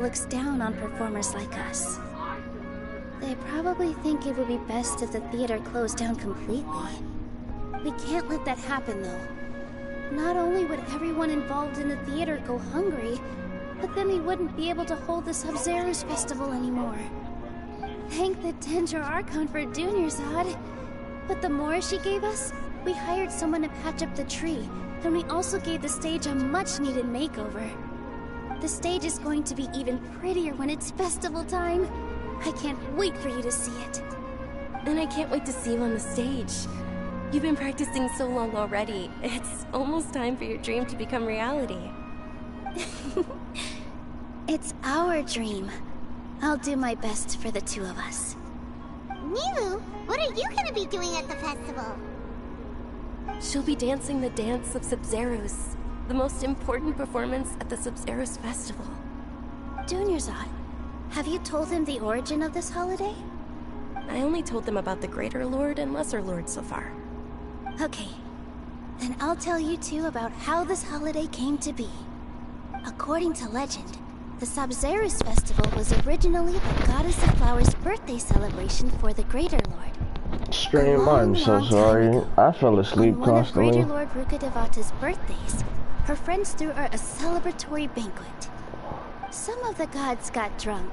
looks down on performers like us. They probably think it would be best if the theater closed down completely. We can't let that happen, though. Not only would everyone involved in the theater go hungry, but then we wouldn't be able to hold the Sub-Zero's festival anymore. Thank the Dendro Archon for Dunyarzad. But the more she gave us, we hired someone to patch up the tree, and we also gave the stage a much-needed makeover. The stage is going to be even prettier when it's festival time. I can't wait for you to see it. And I can't wait to see you on the stage. You've been practicing so long already. It's almost time for your dream to become reality. It's our dream. I'll do my best for the two of us. Nilou, what are you gonna be doing at the festival? She'll be dancing the dance of Sub-Zeros, the most important performance at the Sub-Zeros festival. Dunyarzad, have you told him the origin of this holiday? I only told them about the Greater Lord and Lesser Lord so far. Okay, then I'll tell you two about how this holiday came to be. According to legend, the Sub-Zeros festival was originally the Goddess of Flowers' birthday celebration for the Greater Lord. Stream, I'm so sorry. I fell asleep on one of constantly. Greater Lord Rukkhadevata's birthdays, her friends threw her a celebratory banquet. Some of the gods got drunk.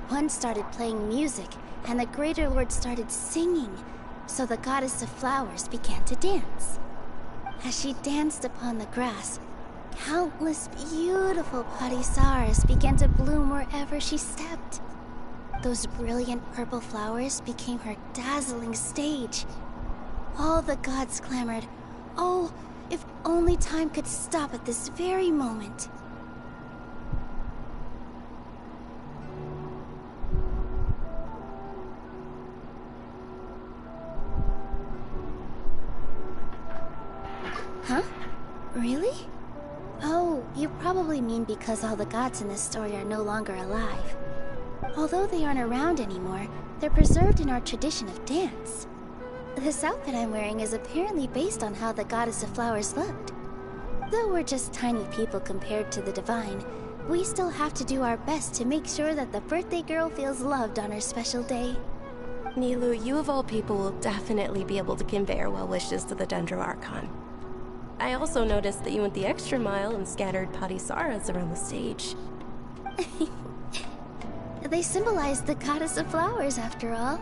One started playing music, and the Greater Lord started singing, so the Goddess of Flowers began to dance. As she danced upon the grass, countless beautiful parisaras began to bloom wherever she stepped. Those brilliant purple flowers became her dazzling stage. All the gods clamored, "Oh, if only time could stop at this very moment." Huh? Really? Oh, you probably mean because all the gods in this story are no longer alive. Although they aren't around anymore, they're preserved in our tradition of dance. This outfit I'm wearing is apparently based on how the Goddess of Flowers looked. Though we're just tiny people compared to the Divine, we still have to do our best to make sure that the birthday girl feels loved on her special day. Nilou, you of all people will definitely be able to convey our well wishes to the Dendro Archon. I also noticed that you went the extra mile and scattered parisaras around the stage. They symbolize the Goddess of Flowers, after all.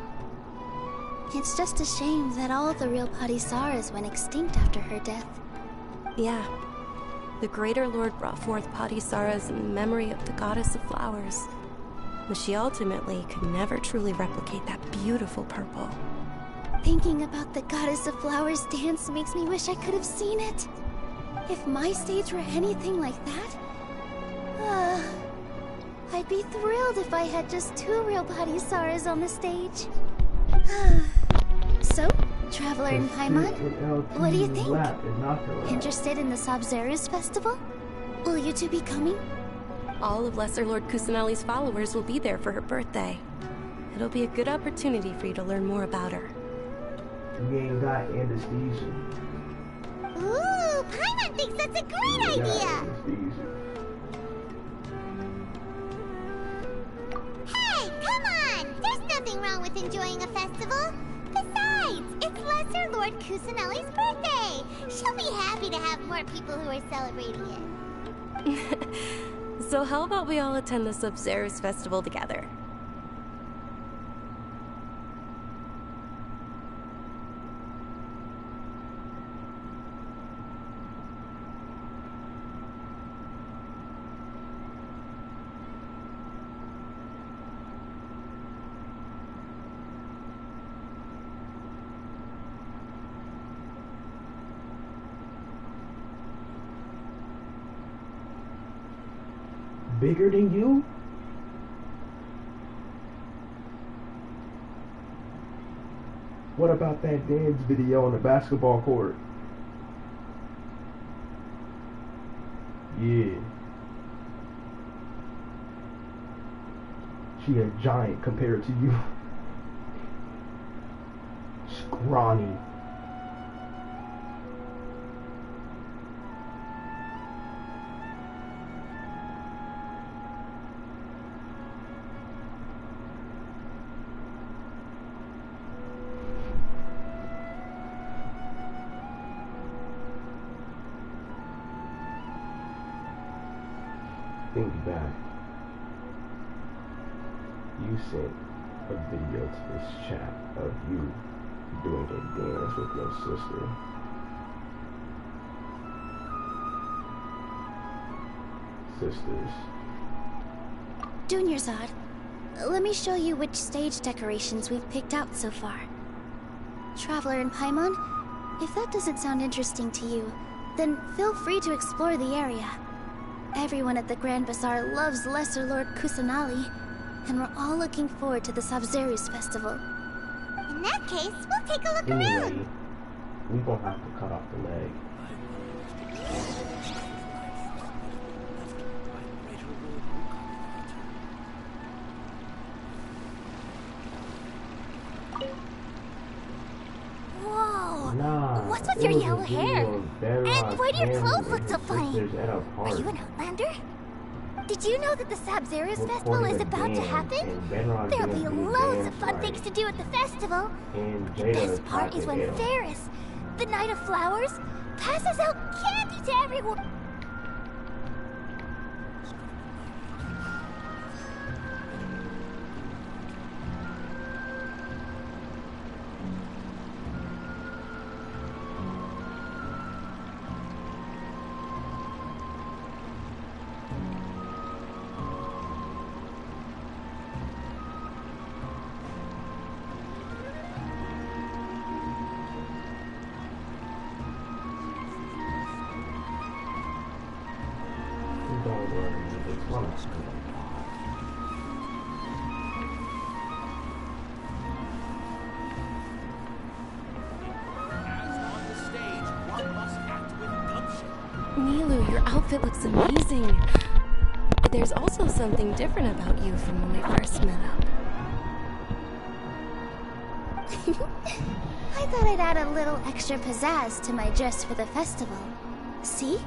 It's just a shame that all the real parisaras went extinct after her death. Yeah. The Greater Lord brought forth parisaras in memory of the Goddess of Flowers, but she ultimately could never truly replicate that beautiful purple. Thinking about the Goddess of Flowers dance makes me wish I could have seen it. If my stage were anything like that, I'd be thrilled if I had just 2 real parisaras on the stage. So, Traveler in Paimon, what do you think? Interested in the Sub-Zeros festival? Will you two be coming? All of Lesser Lord Kusanali's followers will be there for her birthday. It'll be a good opportunity for you to learn more about her. You ain't got anesthesia. Ooh, Paimon thinks that's a great idea! Hey, come on! There's nothing wrong with enjoying a festival. Besides, it's Lesser Lord Kusanali's birthday. She'll be happy to have more people who are celebrating it. So how about we all attend the Sub-Zeros festival together? Bigger than you? What about that dance video on the basketball court? Yeah. She a giant compared to you. Scrawny. think back. You sent a video to this chat of you doing a dance with your sister. Sisters. Dunyarzad, let me show you which stage decorations we've picked out so far. Traveler and Paimon, if that doesn't sound interesting to you, then feel free to explore the area. Everyone at the Grand Bazaar loves Lesser Lord Kusanali, and we're all looking forward to the Sabzeruz festival. In that case, we'll take a look Anyway, around. we gonna have to cut off the leg. Whoa! Nah, What's with it your was a yellow video hair? of Bedrock And why do your Candy clothes look and so his funny? sisters at a Are party. you an outlander? Did you know that the Sabzeruz festival Recording is a about to dance, happen? and Bedrock There'll be dance did a loads of dance fun right. things to do at the festival. And The Jada best part tried is to when L. Ferris, the Knight of Flowers, passes out candy to everyone. Don't worry, it's gonna Nilu, your outfit looks amazing. There's also something different about you from when we first met up. I thought I'd add a little extra pizzazz to my dress for the festival. See?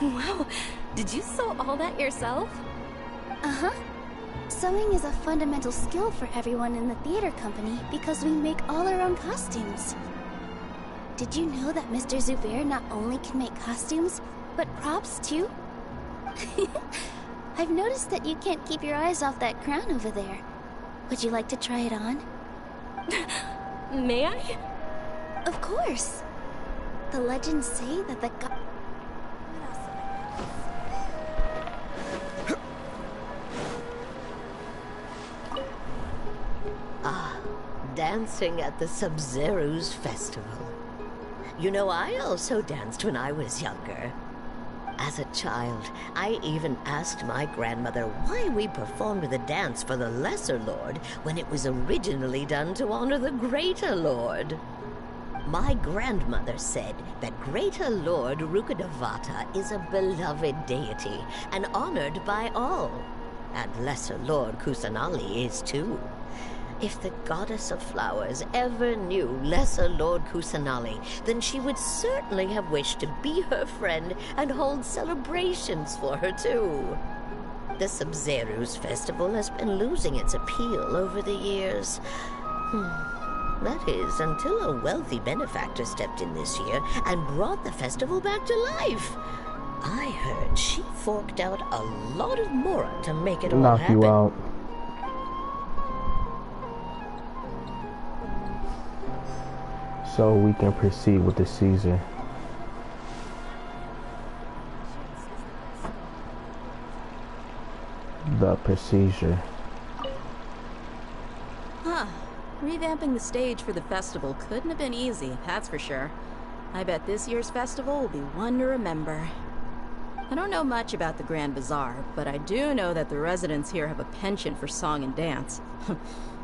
Wow, did you sew all that yourself? Uh-huh. Sewing is a fundamental skill for everyone in the theater company because we make all our own costumes. Did you know that Mr. Zubair not only can make costumes, but props too? I've noticed that you can't keep your eyes off that crown over there. Would you like to try it on? May I? Of course. The legends say that the god... Dancing at the Sabzeruz festival. You know, I also danced when I was younger. As a child, I even asked my grandmother why we performed the dance for the Lesser Lord when it was originally done to honor the Greater Lord. My grandmother said that Greater Lord Rukkhadevata is a beloved deity and honored by all. And Lesser Lord Kusanali is too. If the Goddess of Flowers ever knew Lesser Lord Kusanali, then she would certainly have wished to be her friend and hold celebrations for her too. The Sabzeruz festival has been losing its appeal over the years. That is, until a wealthy benefactor stepped in this year and brought the festival back to life. I heard she forked out a lot of mora to make it all Knock happen. you out. So we can proceed with the season. The procedure. Huh. Revamping the stage for the festival couldn't have been easy, that's for sure. I bet this year's festival will be one to remember. I don't know much about the Grand Bazaar, but I do know that the residents here have a penchant for song and dance.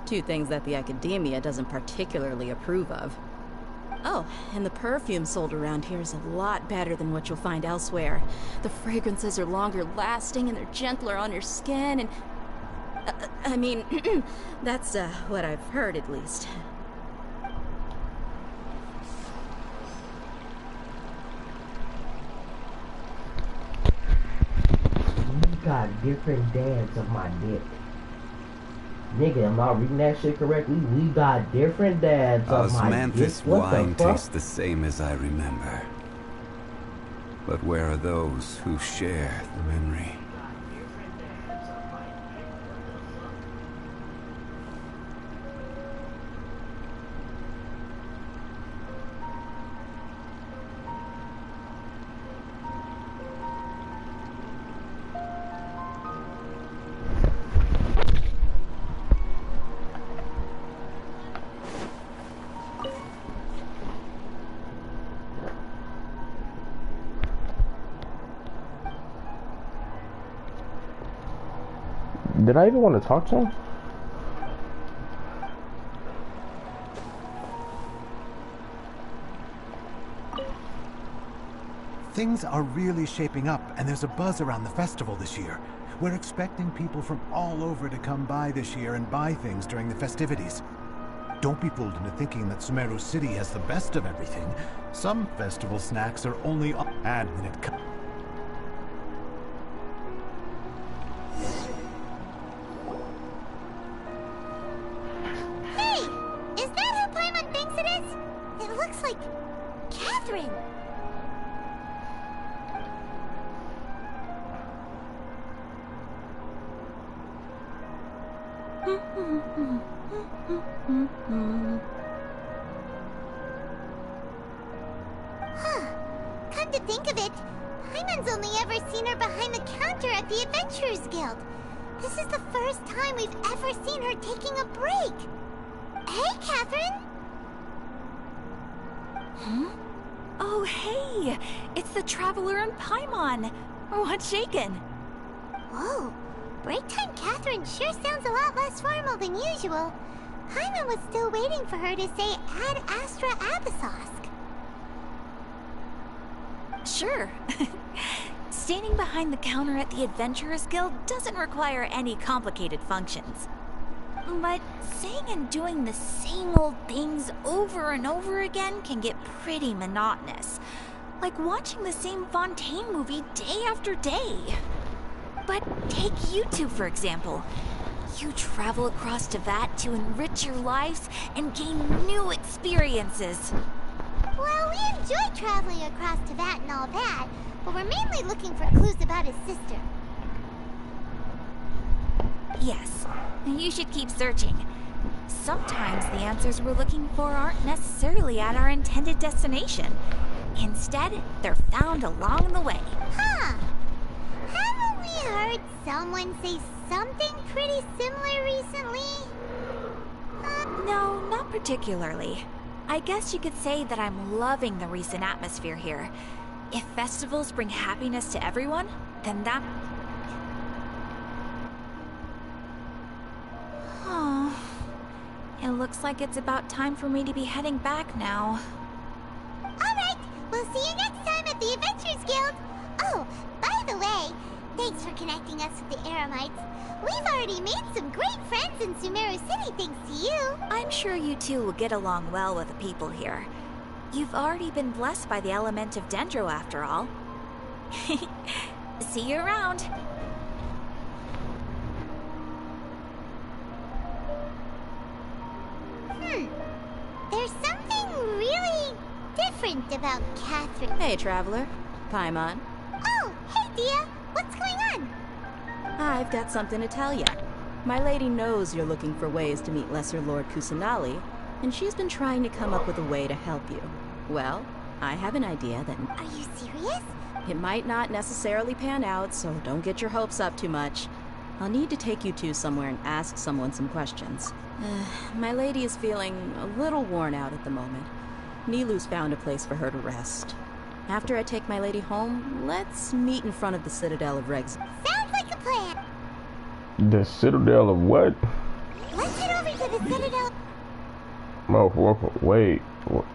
Two things that the academia doesn't particularly approve of. Oh, and the perfume sold around here is a lot better than what you'll find elsewhere. The fragrances are longer lasting and they're gentler on your skin and... I mean, that's what I've heard at least. You got different dads of my dick. Nigga, am I reading that shit correctly? We got different dads of my dick. Osmanthus What wine the fuck? tastes the same as I remember. But where are those who share the memory? Did I even want to talk to him? Things are really shaping up, and there's a buzz around the festival this year. We're expecting people from all over to come by this year and buy things during the festivities. Don't be fooled into thinking that Sumeru City has the best of everything. Some festival snacks are only on ad when it comes. Hey! Is that who Paimon thinks it is? It looks like Catherine. Huh. Come to think of it, Paimon's only ever seen her behind the counter at the Adventurers Guild. This is the first time we've ever seen her taking a break. Hey, Catherine! Huh? Oh, hey! It's the Traveler and Paimon! What's shaken? Whoa. Break time Catherine sure sounds a lot less formal than usual. Paimon was still waiting for her to say Ad Astra Abyssosque. Sure. Standing behind the counter at the Adventurers Guild doesn't require any complicated functions. But saying and doing the same old things over and over again can get pretty monotonous. Like watching the same Fontaine movie day after day. But take you two, for example. You travel across Teyvat to enrich your lives and gain new experiences. Well, we enjoy traveling across Teyvat and all that, but we're mainly looking for clues about his sister. Yes, you should keep searching. Sometimes the answers we're looking for aren't necessarily at our intended destination. Instead, they're found along the way. Huh. Haven't we heard someone say something pretty similar recently? No, not particularly. I guess you could say that I'm loving the recent atmosphere here. If festivals bring happiness to everyone, then that... Oh, it looks like it's about time for me to be heading back now. Alright, we'll see you next time at the Adventurers Guild. Oh, by the way, thanks for connecting us with the Eremites. We've already made some great friends in Sumeru City thanks to you. I'm sure you two will get along well with the people here. You've already been blessed by the element of dendro after all. See you around. There's something really different about Catherine. Hey, Traveler. Paimon. Oh, hey, Dia. What's going on? I've got something to tell ya. My lady knows you're looking for ways to meet Lesser Lord Kusanali, and she's been trying to come up with a way to help you. Well, I have an idea that... Are you serious? It might not necessarily pan out, so don't get your hopes up too much. I'll need to take you two somewhere and ask someone some questions. My lady is feeling a little worn out at the moment. Nilu's found a place for her to rest. After I take my lady home, let's meet in front of the Citadel of Regs. Sounds like a plan. The Citadel of what? Let's head over to the Citadel. Oh, wait.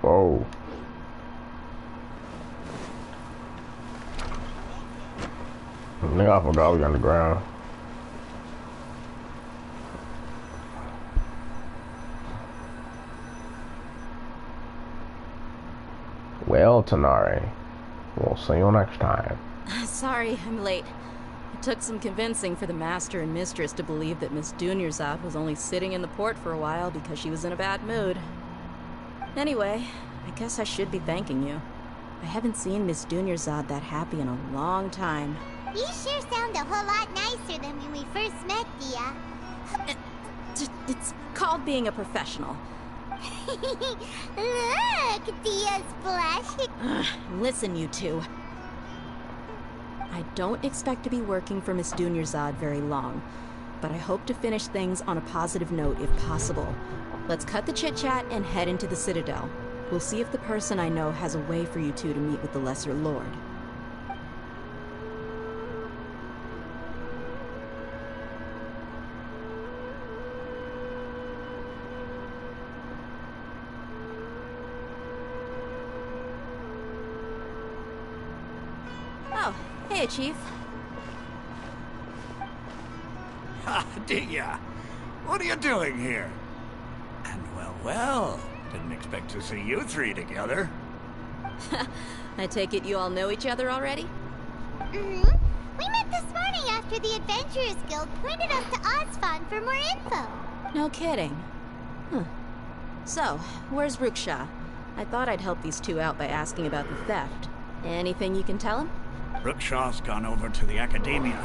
Oh. Nigga, I forgot we on the ground. Well, Tanare, we'll see you next time. Sorry, I'm late. It took some convincing for the master and mistress to believe that Miss Dunyarzad was only sitting in the port for a while because she was in a bad mood. Anyway, I guess I should be thanking you. I haven't seen Miss Dunyarzad that happy in a long time. You sure sound a whole lot nicer than when we first met, Dia. It's called being a professional. Look, Dia's blushing. Listen, you two. I don't expect to be working for Miss Dunyarzad very long, but I hope to finish things on a positive note if possible. Let's cut the chit-chat and head into the Citadel. We'll see if the person I know has a way for you two to meet with the Lesser Lord. Hey, Chief. Ha, Dia. What are you doing here? And well, didn't expect to see you three together. I take it you all know each other already? Mm-hmm. We met this morning after the Adventurers Guild pointed us to Ozfon for more info. No kidding. Huh. So, where's Ruksha? I thought I'd help these two out by asking about the theft. Anything you can tell him? Rookshaw's gone over to the Academia.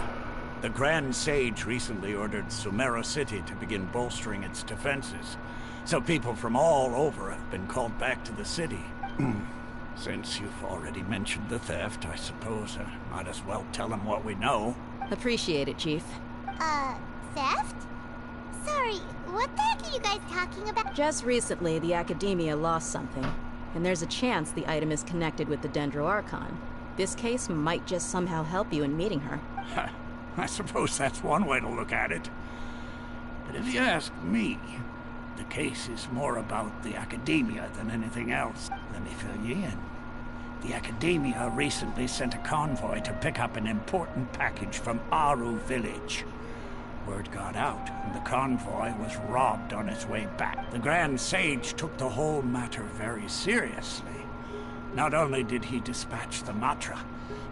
The Grand Sage recently ordered Sumeru City to begin bolstering its defenses. So people from all over have been called back to the city. Since you've already mentioned the theft, I suppose I might as well tell them what we know. Appreciate it, Chief. Theft? Sorry, what the heck are you guys talking about? Just recently, the Academia lost something, and there's a chance the item is connected with the Dendro Archon. This case might just somehow help you in meeting her. I suppose that's one way to look at it. But if you ask me, the case is more about the Academia than anything else. Let me fill you in. The Academia recently sent a convoy to pick up an important package from Aru village. Word got out, and the convoy was robbed on its way back. The Grand Sage took the whole matter very seriously. Not only did he dispatch the Matra,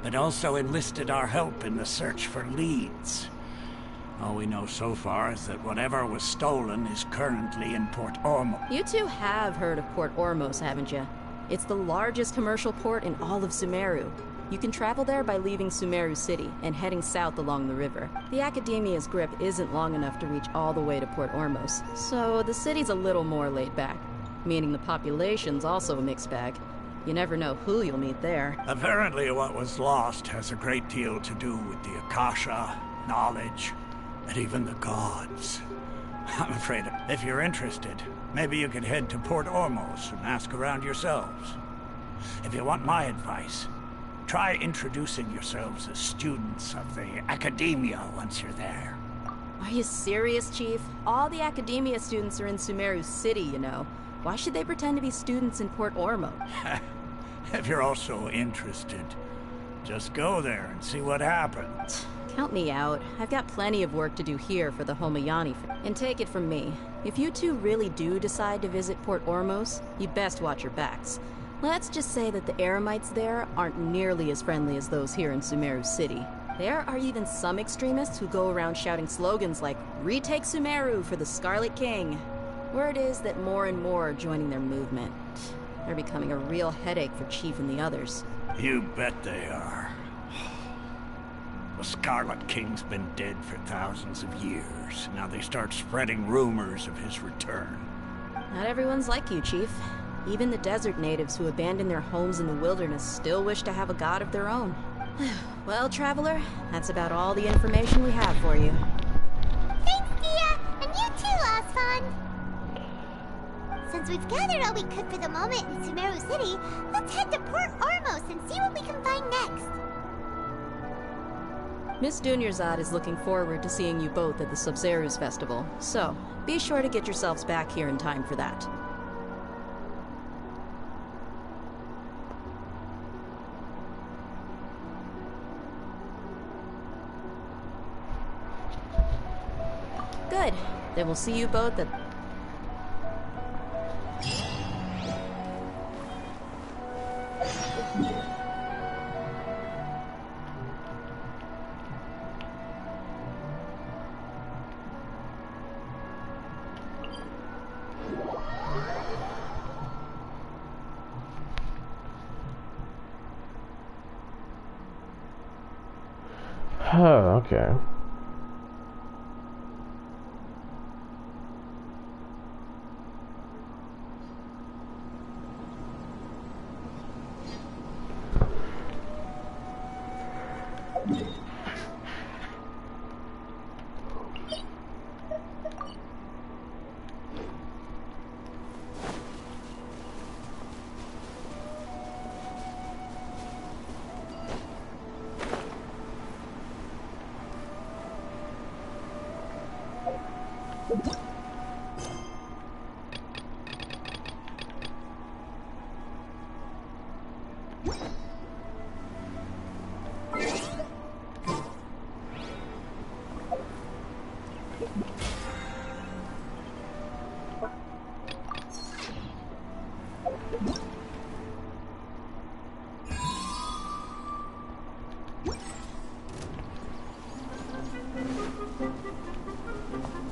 but also enlisted our help in the search for leads. All we know so far is that whatever was stolen is currently in Port Ormos. You two have heard of Port Ormos, haven't you? It's the largest commercial port in all of Sumeru. You can travel there by leaving Sumeru City and heading south along the river. The Academia's grip isn't long enough to reach all the way to Port Ormos, so the city's a little more laid back, meaning the population's also a mixed bag. You never know who you'll meet there. Apparently what was lost has a great deal to do with the Akasha, knowledge, and even the gods. I'm afraid if you're interested, maybe you could head to Port Ormos and ask around yourselves. If you want my advice, try introducing yourselves as students of the Academia once you're there. Are you serious, Chief? All the Academia students are in Sumeru City, you know. Why should they pretend to be students in Port Ormos? If you're also interested, just go there and see what happens. Count me out. I've got plenty of work to do here for the Homayani. And take it from me, if you two really do decide to visit Port Ormos, you best watch your backs. Let's just say that the Eremites there aren't nearly as friendly as those here in Sumeru City. There are even some extremists who go around shouting slogans like, "Retake Sumeru for the Scarlet King." Word is that more and more are joining their movement. They're becoming a real headache for Chief and the others. You bet they are. The Scarlet King's been dead for thousands of years. Now they start spreading rumors of his return. Not everyone's like you, Chief. Even the desert natives who abandoned their homes in the wilderness still wish to have a god of their own. Well, Traveler, that's about all the information we have for you. Thanks, Dia! And you too, Ozfon! Since we've gathered all we could for the moment in Sumeru City, let's head to Port Ormos and see what we can find next. Miss Dunyarzad is looking forward to seeing you both at the Subzerus Festival, so be sure to get yourselves back here in time for that. Good. Then we'll see you both at... Oh, okay.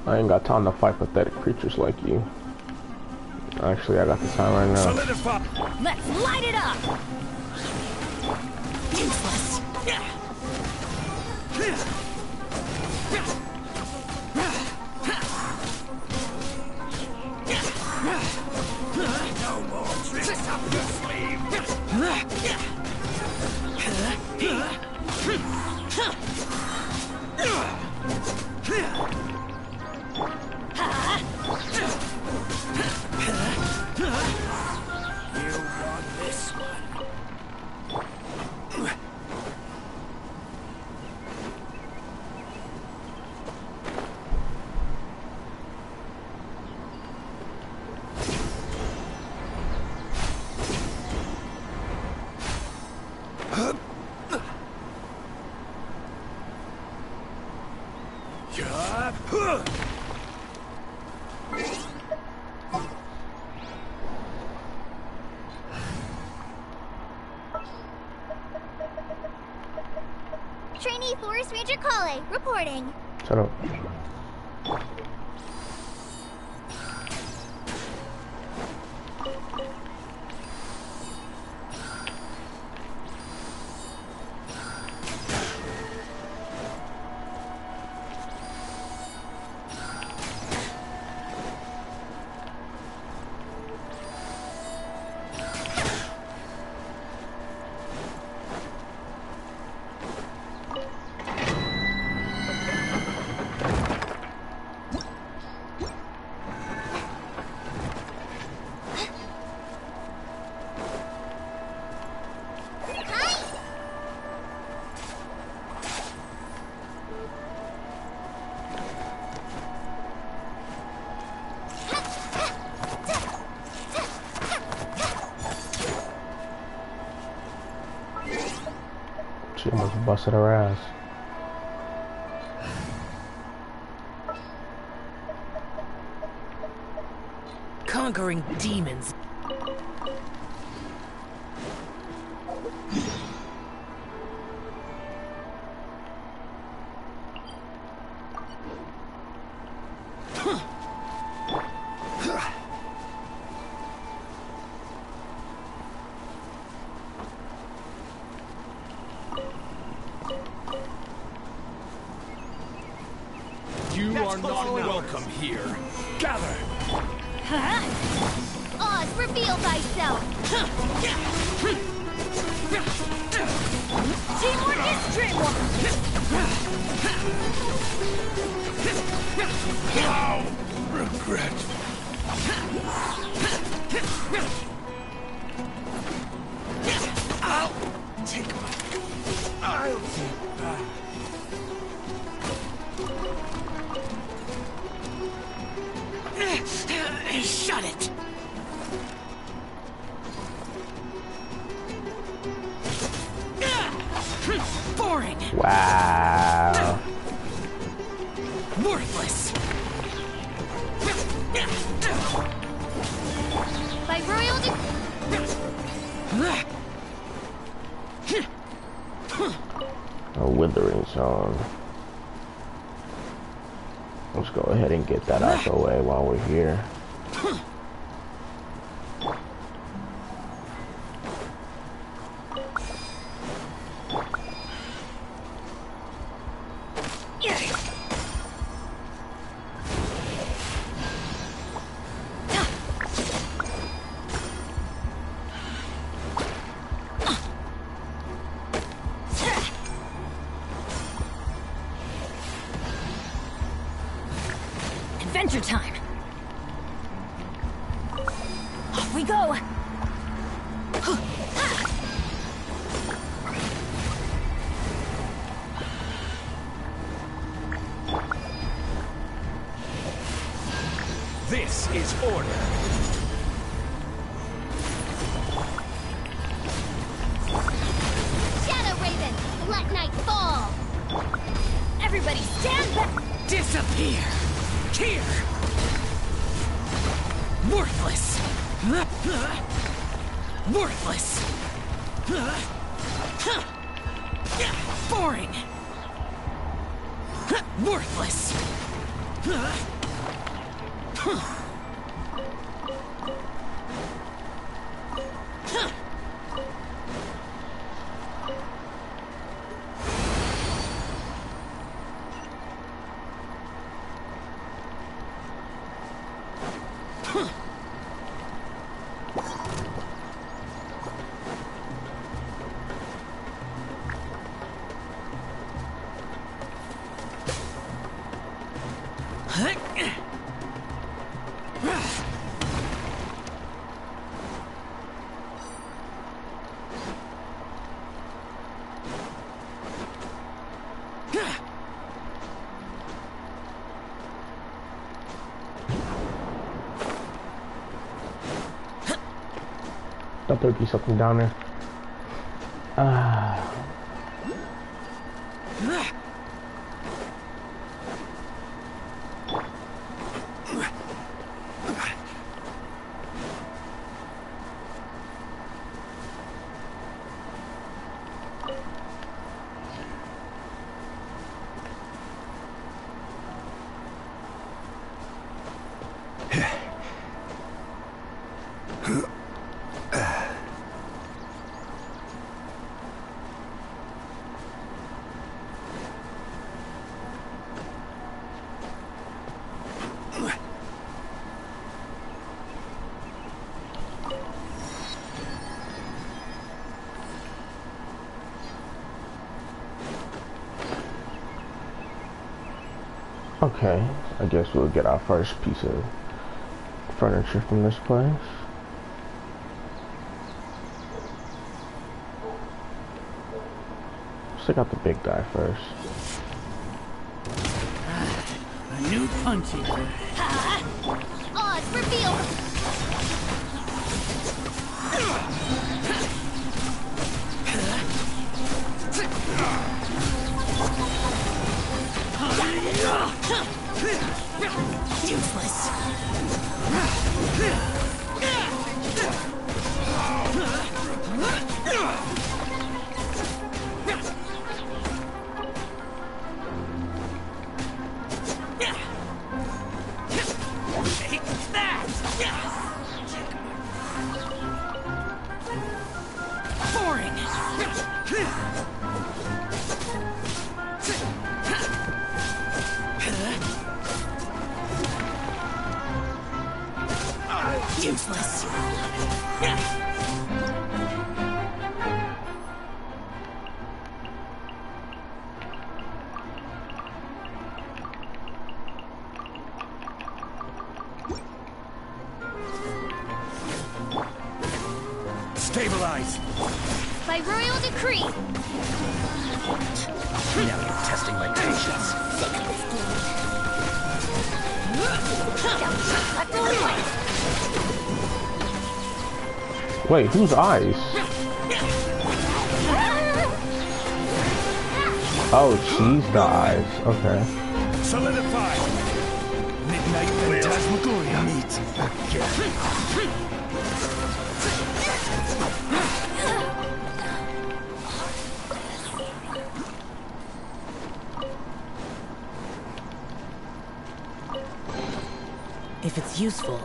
I ain't got time to fight pathetic creatures like you. Actually, I got the time right now. Solidify. Let's light it up! Useless. No more tricks up your sleeve. You want this one? Trainee Forest Ranger Kale, reporting. Shut up. She almost busted her ass. Conquering demons. You are not welcome here. Gather. Oz, reveal thyself! Teamwork is dreamwork! Now, regret. I'll take that. Shut it! Boring! Wow. Worthless! By royal A withering zone. Let's go ahead and get that out the way while we're here. Adventure time! Off we go! This is order. Shadow Raven, let night fall! Everybody stand back! Disappear! Here! Worthless! Worthless! Boring! Worthless! Thought there'd be something down there. Okay, I guess we'll get our first piece of furniture from this place. Let's check out the big guy first. A new punching bag. Oz, reveal! Useless. Take that! Boring. Useless. Stabilize. By royal decree. Now you're testing my patience. Sick of this game. Wait, whose eyes? Oh, she's the eyes. Okay. Solidify. Midnight Phantasmagoria meet again. If it's useful.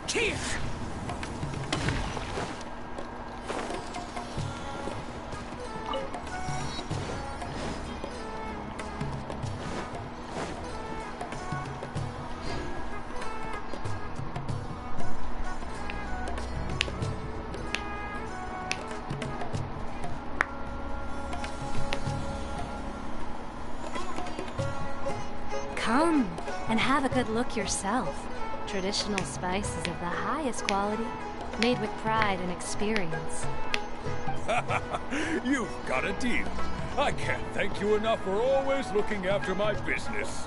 Here. Come and have a good look yourself. Traditional spices of the highest quality. Made with pride and experience. You've got a deal. I can't thank you enough for always looking after my business.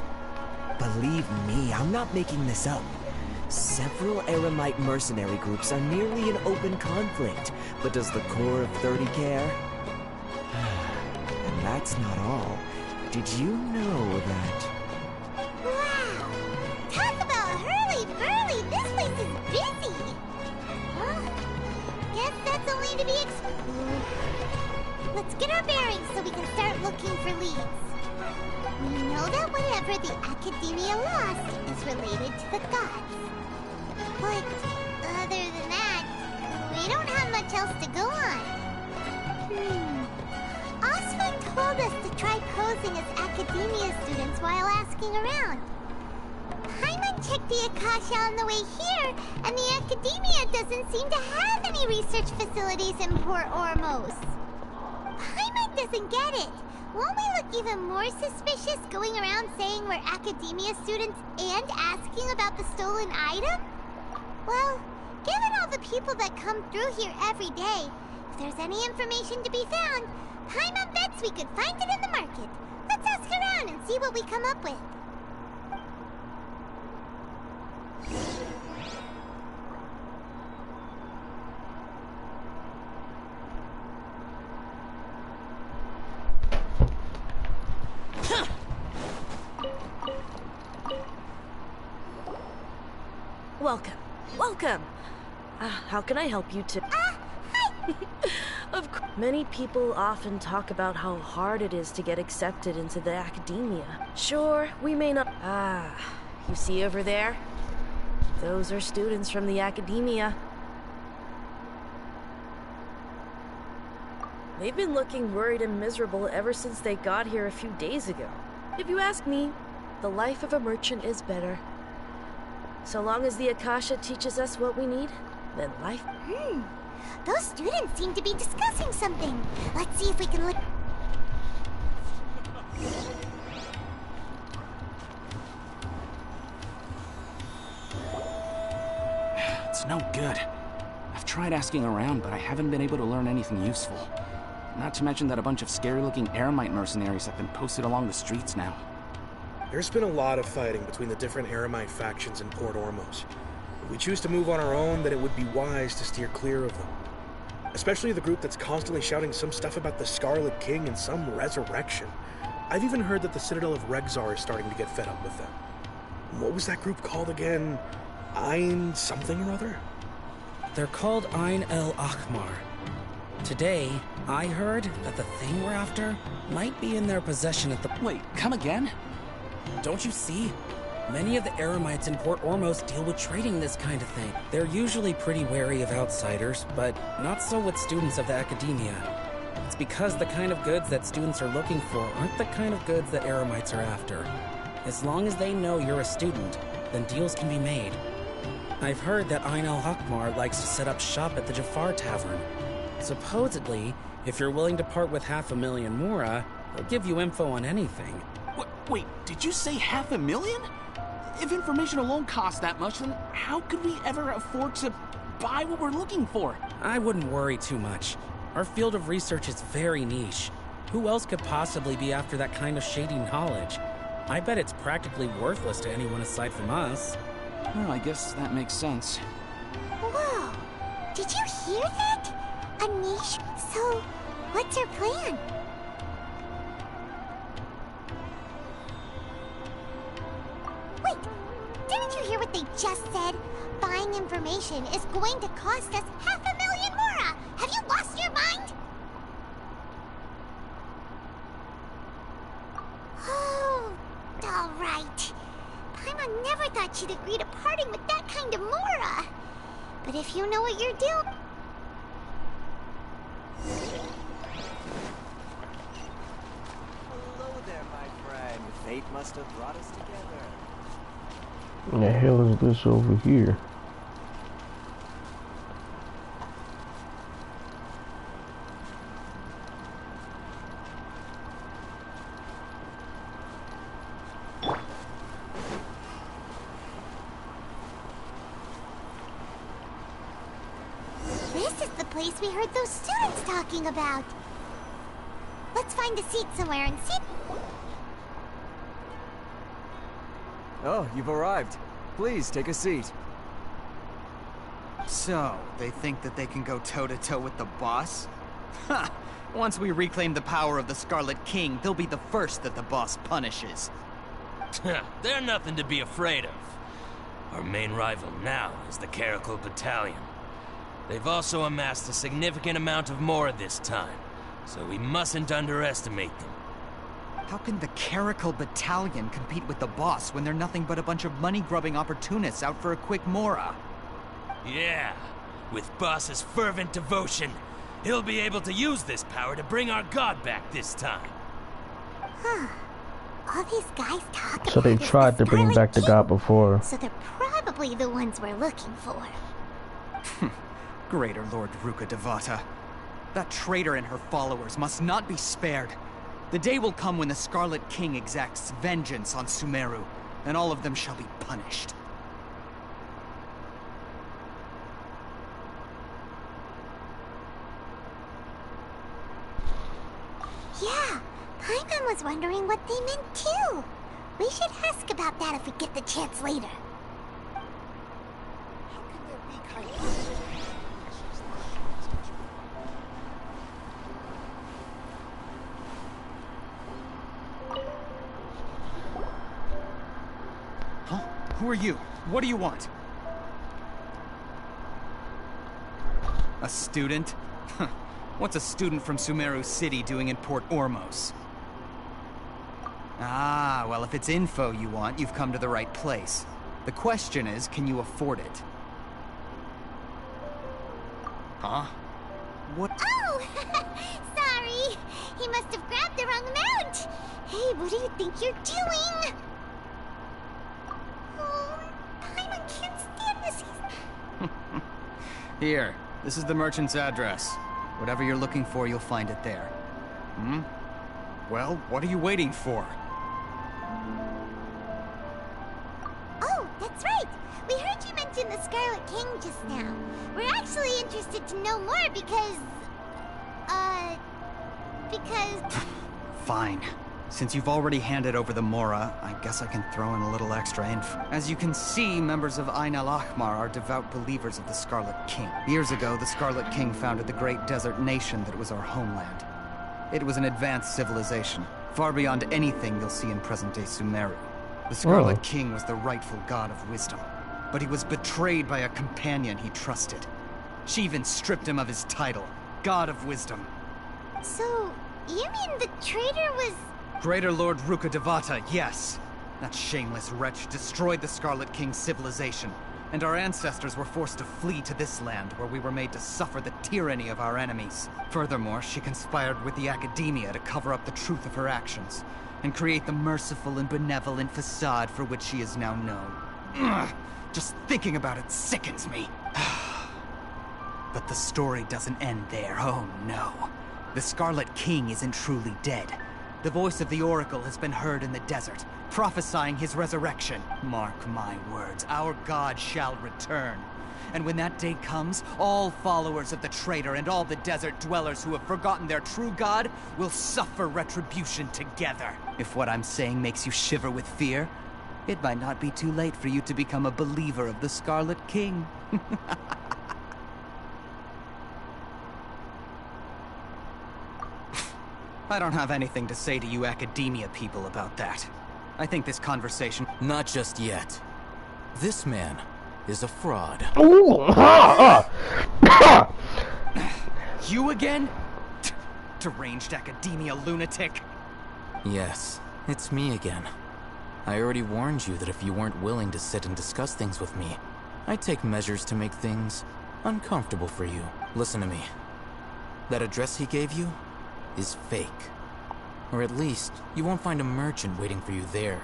Believe me, I'm not making this up. Several Eremite mercenary groups are nearly in open conflict, but does the core of 30 care? And that's not all. Did you know that... Wow! Talk about hurly-burly! This place is busy! Huh? Guess that's only to be expected. Let's get our bearings so we can start looking for leads. We know that whatever the Academia lost is related to the gods. But other than that, we don't have much else to go on. Osman told us to try posing as Academia students while asking around. Paimon checked the Akasha on the way here, and the Academia doesn't seem to have any research facilities in Port Ormos. Paimon doesn't get it. Won't we look even more suspicious going around saying we're Academia students and asking about the stolen item? Well, given all the people that come through here every day, if there's any information to be found, Paimon bets we could find it in the market. Let's ask around and see what we come up with. Welcome. Welcome. How can I help you to... Hi! Of course. Many people often talk about how hard it is to get accepted into the Academia. Sure, we may not... you see over there? Those are students from the Academia. They've been looking worried and miserable ever since they got here a few days ago. If you ask me, the life of a merchant is better. So long as the Akasha teaches us what we need, then life... Those students seem to be discussing something. Let's see if we can look... It's no good. I've tried asking around, but I haven't been able to learn anything useful. Not to mention that a bunch of scary-looking Eremite mercenaries have been posted along the streets now. There's been a lot of fighting between the different Eremite factions in Port Ormos. If we choose to move on our own, then it would be wise to steer clear of them. Especially the group that's constantly shouting some stuff about the Scarlet King and some resurrection. I've even heard that the Citadel of Regzar is starting to get fed up with them. What was that group called again? Ein something or other? They're called Ein El Akhmar. Today, I heard that the thing we're after might be in their possession at the... Wait, come again? Don't you see? Many of the Eremites in Port Ormos deal with trading this kind of thing. They're usually pretty wary of outsiders, but not so with students of the Academia. It's because the kind of goods that students are looking for aren't the kind of goods that Eremites are after. As long as they know you're a student, then deals can be made. I've heard that Ein al-Hakmar likes to set up shop at the Jafar Tavern. Supposedly, if you're willing to part with 500,000 Mora, they'll give you info on anything. Wait, did you say 500,000? If information alone costs that much, then how could we ever afford to buy what we're looking for? I wouldn't worry too much. Our field of research is very niche. Who else could possibly be after that kind of shady knowledge? I bet it's practically worthless to anyone aside from us. Well, I guess that makes sense. Whoa! Did you hear that? A niche? So, what's our plan? Wait, didn't you hear what they just said? Buying information is going to cost us 500,000 Mora! Have you lost your mind? Oh, alright. Paimon never thought she'd agree to parting with that kind of Mora. But if you know what you're doing... Hello there, my friend. Fate must have brought us together. What the hell is this over here? place we heard those students talking about. Let's find a seat somewhere and see. Oh, you've arrived. Please, take a seat. So, they think that they can go toe-to-toe with the boss? Ha! Once we reclaim the power of the Scarlet King, they'll be the first that the boss punishes. They're nothing to be afraid of. Our main rival now is the Caracal Battalion. They've also amassed a significant amount of Mora this time, so we mustn't underestimate them. How can the Caracal Battalion compete with the boss when they're nothing but a bunch of money-grubbing opportunists out for a quick Mora? Yeah, with Boss's fervent devotion, he'll be able to use this power to bring our god back this time. Huh. All these guys talk So they about is tried the to bring Scarlet back the King. god before. So they're probably the ones we're looking for. Greater Lord Ruka Devata. That traitor and her followers must not be spared. The day will come when the Scarlet King exacts vengeance on Sumeru, and all of them shall be punished. Yeah, Paimon was wondering what they meant too. We should ask about that if we get the chance later. Huh? Who are you? What do you want? A student? What's a student from Sumeru City doing in Port Ormos? Ah, well, if it's info you want, you've come to the right place. The question is, can you afford it? Huh? What? Oh! Sorry! He must have grabbed the wrong amount! Hey, what do you think you're doing? Oh, Paimon can't stand this. Here, this is the merchant's address. Whatever you're looking for, you'll find it there. Hmm? Well, what are you waiting for? Oh, that's right! We heard you mention the Scarlet King just now. We're actually interested to know more because... Fine. Since you've already handed over the Mora, I guess I can throw in a little extra info. As you can see, members of Ain al-Ahmar are devout believers of the Scarlet King. Years ago, the Scarlet King founded the great desert nation that was our homeland. It was an advanced civilization, far beyond anything you'll see in present-day Sumeru. The Scarlet King was the rightful god of wisdom, but he was betrayed by a companion he trusted. She even stripped him of his title, God of Wisdom. So, you mean the traitor was... Greater Lord Ruka Devata, yes. That shameless wretch destroyed the Scarlet King's civilization, and our ancestors were forced to flee to this land where we were made to suffer the tyranny of our enemies. Furthermore, she conspired with the Academia to cover up the truth of her actions, and create the merciful and benevolent facade for which she is now known. Ugh, just thinking about it sickens me. But the story doesn't end there, oh no. The Scarlet King isn't truly dead. The voice of the Oracle has been heard in the desert, prophesying his resurrection. Mark my words, our god shall return. And when that day comes, all followers of the traitor and all the desert dwellers who have forgotten their true god will suffer retribution together. If what I'm saying makes you shiver with fear, it might not be too late for you to become a believer of the Scarlet King. I don't have anything to say to you Academia people about that. I think this conversation... Not just yet. This man is a fraud. You again? Deranged Academia lunatic. Yes, it's me again. I already warned you that if you weren't willing to sit and discuss things with me, I'd take measures to make things uncomfortable for you. Listen to me. That address he gave you is fake. Or at least, you won't find a merchant waiting for you there.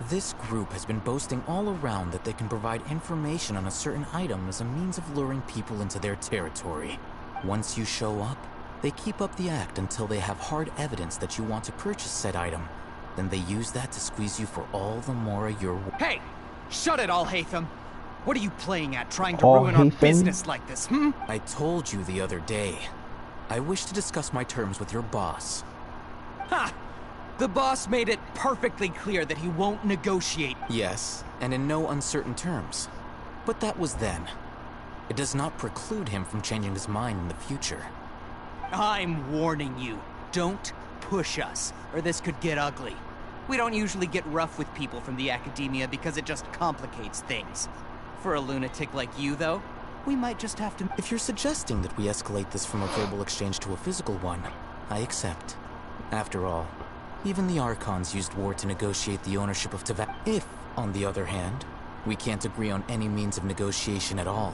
This group has been boasting all around that they can provide information on a certain item as a means of luring people into their territory. Once you show up, they keep up the act until they have hard evidence that you want to purchase said item. Then they use that to squeeze you for all the Mora you're... Hey! Shut it all, Hatham! What are you playing at, trying to Oh, ruin our Ethan. business like this, hmm? I told you the other day. I wish to discuss my terms with your boss. Ha! The boss made it perfectly clear that he won't negotiate. Yes, and in no uncertain terms. But that was then. It does not preclude him from changing his mind in the future. I'm warning you, don't push us, or this could get ugly. We don't usually get rough with people from the academia because it just complicates things. For a lunatic like you, though, we might just have to... If you're suggesting that we escalate this from a verbal exchange to a physical one, I accept. After all, even the Archons used war to negotiate the ownership of Teva. If, on the other hand, we can't agree on any means of negotiation at all,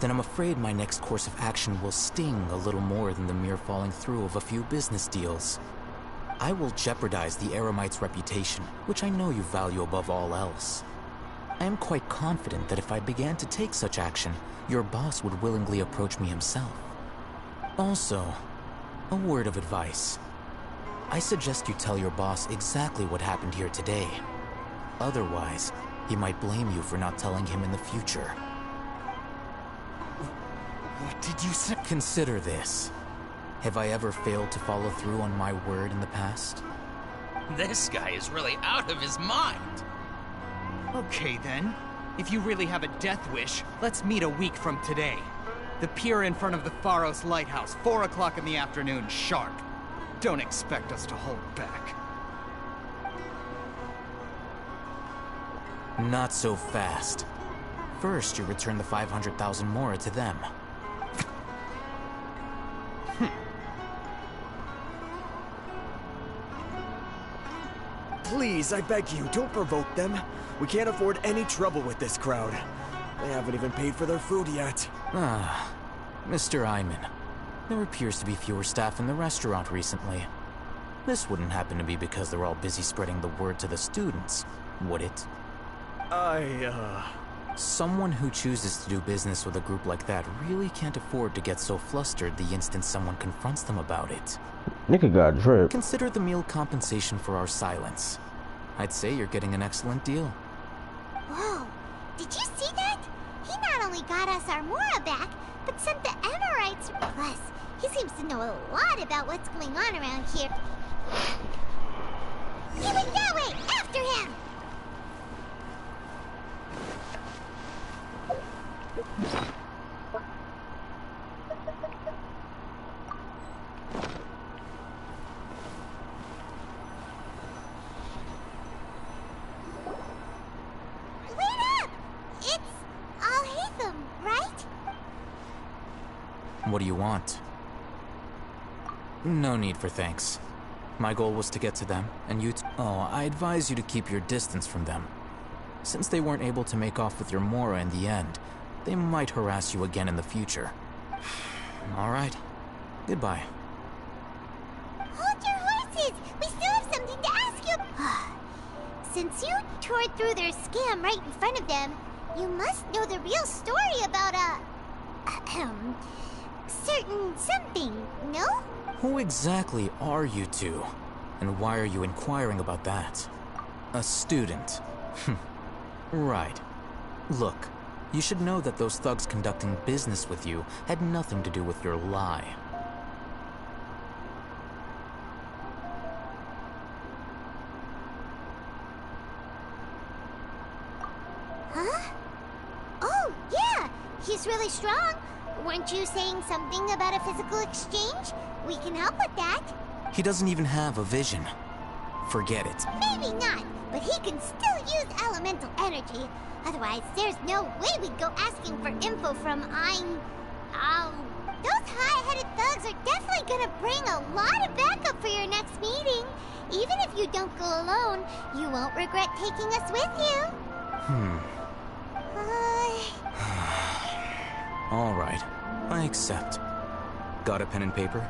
then I'm afraid my next course of action will sting a little more than the mere falling through of a few business deals. I will jeopardize the Eremites' reputation, which I know you value above all else. I am quite confident that if I began to take such action, your boss would willingly approach me himself. Also, a word of advice. I suggest you tell your boss exactly what happened here today. Otherwise, he might blame you for not telling him in the future. What did you say? Consider this. Have I ever failed to follow through on my word in the past? This guy is really out of his mind. Okay then. If you really have a death wish, let's meet a week from today. The pier in front of the Pharos Lighthouse, 4 o'clock in the afternoon, sharp. Don't expect us to hold back. Not so fast. First, you return the 500,000 mora to them. Please, I beg you, don't provoke them. We can't afford any trouble with this crowd. They haven't even paid for their food yet. Ah, Mr. Iman. There appears to be fewer staff in the restaurant recently. This wouldn't happen to be because they're all busy spreading the word to the students, would it? Someone who chooses to do business with a group like that really can't afford to get so flustered the instant someone confronts them about it. Nigga got drip. Consider the meal compensation for our silence. I'd say you're getting an excellent deal. Whoa, did you see that? He not only got us our Mora back, but sent the Amorites. Plus, he seems to know a lot about what's going on around here. He went that way! After him! What do you want? No need for thanks. My goal was to get to them, and Oh, I advise you to keep your distance from them. Since they weren't able to make off with your Mora in the end, they might harass you again in the future. All right. Goodbye. Hold your horses! We still have something to ask you! Since you tore through their scam right in front of them, you must know the real story about certain something, no? Who exactly are you two? And why are you inquiring about that? A student. Right. Look, you should know that those thugs conducting business with you had nothing to do with your lie. Huh? Oh, yeah! He's really strong. Weren't you saying something about a physical exchange? We can help with that. He doesn't even have a vision. Forget it. Maybe not, but he can still use elemental energy. Otherwise, there's no way we'd go asking for info from those high-headed thugs are definitely gonna bring a lot of backup for your next meeting. Even if you don't go alone, you won't regret taking us with you. All right, I accept. Got a pen and paper?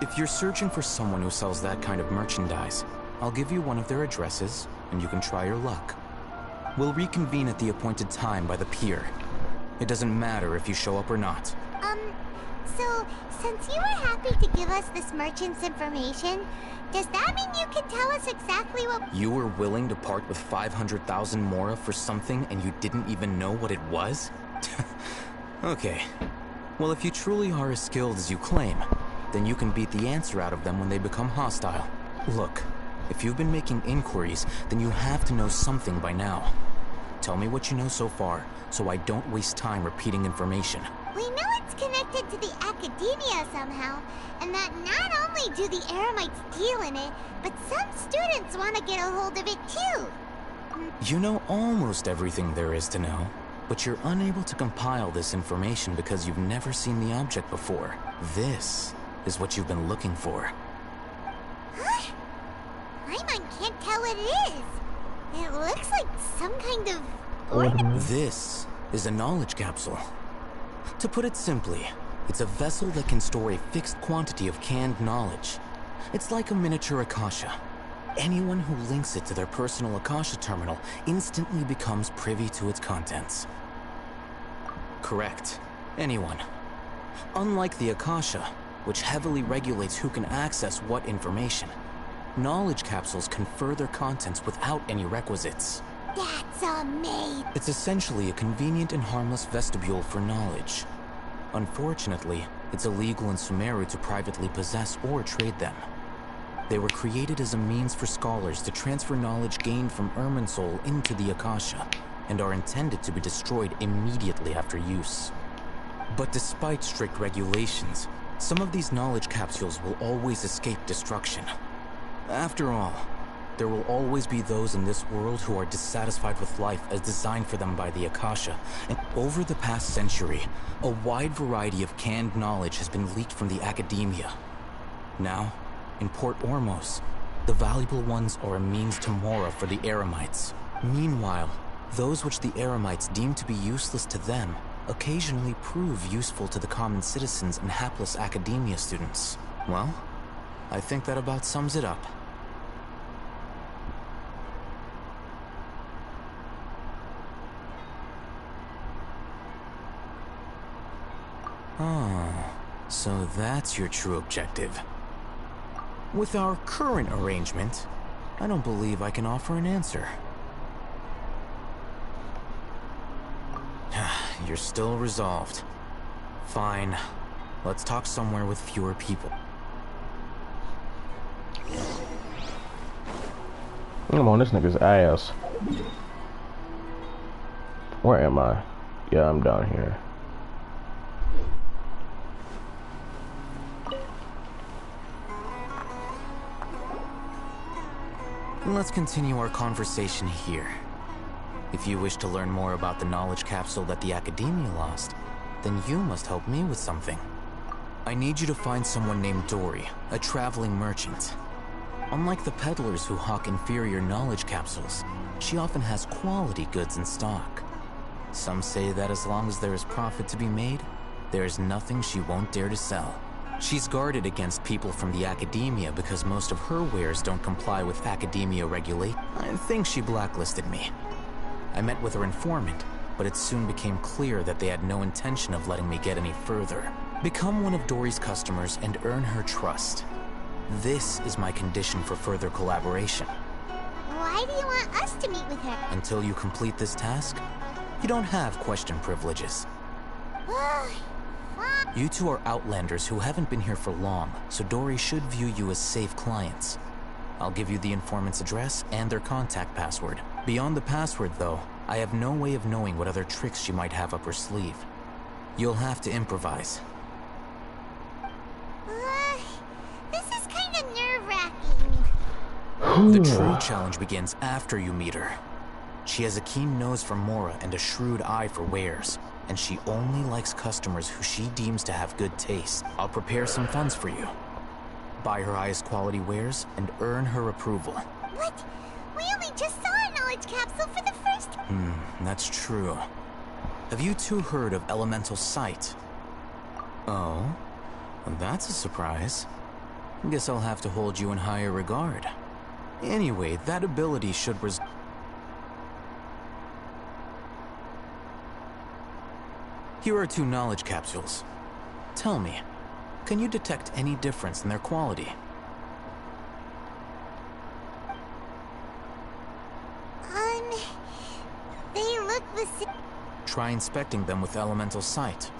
If you're searching for someone who sells that kind of merchandise, I'll give you one of their addresses, and you can try your luck. We'll reconvene at the appointed time by the pier. It doesn't matter if you show up or not. So, since you were happy to give us this merchant's information, does that mean you can tell us exactly what— You were willing to part with 500,000 mora for something and you didn't even know what it was? Okay. Well, if you truly are as skilled as you claim, then you can beat the answer out of them when they become hostile. Look, if you've been making inquiries, then you have to know something by now. Tell me what you know so far, so I don't waste time repeating information. We know it's connected to the academia somehow, and that not only do the Eremites deal in it, but some students want to get a hold of it too. You know almost everything there is to know, but you're unable to compile this information because you've never seen the object before. This is what you've been looking for. Huh? Paimon can't tell what it is. It looks like some kind of ornament. This is a knowledge capsule. To put it simply, it's a vessel that can store a fixed quantity of canned knowledge. It's like a miniature Akasha. Anyone who links it to their personal Akasha terminal instantly becomes privy to its contents. Correct. Anyone. Unlike the Akasha, which heavily regulates who can access what information, knowledge capsules confer their contents without any requisites. That's amazing. It's essentially a convenient and harmless vestibule for knowledge. Unfortunately, it's illegal in Sumeru to privately possess or trade them. They were created as a means for scholars to transfer knowledge gained from Irminsul into the Akasha, and are intended to be destroyed immediately after use. But despite strict regulations, some of these knowledge capsules will always escape destruction. After all, there will always be those in this world who are dissatisfied with life as designed for them by the Akasha, and over the past century, a wide variety of canned knowledge has been leaked from the academia. Now, in Port Ormos, the valuable ones are a means to mora for the Eremites. Meanwhile, those which the Eremites deem to be useless to them occasionally prove useful to the common citizens and hapless academia students. Well, I think that about sums it up. Oh, so that's your true objective. With our current arrangement, I don't believe I can offer an answer. You're still resolved. Fine. Let's talk somewhere with fewer people. I'm on this nigga's ass. Where am I? Yeah, I'm down here. Let's continue our conversation here. If you wish to learn more about the knowledge capsule that the Academia lost, then you must help me with something. I need you to find someone named Dory, a traveling merchant. Unlike the peddlers who hawk inferior knowledge capsules, she often has quality goods in stock. Some say that as long as there is profit to be made, there is nothing she won't dare to sell. She's guarded against people from the Academia because most of her wares don't comply with Academia regulation. I think she blacklisted me. I met with her informant, but it soon became clear that they had no intention of letting me get any further. Become one of Dory's customers and earn her trust. This is my condition for further collaboration. Why do you want us to meet with her? Until you complete this task, you don't have question privileges. You two are outlanders who haven't been here for long, so Dory should view you as safe clients. I'll give you the informant's address and their contact password. Beyond the password, though, I have no way of knowing what other tricks she might have up her sleeve. You'll have to improvise. This is kind of nerve-wracking. The true challenge begins after you meet her. She has a keen nose for mora and a shrewd eye for wares, and she only likes customers who she deems to have good taste. I'll prepare some funds for you. Buy her highest quality wares and earn her approval. What? We only just saw a knowledge capsule for the first... That's true. Have you two heard of elemental sight? Oh? That's a surprise. Guess I'll have to hold you in higher regard. Anyway, that ability should Here are 2 knowledge capsules. Tell me, can you detect any difference in their quality? They look the same. Try inspecting them with elemental sight.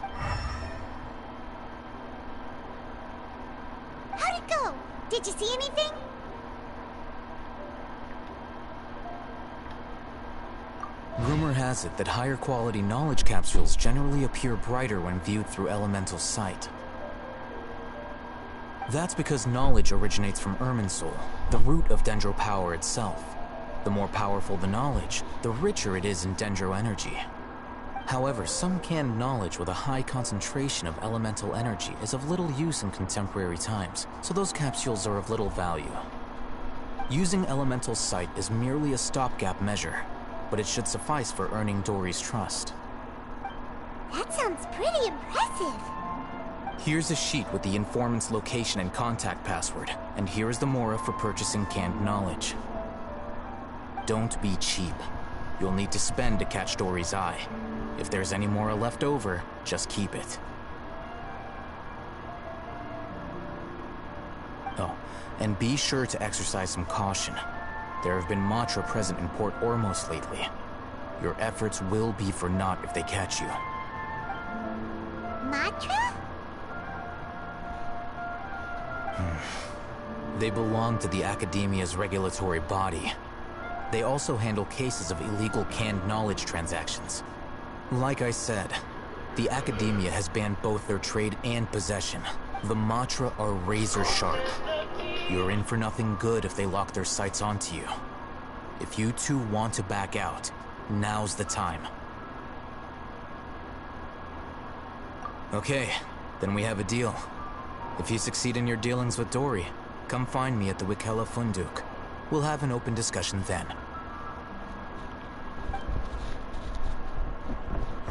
How'd it go? Did you see anything? Rumor has it that higher quality knowledge capsules generally appear brighter when viewed through elemental sight. That's because knowledge originates from Irminsul, the root of dendro power itself. The more powerful the knowledge, the richer it is in dendro energy. However, some canned knowledge with a high concentration of elemental energy is of little use in contemporary times, so those capsules are of little value. Using elemental sight is merely a stopgap measure, but it should suffice for earning Dory's trust. That sounds pretty impressive. Here's a sheet with the informant's location and contact password, and here is the mora for purchasing canned knowledge. Don't be cheap. You'll need to spend to catch Dory's eye. If there's any mora left over, just keep it. Oh, and be sure to exercise some caution. There have been Matra present in Port Ormos lately. Your efforts will be for naught if they catch you. Matra? They belong to the Academia's regulatory body. They also handle cases of illegal canned knowledge transactions. Like I said, the Academia has banned both their trade and possession. The Matra are razor sharp. You're in for nothing good if they lock their sights onto you. If you two want to back out, now's the time. Okay, then we have a deal. If you succeed in your dealings with Dory, come find me at the Wikela Funduk. We'll have an open discussion then.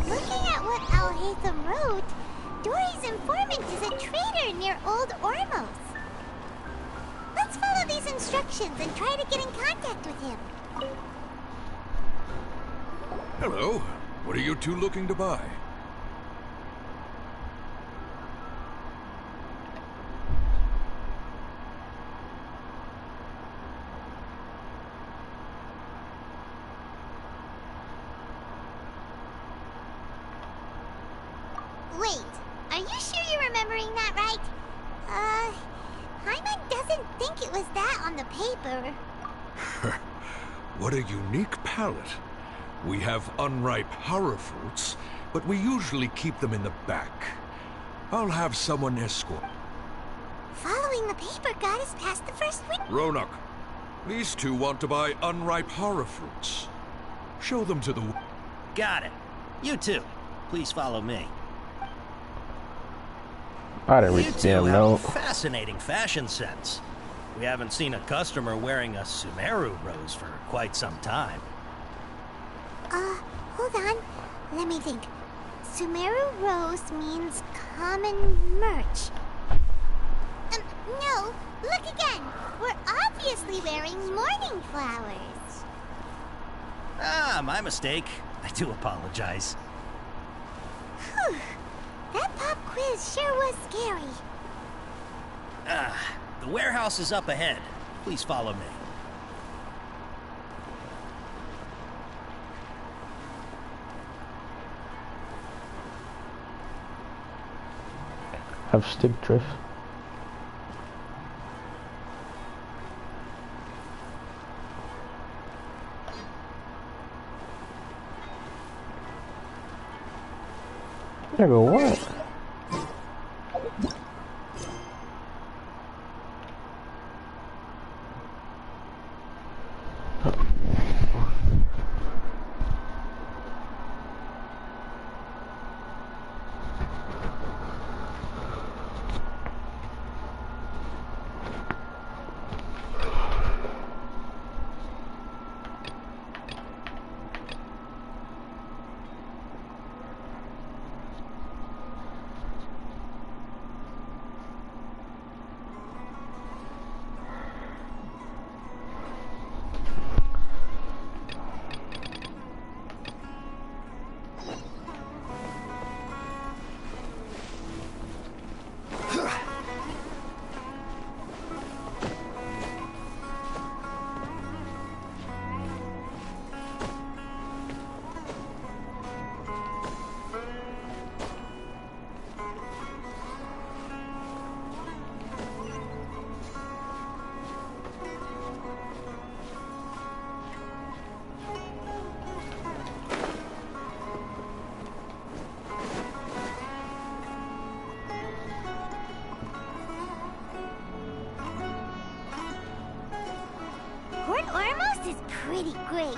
Looking at what Al-Haytham wrote, Dory's informant is a trader near Old Ormos. Let's follow these instructions and try to get in contact with him. Hello. What are you two looking to buy? Wait, are you sure you're remembering that right? Hyman doesn't think it was that on the paper. What a unique palate. We have unripe horror fruits, but we usually keep them in the back. I'll have someone escort. Following the paper got us past the first week. Ronak, these two want to buy unripe horror fruits. Show them to the... Got it. You too. Please follow me. I didn't read the damn note. Fascinating fashion sense. We haven't seen a customer wearing a Sumeru rose for quite some time. Hold on. Let me think. Sumeru rose means common merch. No. Look again. We're obviously wearing morning flowers. Ah, my mistake. I do apologize. Whew. That pop quiz sure was scary. The warehouse is up ahead. Please follow me. Have stick drift. Nigga, what? Ormos is pretty great.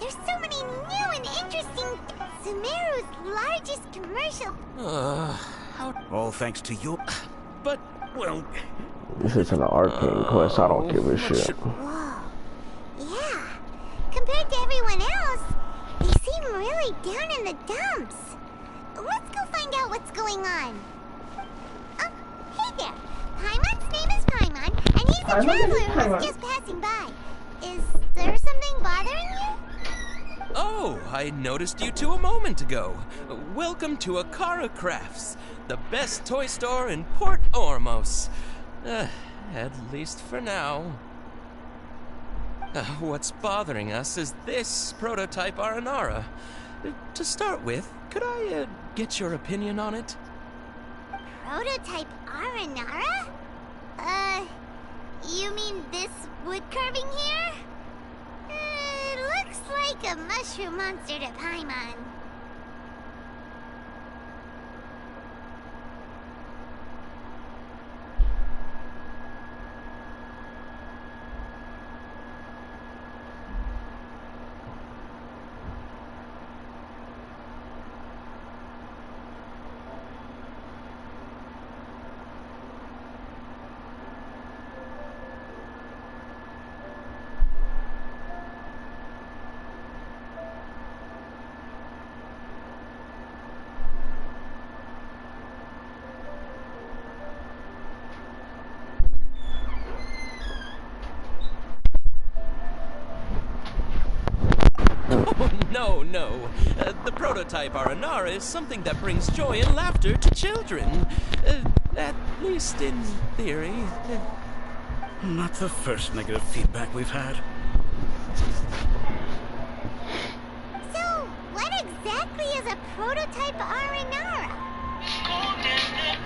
There's so many new and interesting... Sumeru's largest commercial... All thanks to you. But, well... This isn't an arcane quest, I don't give a shit. Whoa. Yeah. Compared to everyone else, they seem really down in the dumps. Let's go find out what's going on. Oh, hey there. Paimon's name is Paimon, and he's a traveler who's just passing by. Is there something bothering you? Oh, I noticed you two a moment ago. Welcome to Akara Crafts, the best toy store in Port Ormos. At least for now. What's bothering us is this prototype Aranara. To start with, could I get your opinion on it? Prototype Aranara? You mean this wood carving here? Looks like a mushroom monster to Paimon. Oh, no. The prototype Aranara is something that brings joy and laughter to children. At least in theory. Not the first negative feedback we've had. So, what exactly is a prototype Aranara?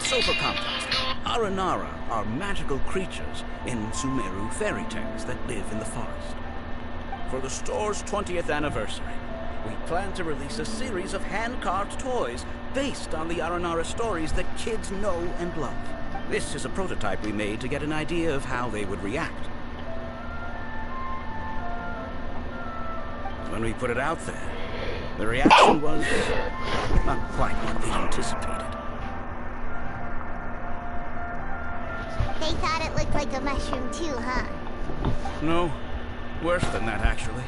So for context, Aranara are magical creatures in Sumeru fairy tales that live in the forest. For the store's 20th anniversary, we plan to release a series of hand-carved toys based on the Aranara stories that kids know and love. This is a prototype we made to get an idea of how they would react. When we put it out there, the reaction was not quite what we anticipated. They thought it looked like a mushroom too, huh? No, worse than that, actually.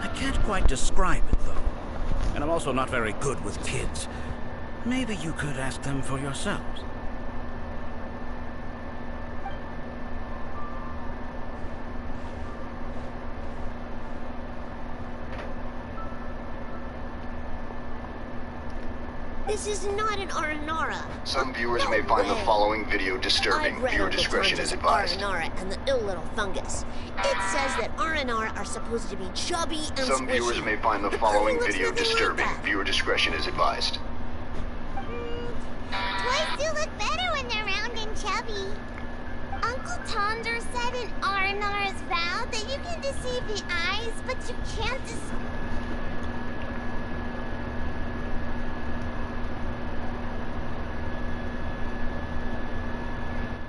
I can't quite describe it, though. And I'm also not very good with kids. Maybe you could ask them for yourselves. This is not an Aranara. Some viewers may find the following video disturbing. Viewer discretion is advised. Aranara and the ill little fungus. It says that Aranara are supposed to be chubby and squishy. Some viewers may find the following video disturbing. Viewer discretion is advised. Toys do look better when they're round and chubby. Uncle Tonder said in Aranara's vow that you can deceive the eyes, but you can't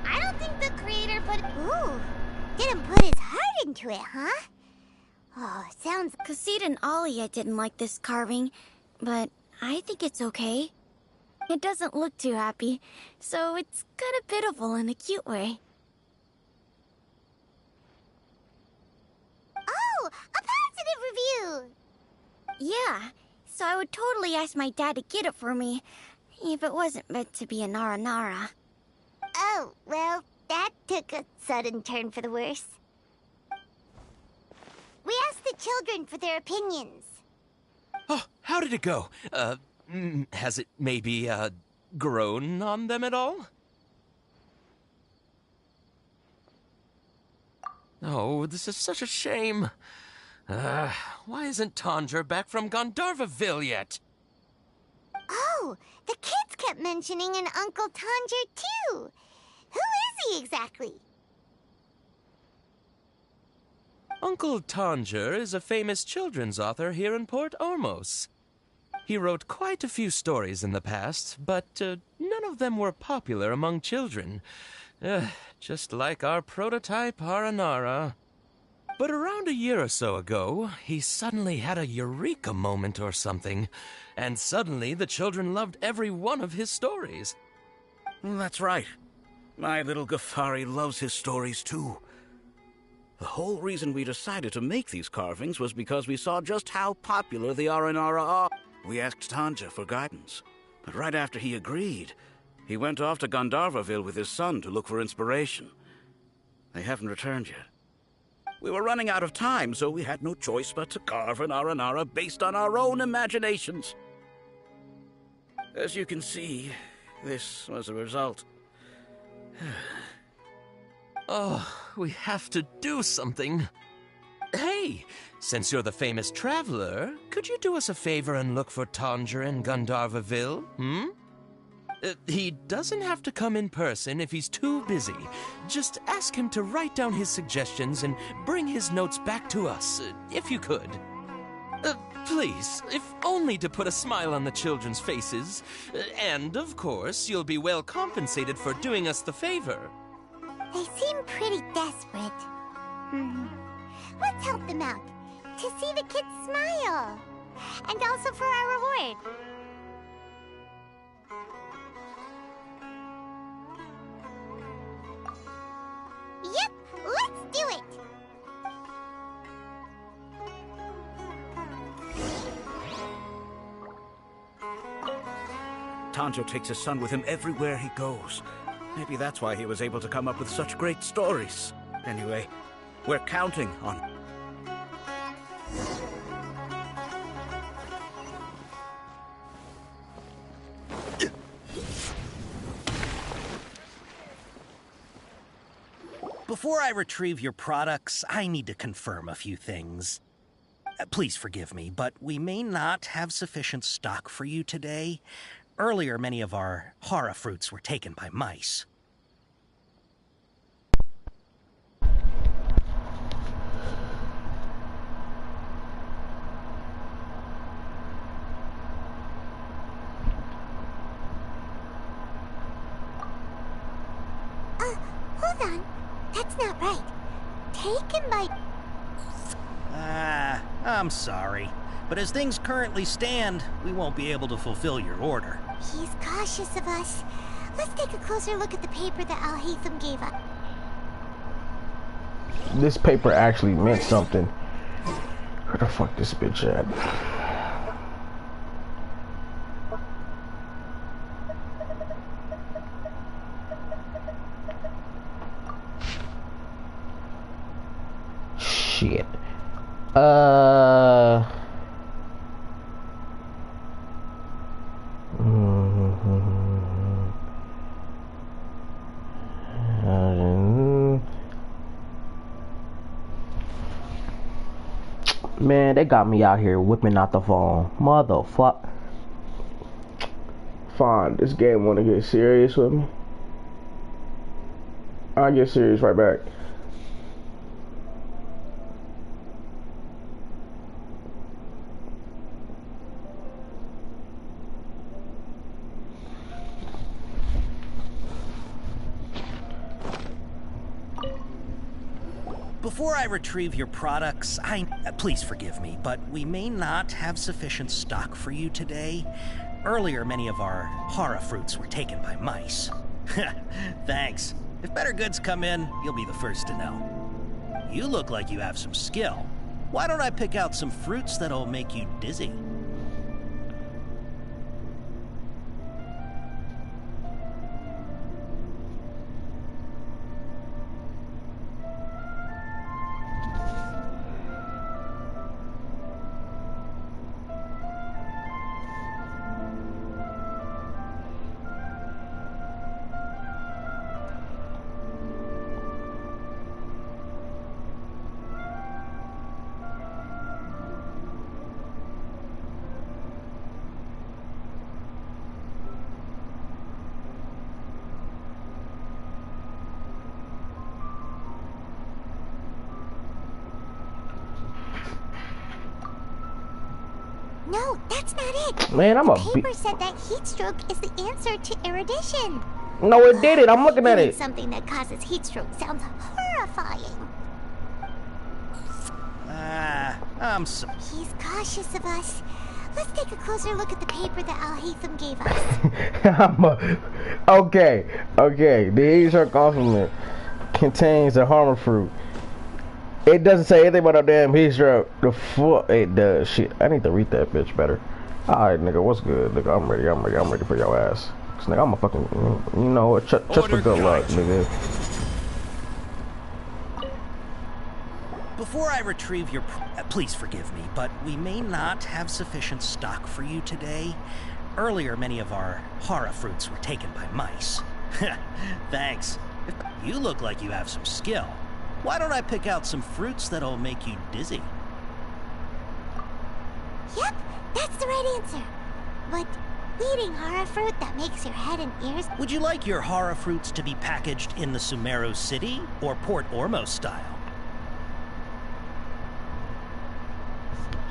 I don't think the creator didn't put his heart into it, huh? Oh, sounds... Cassid and Alia didn't like this carving, but I think it's okay. It doesn't look too happy, so it's kind of pitiful in a cute way. Oh, a positive review! Yeah, so I would totally ask my dad to get it for me, if it wasn't meant to be an Aranara. Oh, well, that took a sudden turn for the worse. We asked the children for their opinions. Oh, how did it go? Has it maybe, grown on them at all? Oh, this is such a shame. Why isn't Tondra back from Gandharvaville yet? Oh, the kids kept mentioning an Uncle Tondra, too. Who is he exactly? Uncle Tondra is a famous children's author here in Port Ormos. He wrote quite a few stories in the past, but none of them were popular among children. Just like our prototype Aranara. But around a year or so ago, he suddenly had a eureka moment or something, and suddenly the children loved every one of his stories. That's right. My little Ghaffari loves his stories too. The whole reason we decided to make these carvings was because we saw just how popular the Aranara are. We asked Tanja for guidance, but right after he agreed, he went off to Gandharvaville with his son to look for inspiration. They haven't returned yet. We were running out of time, so we had no choice but to carve an Aranara based on our own imaginations. As you can see, this was the result. Oh, we have to do something. Hey, since you're the famous traveler, could you do us a favor and look for Tanja in Gandharvaville, He doesn't have to come in person if he's too busy. Just ask him to write down his suggestions and bring his notes back to us, if you could. Please, if only to put a smile on the children's faces. And, of course, you'll be well compensated for doing us the favor. They seem pretty desperate. Let's help them out, to see the kids smile. And also for our reward. Yep, let's do it! Tanja takes his son with him everywhere he goes. Maybe that's why he was able to come up with such great stories. Anyway, we're counting on him. Before I retrieve your products, I need to confirm a few things. Please forgive me, but we may not have sufficient stock for you today. Earlier, many of our hara fruits were taken by mice. Hold on. That's not right. Taken by... I'm sorry. But as things currently stand, we won't be able to fulfill your order. He's cautious of us. Let's take a closer look at the paper that Al-Haytham gave us. This paper actually meant something. Where the fuck this bitch at? Shit. Man, they got me out here whipping out the phone. Motherfuck. Fine, this game wanna get serious with me. I'll get serious right back. Before I retrieve your products, please forgive me, but we may not have sufficient stock for you today. Earlier, many of our hara fruits were taken by mice. Thanks. If better goods come in, you'll be the first to know. You look like you have some skill. Why don't I pick out some fruits that'll make you dizzy? No, that's not it. Man, I'm a The paper said that heat stroke is the answer to erudition. No, it did it. I'm looking at it. Something that causes heat stroke sounds horrifying. I'm so... He's cautious of us. Let's take a closer look at the paper that Al-Haytham gave us. Okay. The Asia compliment contains the harmor fruit. It doesn't say anything about a damn heat stroke. The fuck it does. Shit, I need to read that bitch better. Alright, nigga, what's good? Nigga, I'm ready for your ass. Cause, nigga, I'm a fucking, you know what? Just for good luck, nigga. Before I retrieve your... please forgive me, but we may not have sufficient stock for you today. Earlier, many of our hara fruits were taken by mice. Thanks. You look like you have some skill. Why don't I pick out some fruits that'll make you dizzy? Yep, that's the right answer. But eating hara fruit that makes your head and ears... Would you like your hara fruits to be packaged in the Sumeru City or Port Ormos style?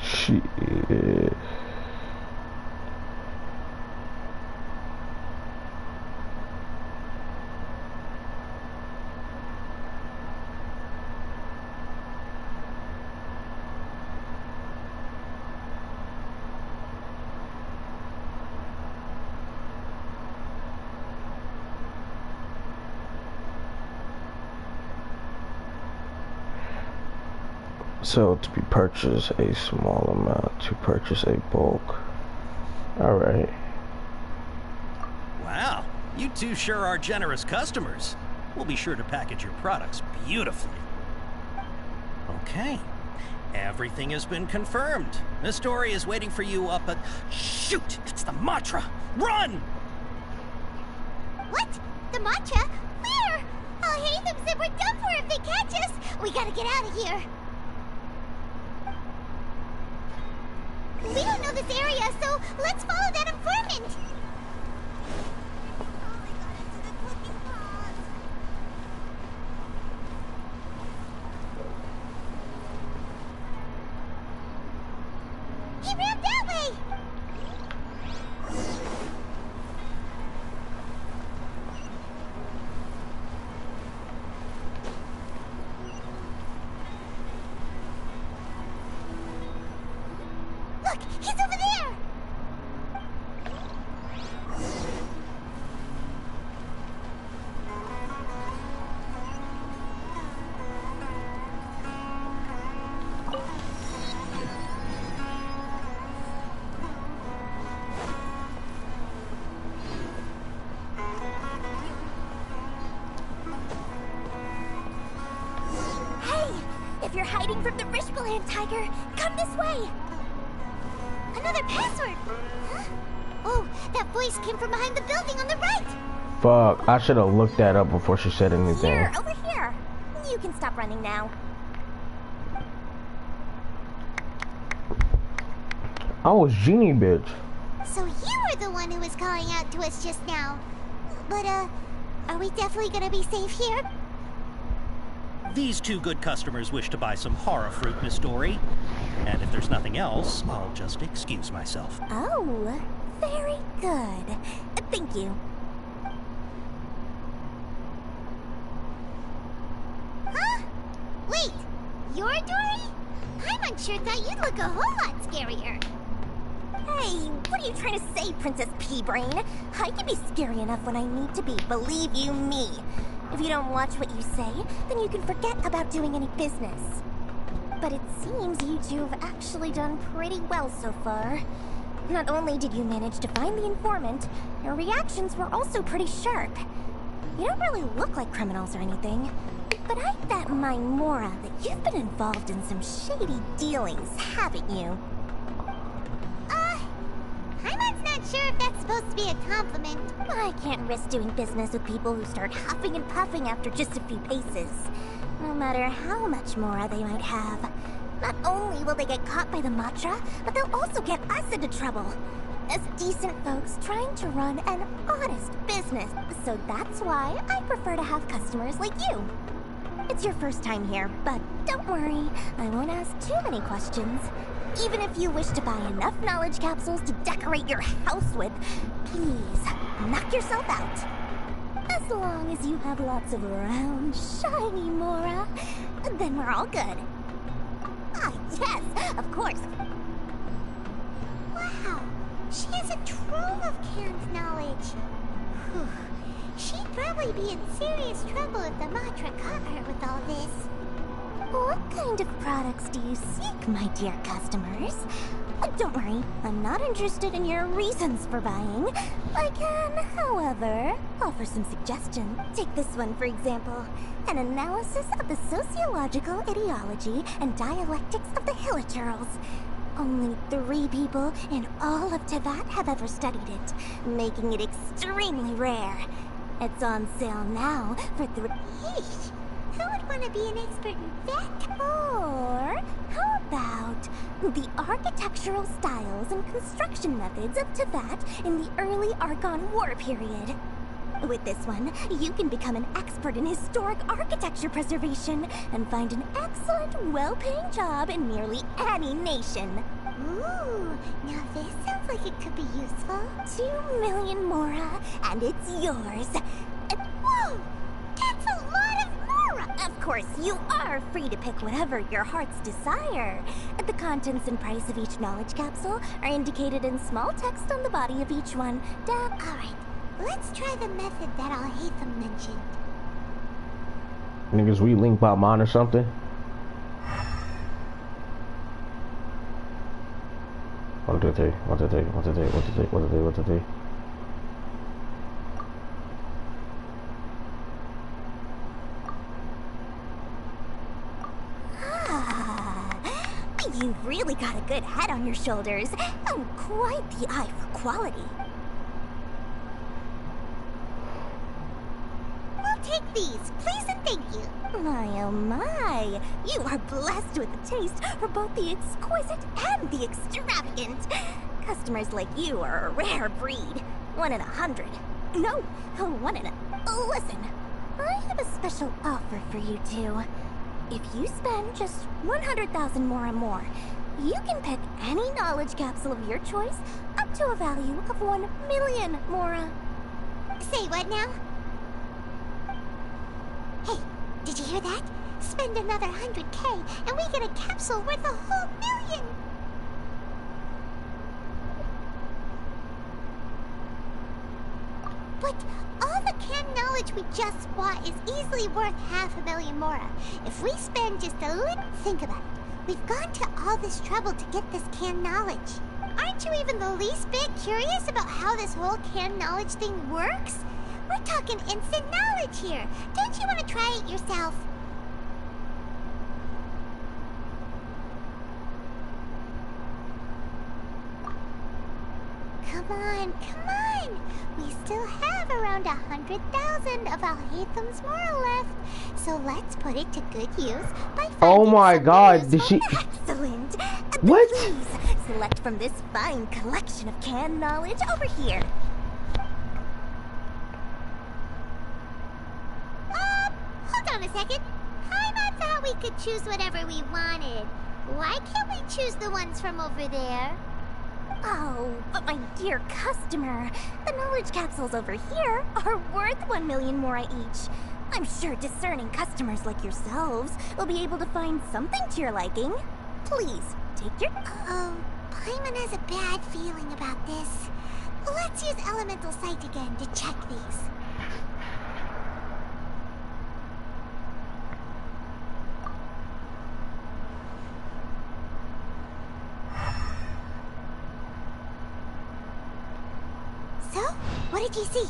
Shit. So to be purchased a small amount, to purchase a bulk. Alright. Wow, you two sure are generous customers. We'll be sure to package your products beautifully. Okay, everything has been confirmed. Miss Dory is waiting for you up at... Shoot, it's the Matra! Run! What? The Matra? Where? Al-Haytham said we're done for if they catch us. We gotta get out of here. We don't know this area, so let's follow that informant. He ran that way. Look, he's over there! Hey! If you're hiding from the Rishbaland tiger, come this way! Another password! Huh? Oh, that voice came from behind the building on the right! Fuck, I should have looked that up before she said anything. Here, over here! You can stop running now. I was Genie, bitch. So you were the one who was calling out to us just now. But, are we definitely gonna be safe here? These two good customers wish to buy some hara fruit, Miss Dory. And if there's nothing else, I'll just excuse myself. Oh, very good. Thank you. Huh? Wait, you're Dory? I'm unsure thought you'd look a whole lot scarier. Hey, what are you trying to say, Princess Pea-Brain? I can be scary enough when I need to be, believe you me. If you don't watch what you say, then you can forget about doing any business. But it seems you two have actually done pretty well so far. Not only did you manage to find the informant, your reactions were also pretty sharp. You don't really look like criminals or anything, but I bet my Mora that you've been involved in some shady dealings, haven't you? I'm not sure if that's supposed to be a compliment. I can't risk doing business with people who start huffing and puffing after just a few paces. No matter how much Mora they might have. Not only will they get caught by the Matra, but they'll also get us into trouble. As decent folks trying to run an honest business. So that's why I prefer to have customers like you. It's your first time here, but don't worry, I won't ask too many questions. Even if you wish to buy enough knowledge capsules to decorate your house with, please, knock yourself out. As long as you have lots of round, shiny Mora, then we're all good. I Of course. Wow, she has a trove of canned knowledge. Whew. She'd probably be in serious trouble if the Matra caught her with all this. What kind of products do you seek, my dear customers? Don't worry, I'm not interested in your reasons for buying. I can, however, offer some suggestions. Take this one, for example. An analysis of the sociological ideology and dialectics of the Hilichurls. Only 3 people in all of Teyvat have ever studied it, making it extremely rare. It's on sale now for Yeesh, who would want to be an expert in that? Or how about the architectural styles and construction methods of Teyvat in the early Archon War period? With this one, you can become an expert in historic architecture preservation and find an excellent, well-paying job in nearly any nation. Ooh, now this sounds like it could be useful. 2 million Mora, and it's yours. Whoa! That's a lot of Mora! Of course, you are free to pick whatever your heart's desire. The contents and price of each knowledge capsule are indicated in small text on the body of each one. Alright, let's try the method that Al-Haytham mentioned. Niggas, we link by mine or something? One, two, three. You've really got a good head on your shoulders, and quite the eye for quality. We'll take these, please and thank you. My oh my, you are blessed with a taste for both the exquisite and the extravagant. Customers like you are a rare breed. 1 in 100. No, 1 in a... Listen, I have a special offer for you two. If you spend just 100,000 more and more, you can pick any knowledge capsule of your choice up to a value of 1 million Mora. Say what now? Hey, did you hear that? Spend another 100K and we get a capsule worth a whole million! But all the canned knowledge we just bought is easily worth 500,000 Mora. If we spend just a little... Think about it. We've gone to all this trouble to get this canned knowledge. Aren't you even the least bit curious about how this whole canned knowledge thing works? We're talking instant knowledge here. Don't you want to try it yourself? Come on, come on! We still have around 100,000 of Al-Haytham's Mora left, so let's put it to good use by finding Oh my god, did she... Excellent! What? Please, select from this fine collection of canned knowledge over here. Hold on a second. Paimon thought we could choose whatever we wanted. Why can't we choose the ones from over there? Oh, but my dear customer, the knowledge capsules over here are worth 1 million Mora each. I'm sure discerning customers like yourselves will be able to find something to your liking. Please, take your... Oh, Paimon has a bad feeling about this. Let's use Elemental Sight again to check these. So, what did you see?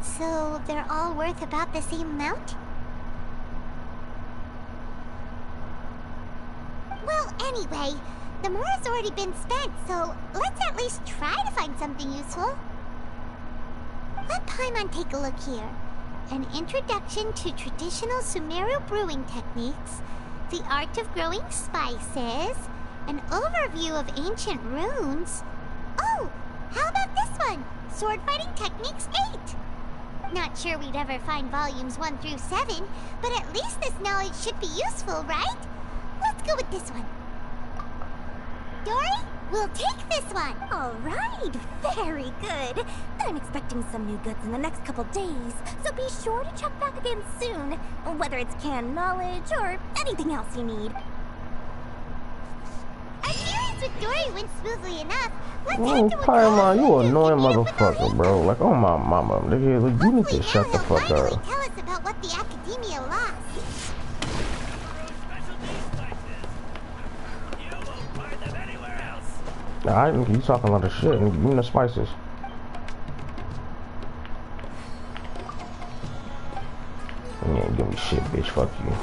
So, they're all worth about the same amount? Well, anyway, the Mora's already been spent, so let's at least try to find something useful. Let Paimon take a look here. An introduction to traditional Sumeru brewing techniques, the art of growing spices, an overview of ancient runes. Oh, how about this one? Sword Fighting Techniques 8. Not sure we'd ever find volumes 1 through 7, but at least this knowledge should be useful, right? Let's go with this one. Dory, We'll take this one. All right, very good. I'm expecting some new goods in the next couple days, so be sure to check back again soon, whether it's canned knowledge or anything else you need. Our series with Dory went smoothly enough. Let's head to a Paimon, you annoying motherfucker, bro. Like, oh my mama, nigga, like, you need to shut the fuck up. Tell us about what the Academia lost. Alright, nigga, you talking a lot of shit, nigga. Give me the spices. You ain't give me shit, bitch. Fuck you.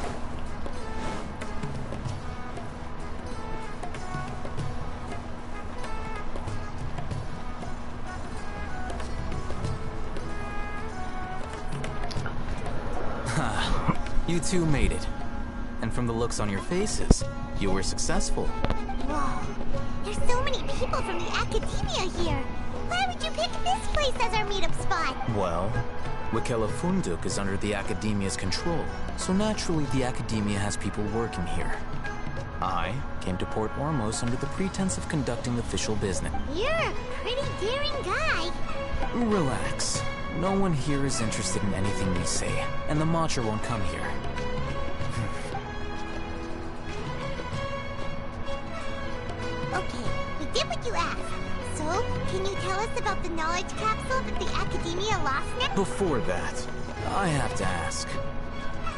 You two made it. And from the looks on your faces, you were successful. Whoa. There's so many people from the Academia here. Why would you pick this place as our meetup spot? Well, Wakela Funduk is under the Academia's control, so naturally the Academia has people working here. I came to Port Ormos under the pretense of conducting official business. You're a pretty daring guy. Relax. No one here is interested in anything we say, and the Matcha won't come here. Okay, we did what you asked. So, can you tell us about the knowledge capsule that the Academia lost now? Before that, I have to ask,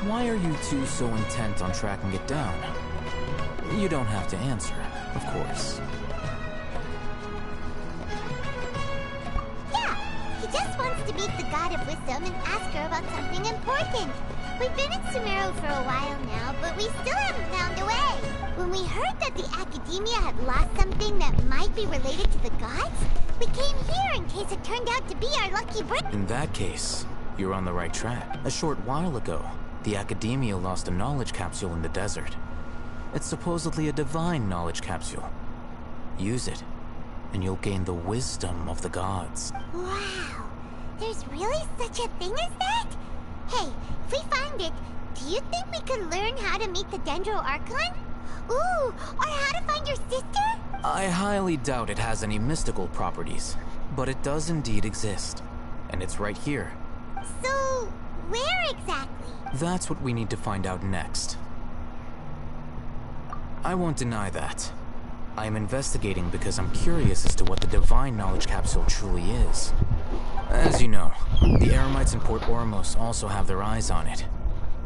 why are you two so intent on tracking it down? You don't have to answer, of course. Yeah, he just wants to meet the God of Wisdom and ask her about something important. We've been in Sumeru for a while now, but we still haven't found a way. When we heard that the Academia had lost something that might be related to the gods, we came here in case it turned out to be our lucky break. In that case, you're on the right track. A short while ago, the Academia lost a knowledge capsule in the desert. It's supposedly a divine knowledge capsule. Use it, and you'll gain the wisdom of the gods. Wow, there's really such a thing as that? Hey, if we find it, do you think we could learn how to meet the Dendro Archon? Ooh, or how to find your sister? I highly doubt it has any mystical properties, but it does indeed exist. And it's right here. So, where exactly? That's what we need to find out next. I won't deny that. I am investigating because I'm curious as to what the divine knowledge capsule truly is. As you know, the Eremites in Port Ormos also have their eyes on it.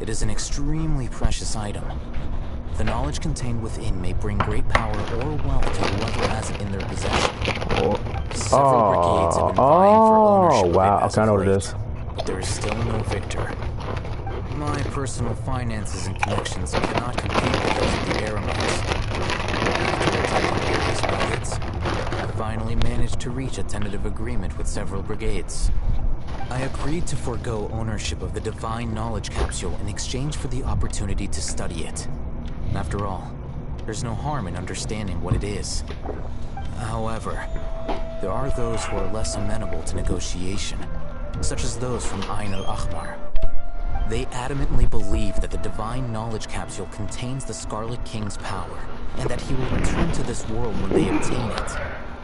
It is an extremely precious item. The knowledge contained within may bring great power or wealth to whoever has it in their possession. Several brigades have been vying for ownership wow, of it as I know of what it late, is. but there is still no victor. My personal finances and connections cannot compete with those of the Eremites. After attacking various methods, I finally managed to reach a tentative agreement with several brigades. I agreed to forego ownership of the divine knowledge capsule in exchange for the opportunity to study it. After all, there's no harm in understanding what it is. However, there are those who are less amenable to negotiation, such as those from Ain al-Ahmar. They adamantly believe that the divine knowledge capsule contains the Scarlet King's power, and that he will return to this world when they obtain it.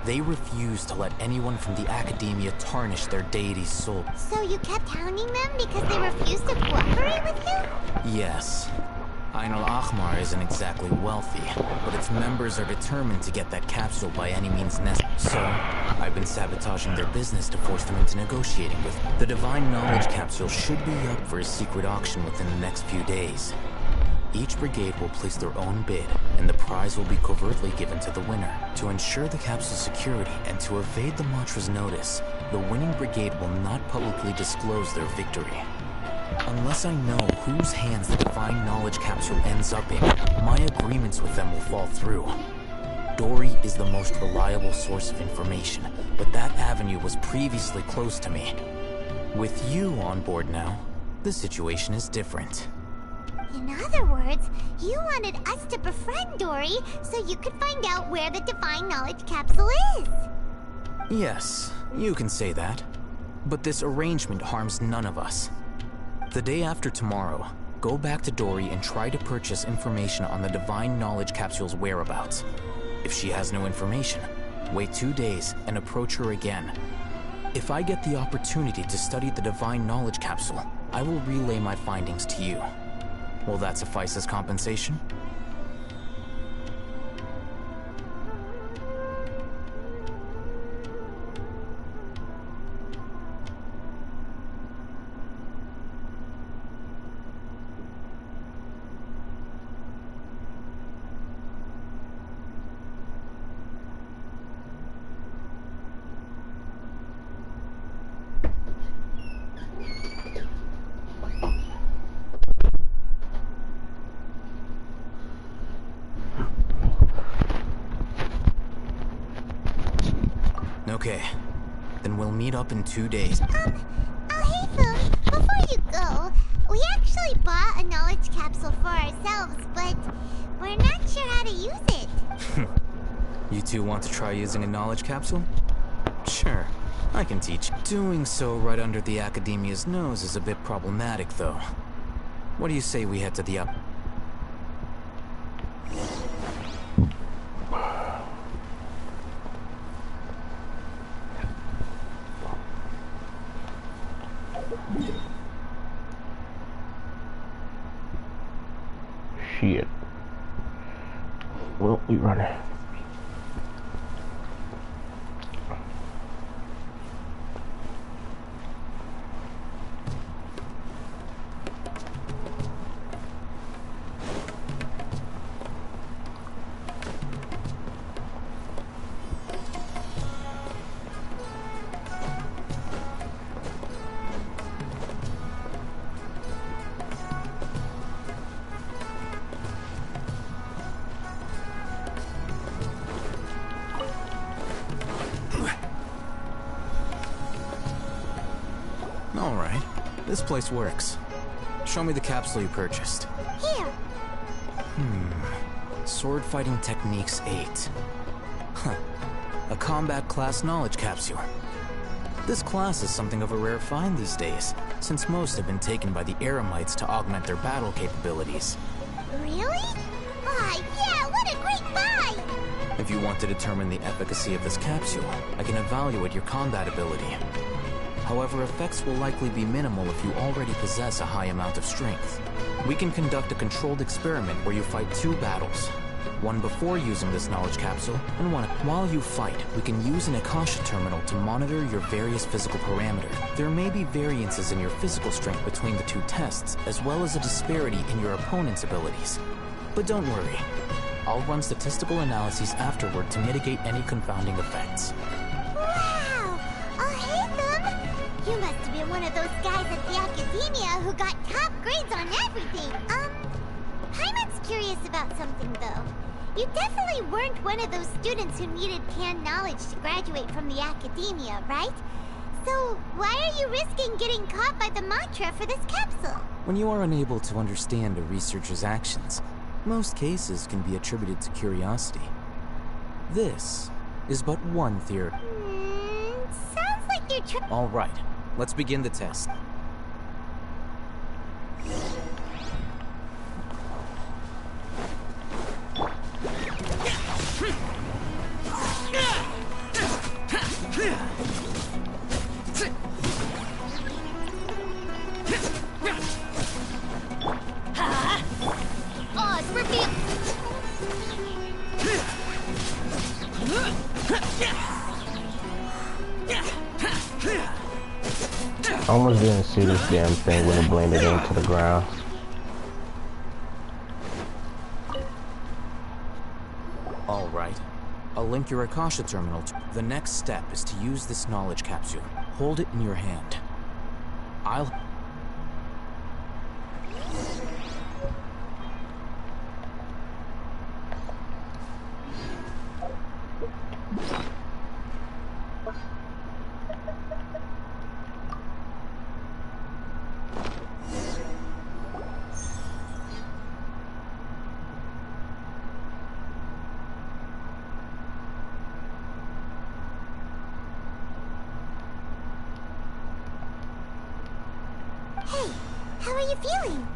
They refuse to let anyone from the Academia tarnish their deity's soul. So you kept hounding them because they refused to cooperate with you? Yes. Ain al-Ahmar isn't exactly wealthy, but its members are determined to get that capsule by any means necessary. So, I've been sabotaging their business to force them into negotiating with me. The divine knowledge capsule should be up for a secret auction within the next few days. Each brigade will place their own bid, and the prize will be covertly given to the winner. To ensure the capsule's security and to evade the Matra's notice, the winning brigade will not publicly disclose their victory. Unless I know whose hands the divine knowledge capsule ends up in, my agreements with them will fall through. Dory is the most reliable source of information, but that avenue was previously closed to me. With you on board now, the situation is different. In other words, you wanted us to befriend Dory so you could find out where the divine knowledge capsule is. Yes, you can say that. But this arrangement harms none of us. The day after tomorrow, go back to Dory and try to purchase information on the divine knowledge capsule's whereabouts. If she has no information, wait 2 days and approach her again. If I get the opportunity to study the Divine Knowledge Capsule, I will relay my findings to you. Will that suffice as compensation? Okay, then we'll meet up in 2 days. Hey Phil, before you go, we actually bought a knowledge capsule for ourselves, but we're not sure how to use it. You two want to try using a knowledge capsule? Sure, I can teach. Doing so right under the Academia's nose is a bit problematic, though. What do you say we head to the Shit. Well, we running. Alright, this place works. Show me the capsule you purchased. Here. Sword Fighting Techniques 8. Huh. A combat class knowledge capsule. This class is something of a rare find these days, since most have been taken by the Eremites to augment their battle capabilities. Really? Why, yeah, what a great buy! If you want to determine the efficacy of this capsule, I can evaluate your combat ability. However, effects will likely be minimal if you already possess a high amount of strength. We can conduct a controlled experiment where you fight 2 battles. One before using this knowledge capsule, and one while you fight. We can use an Akasha terminal to monitor your various physical parameters. There may be variances in your physical strength between the 2 tests, as well as a disparity in your opponent's abilities. But don't worry. I'll run statistical analyses afterward to mitigate any confounding effects. Wow! Hey Phil! You must have been one of those guys at the Academia who got top grades on everything. Paimon's curious about something, though. You definitely weren't one of those students who needed canned knowledge to graduate from the Academia, right? So, why are you risking getting caught by the mantra for this capsule? When you are unable to understand a researcher's actions, most cases can be attributed to curiosity. This is but one theory. Sounds like you're All right, let's begin the test. I almost didn't see this damn thing when it blended into the ground. Alright, I'll link your Akasha terminal to... The next step is to use this knowledge capsule. Hold it in your hand. I'll... Hey, how are you feeling?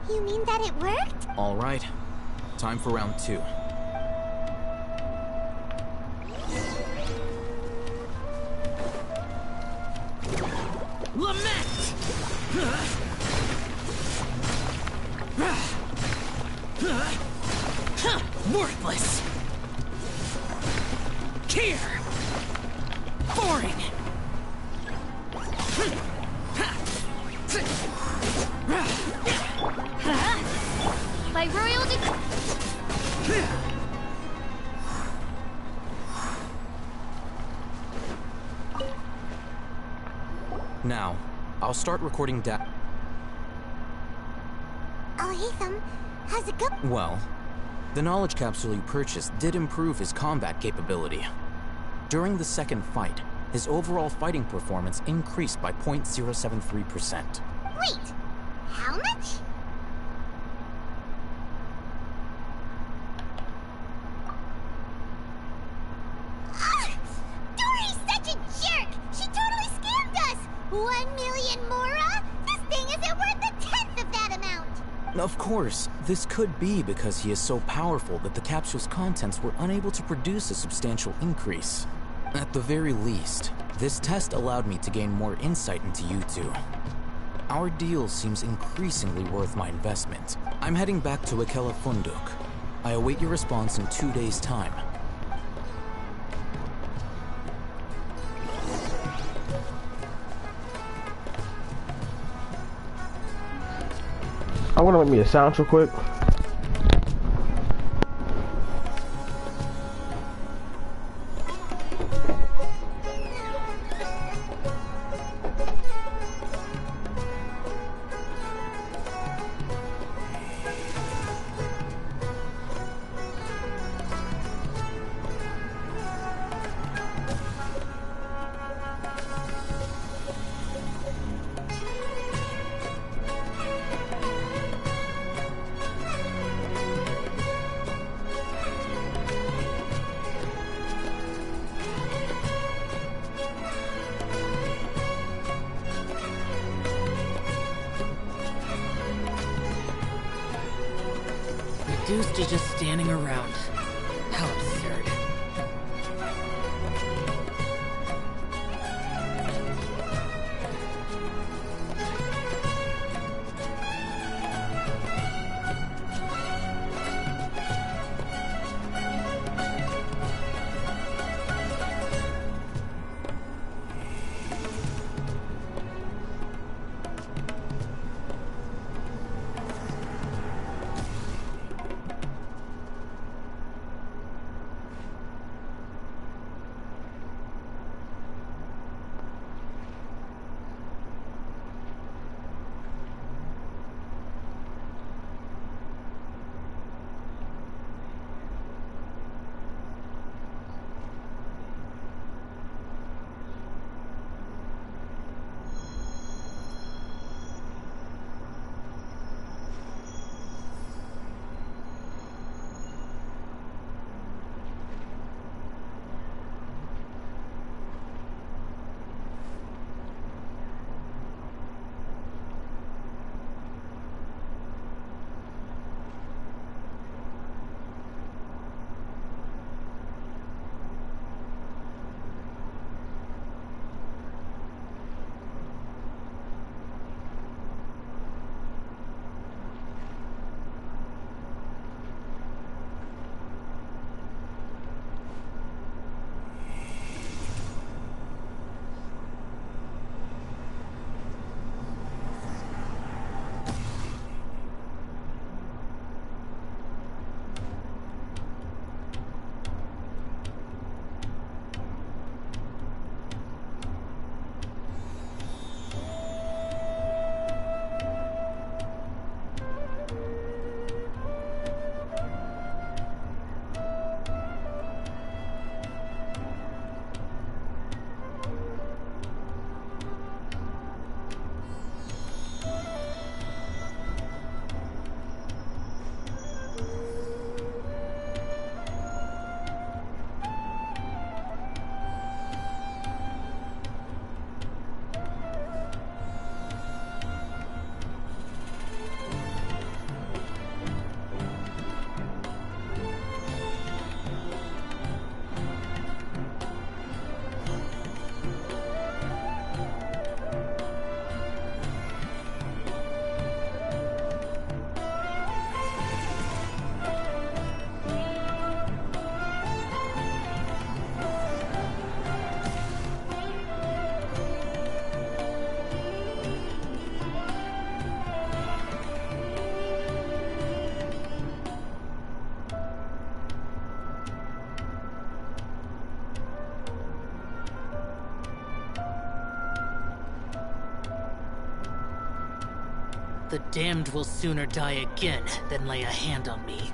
You mean that it worked? All right. Time for round 2. Lament! Worthless! Here! Boring! By royal Now, I'll start recording Alhaitham, how's it go? Well, the knowledge capsule you purchased did improve his combat capability. During the second fight, his overall fighting performance increased by 0.073%. Wait, how much? Dory's such a jerk! She totally scammed us! 1 million mora? This thing isn't worth a tenth of that amount! Of course, this could be because he is so powerful that the capsule's contents were unable to produce a substantial increase. At the very least, this test allowed me to gain more insight into you two. Our deal seems increasingly worth my investment. I'm heading back to Akela Funduk. I await your response in 2 days' time. I want to make me a sound real quick. Reduced to just standing around. How absurd. The damned will sooner die again than lay a hand on me.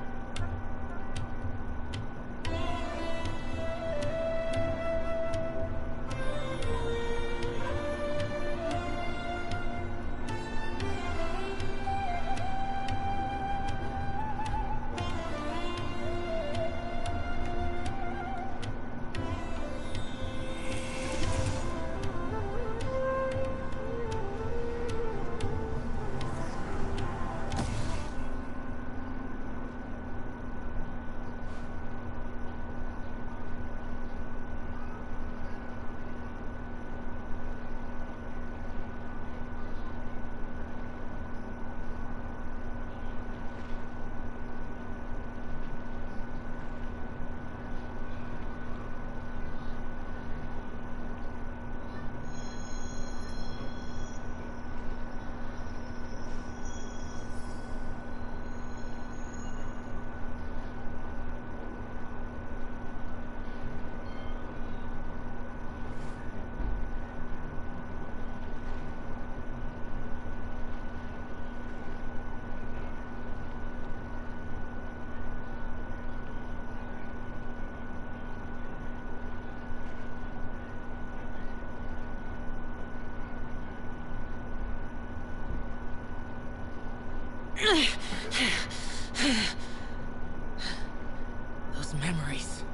Those memories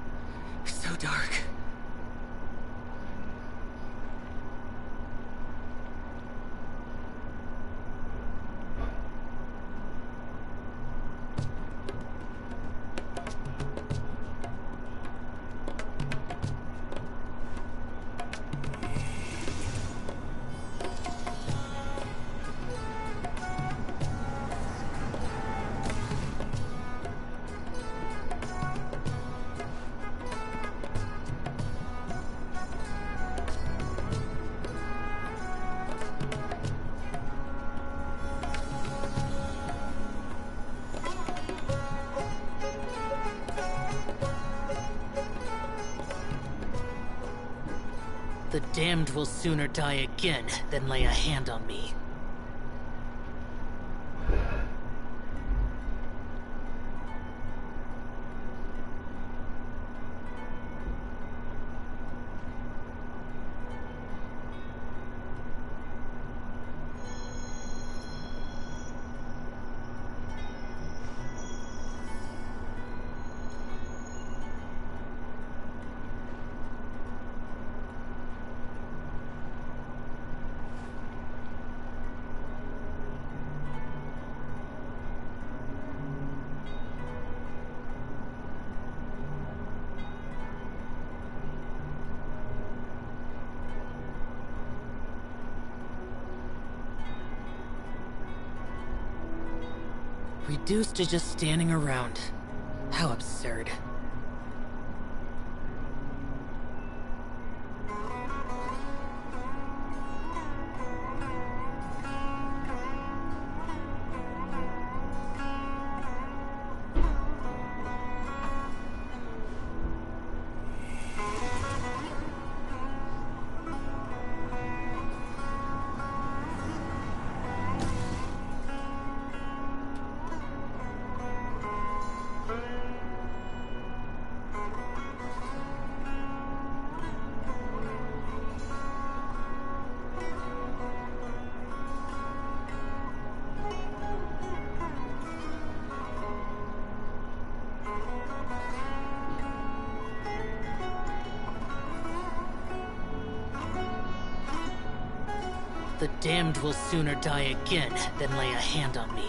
are so dark. The damned will sooner die again than lay a hand on me. Reduced to just standing around. How absurd. The damned will sooner die again than lay a hand on me.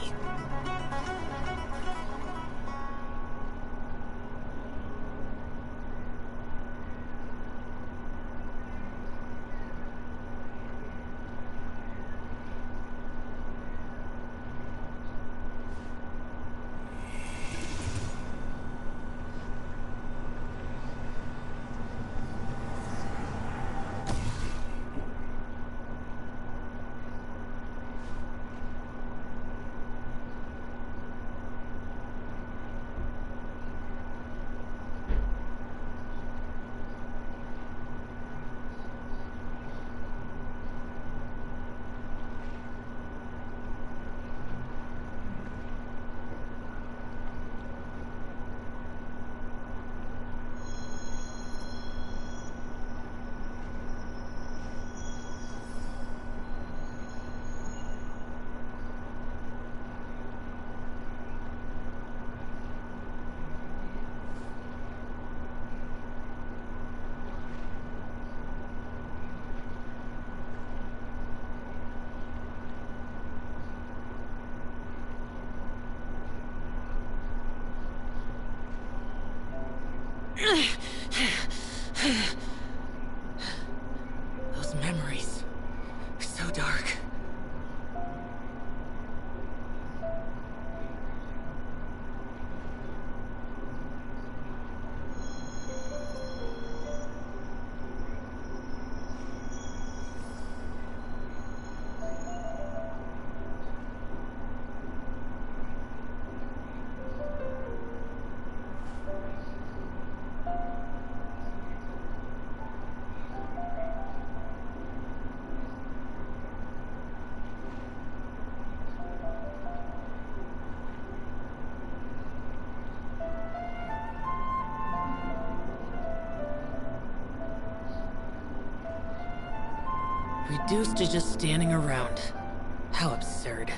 Those memories. So dark. Reduced to just standing around. How absurd.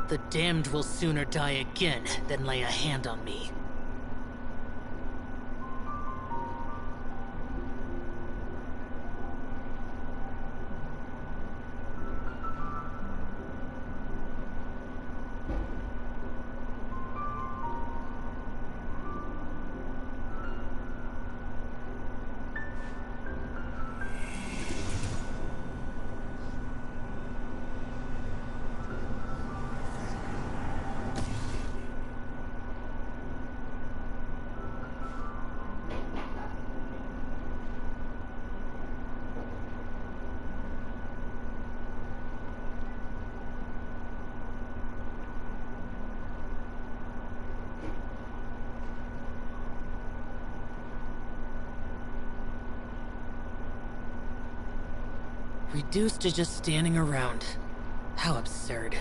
The damned will sooner die again than lay a hand on me. Reduced to just standing around. How absurd.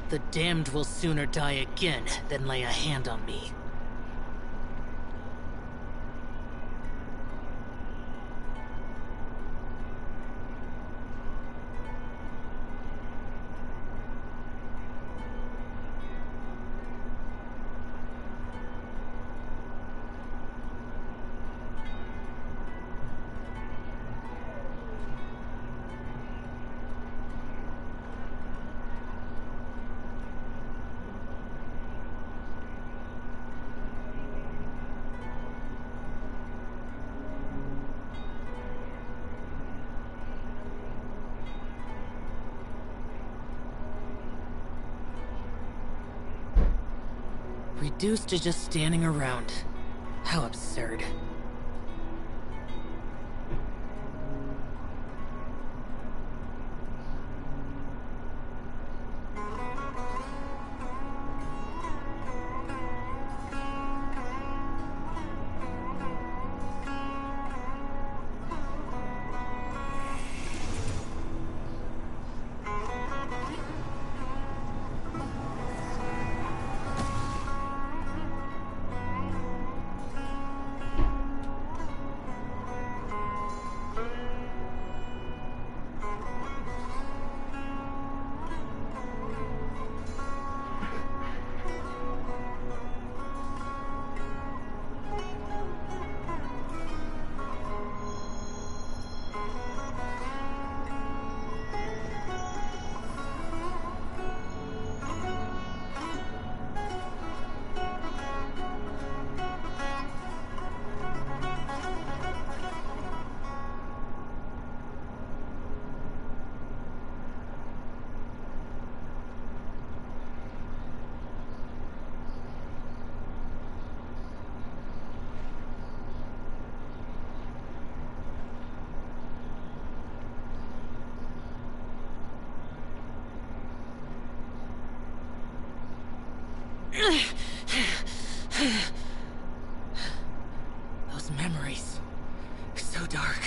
The damned will sooner die again than lay a hand on me. Reduced to just standing around. How absurd. Those memories. So dark.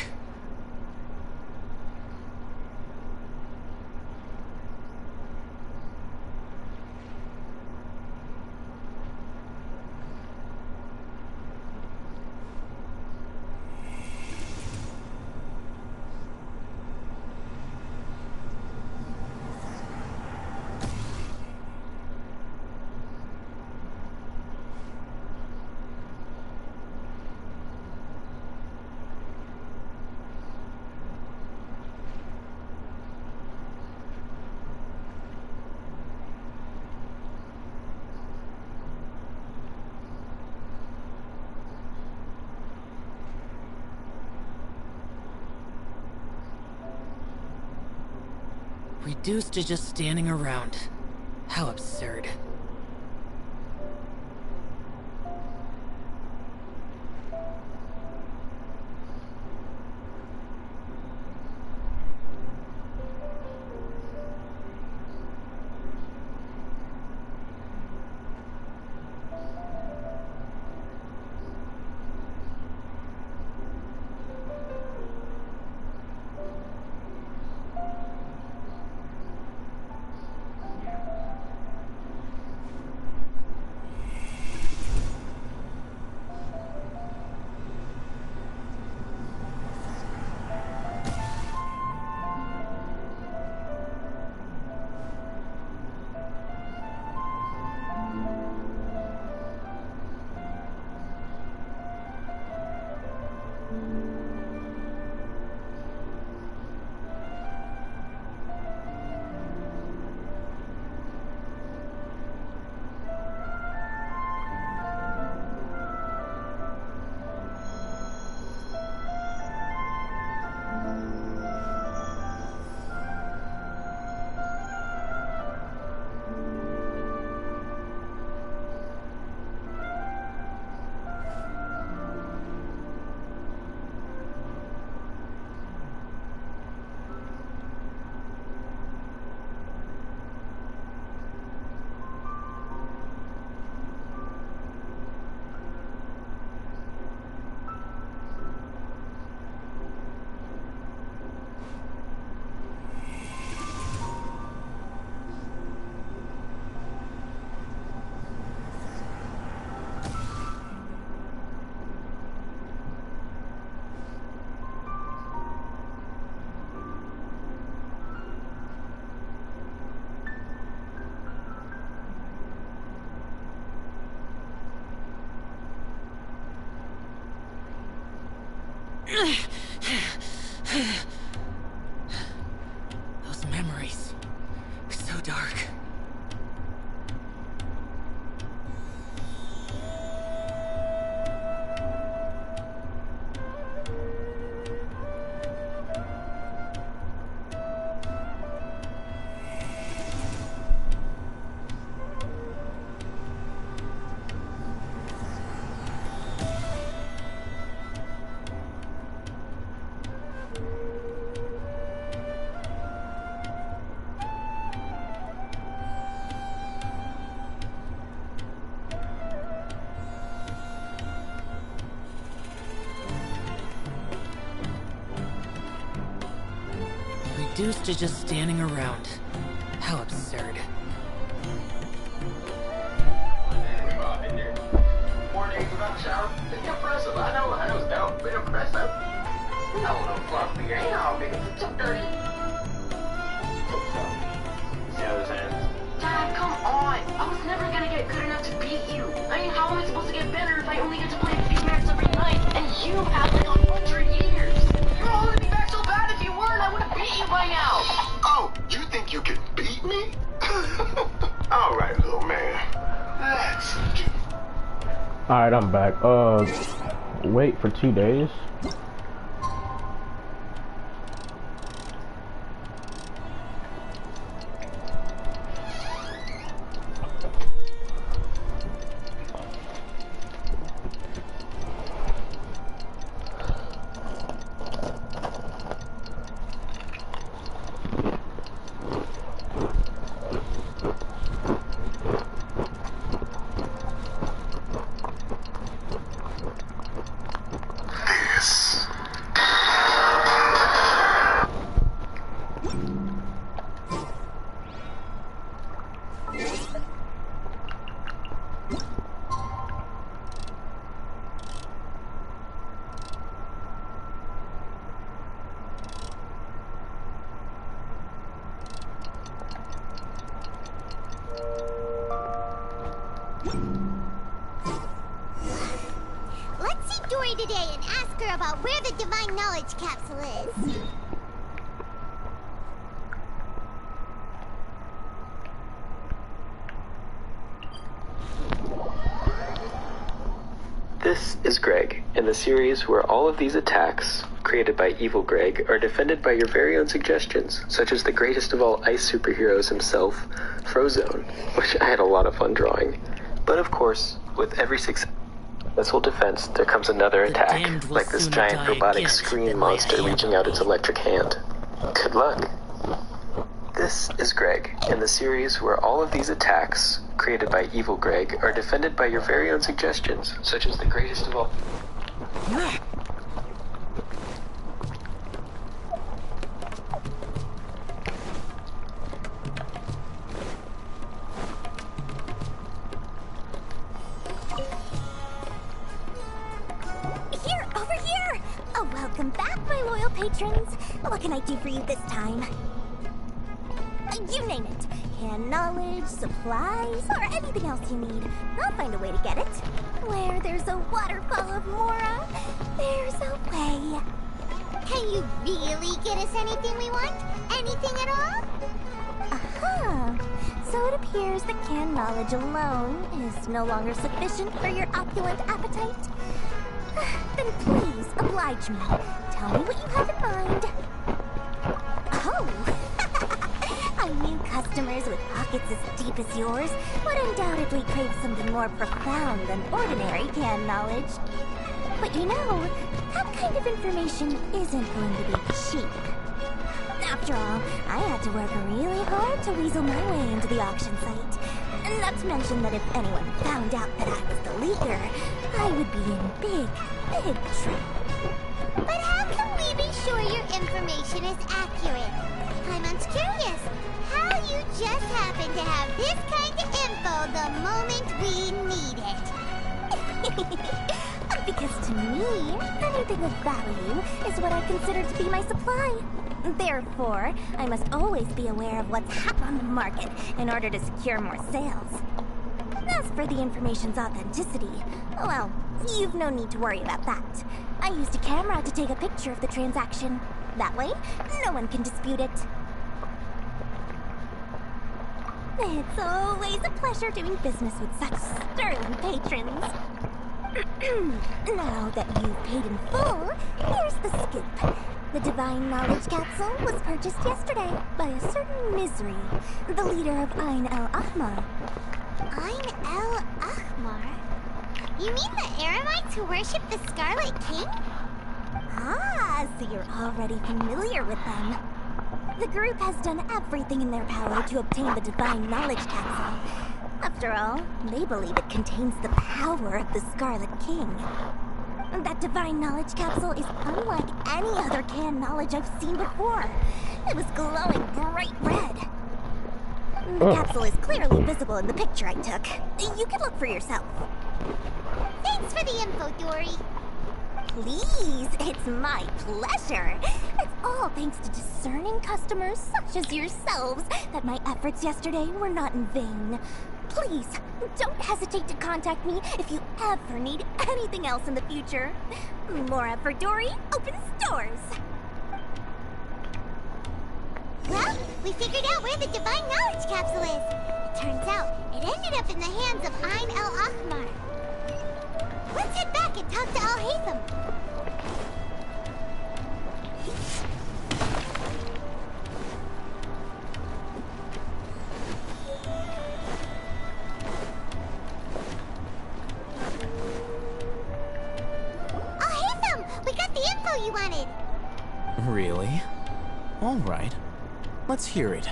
Reduced to just standing around. How absurd. Those memories. So dark. Reduced to just standing around. How absurd. Morning without a shower. Pretty impressive. I know it's dope, but impressive. I don't know, fuck me. Ain't how big it's too dirty. See how this ends? Dad, come on. I was never gonna get good enough to beat you. I mean, how am I supposed to get better if I only get to play a few matches every night? And you have like 100 years. You're holding me back so bad. If you weren't, I would have beat you by now. Oh, you think you can beat me? All right, little man. Let's do. Alright, I'm back. Wait for 2 days. today and ask her about where the Divine Knowledge Capsule is. This is Greg, in the series where all of these attacks, created by Evil Greg, are defended by your very own suggestions, such as the greatest of all ice superheroes himself, Frozone, which I had a lot of fun drawing. But of course, with every successful defense, there comes another attack, like this giant robotic screen monster reaching out its electric hand. Good luck. This is Greg, in the series where all of these attacks, created by Evil Greg, are defended by your very own suggestions, such as the greatest of all... Here, over here! Oh, welcome back, my loyal patrons. What can I do for you this time? You name it. Can knowledge, supplies, or anything else you need. I'll find a way to get it. Where there's a waterfall of Mora, there's a way. Can you really get us anything we want? Anything at all? Aha! So it appears that canned knowledge alone is no longer sufficient for your opulent appetite. Then please, oblige me. Tell me what you have in mind. Oh! I knew customers with pockets as deep as yours would undoubtedly crave something more profound than ordinary canned knowledge. But you know, that kind of information isn't going to be cheap. After all, I had to work really hard to weasel my way into the auction site. Not to mention that if anyone found out that I was the leader, I would be in big, big trouble. But how can we be sure your information is accurate? I'm curious how you just happen to have this kind of info the moment we need it. Because to me, anything of value is what I consider to be my supply. Therefore, I must always be aware of what's hot on the market in order to secure more sales. As for the information's authenticity, well, you've no need to worry about that. I used a camera to take a picture of the transaction. That way, no one can dispute it. It's always a pleasure doing business with such sterling patrons. Now that you've paid in full, here's the scoop. The Divine Knowledge Capsule was purchased yesterday by a certain Misery, the leader of Ain el-Ahmar. Ain el-Ahmar? You mean the Eremites who worship the Scarlet King? Ah, so you're already familiar with them. The group has done everything in their power to obtain the Divine Knowledge Capsule. After all, they believe it contains the power of the Scarlet King. That Divine Knowledge Capsule is unlike any other canned knowledge I've seen before. It was glowing bright red. The capsule is clearly visible in the picture I took. You can look for yourself. Thanks for the info, Dory. Please, it's my pleasure. It's all thanks to discerning customers such as yourselves that my efforts yesterday were not in vain. Please, don't hesitate to contact me if you ever need anything else in the future. Mora for Dory opens doors. Well, we figured out where the Divine Knowledge Capsule is. Turns out, it ended up in the hands of Ain el-Ahmar. Let's head back and talk to Al-Haytham. Al-Haytham, we got the info you wanted. Really? All right. Let's hear it.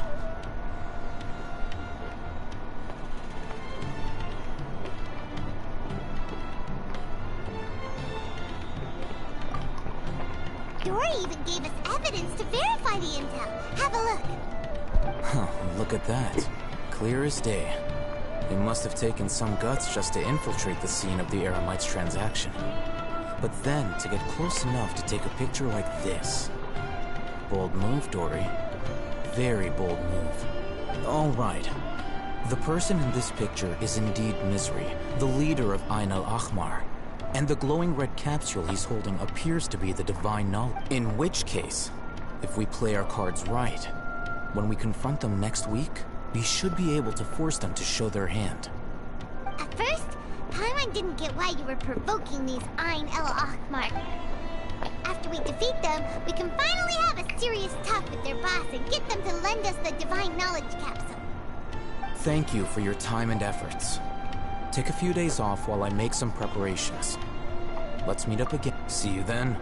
Dory even gave us evidence to verify the intel. Have a look. Huh, look at that. Clear as day. It must have taken some guts just to infiltrate the scene of the Eremites transaction. But then, to get close enough to take a picture like this. Bold move, Dory. Very bold move. All right. The person in this picture is indeed Misery, the leader of Ain el-Ahmar. And the glowing red capsule he's holding appears to be the divine knowledge. In which case, if we play our cards right, when we confront them next week, we should be able to force them to show their hand. At first, Paimon didn't get why you were provoking these Ain El Akhmar. After we defeat them, we can finally have a serious talk with their boss and get them to lend us the divine knowledge capsule. Thank you for your time and efforts. Take a few days off while I make some preparations. Let's meet up again. See you then.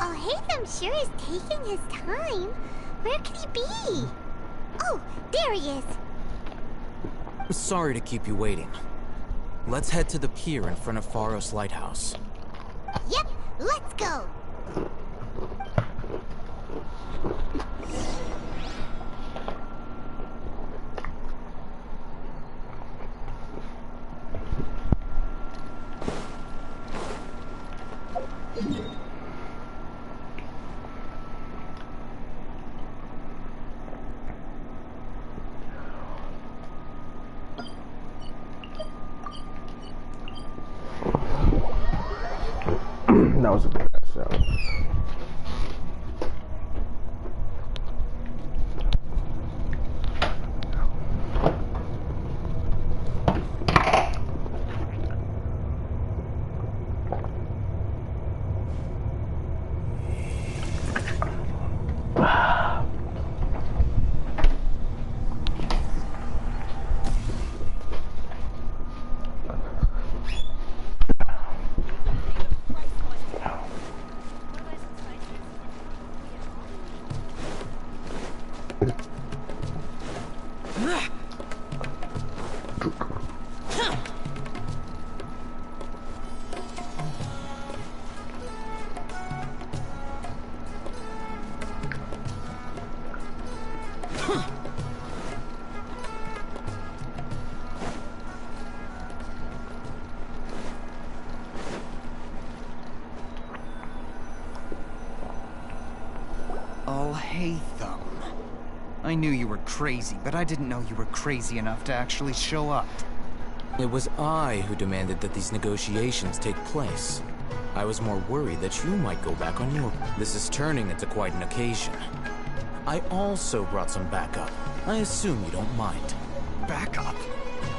Oh, Hatham sure is taking his time. Where could he be? Oh, there he is. Sorry to keep you waiting. Let's head to the pier in front of Pharos Lighthouse. Yep, let's go. That was a bad sound. Hatham. I knew you were crazy, but I didn't know you were crazy enough to actually show up. It was I who demanded that these negotiations take place. I was more worried that you might go back on your... This is turning into quite an occasion. I also brought some backup. I assume you don't mind. Backup?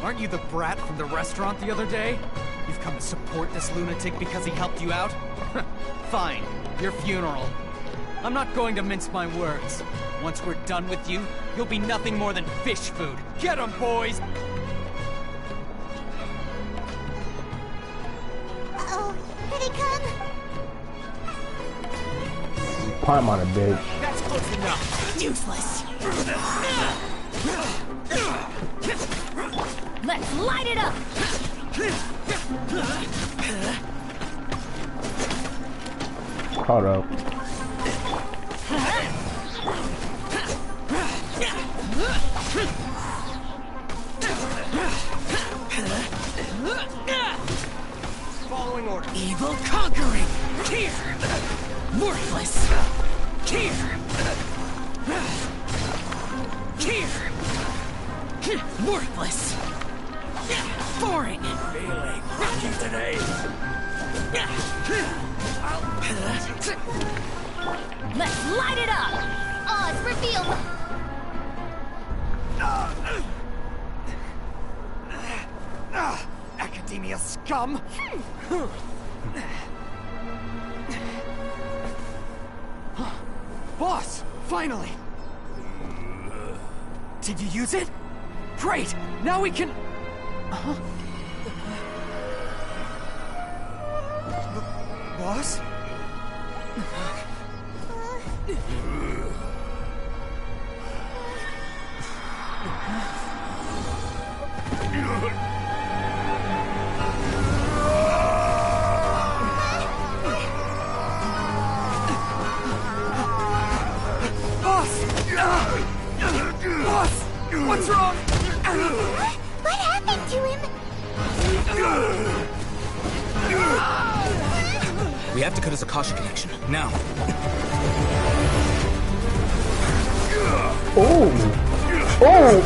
Aren't you the brat from the restaurant the other day? You've come to support this lunatic because he helped you out? Fine, your funeral. I'm not going to mince my words. Once we're done with you, you'll be nothing more than fish food. Get 'em, boys! Uh-oh, here they come! Paimon a bitch. That's close enough! Useless! Let's light it up! Hold up. Following order. Evil conquering! Here! Worthless! Here! Here! Worthless! Boring! Feeling lucky today. Let's light it up! Odds revealed! Academia scum! Boss! Finally! Did you use it? Great! Now we can... Boss? Boss! What's wrong? What happened to him? We have to cut his Akasha connection, now. Oh! Oh!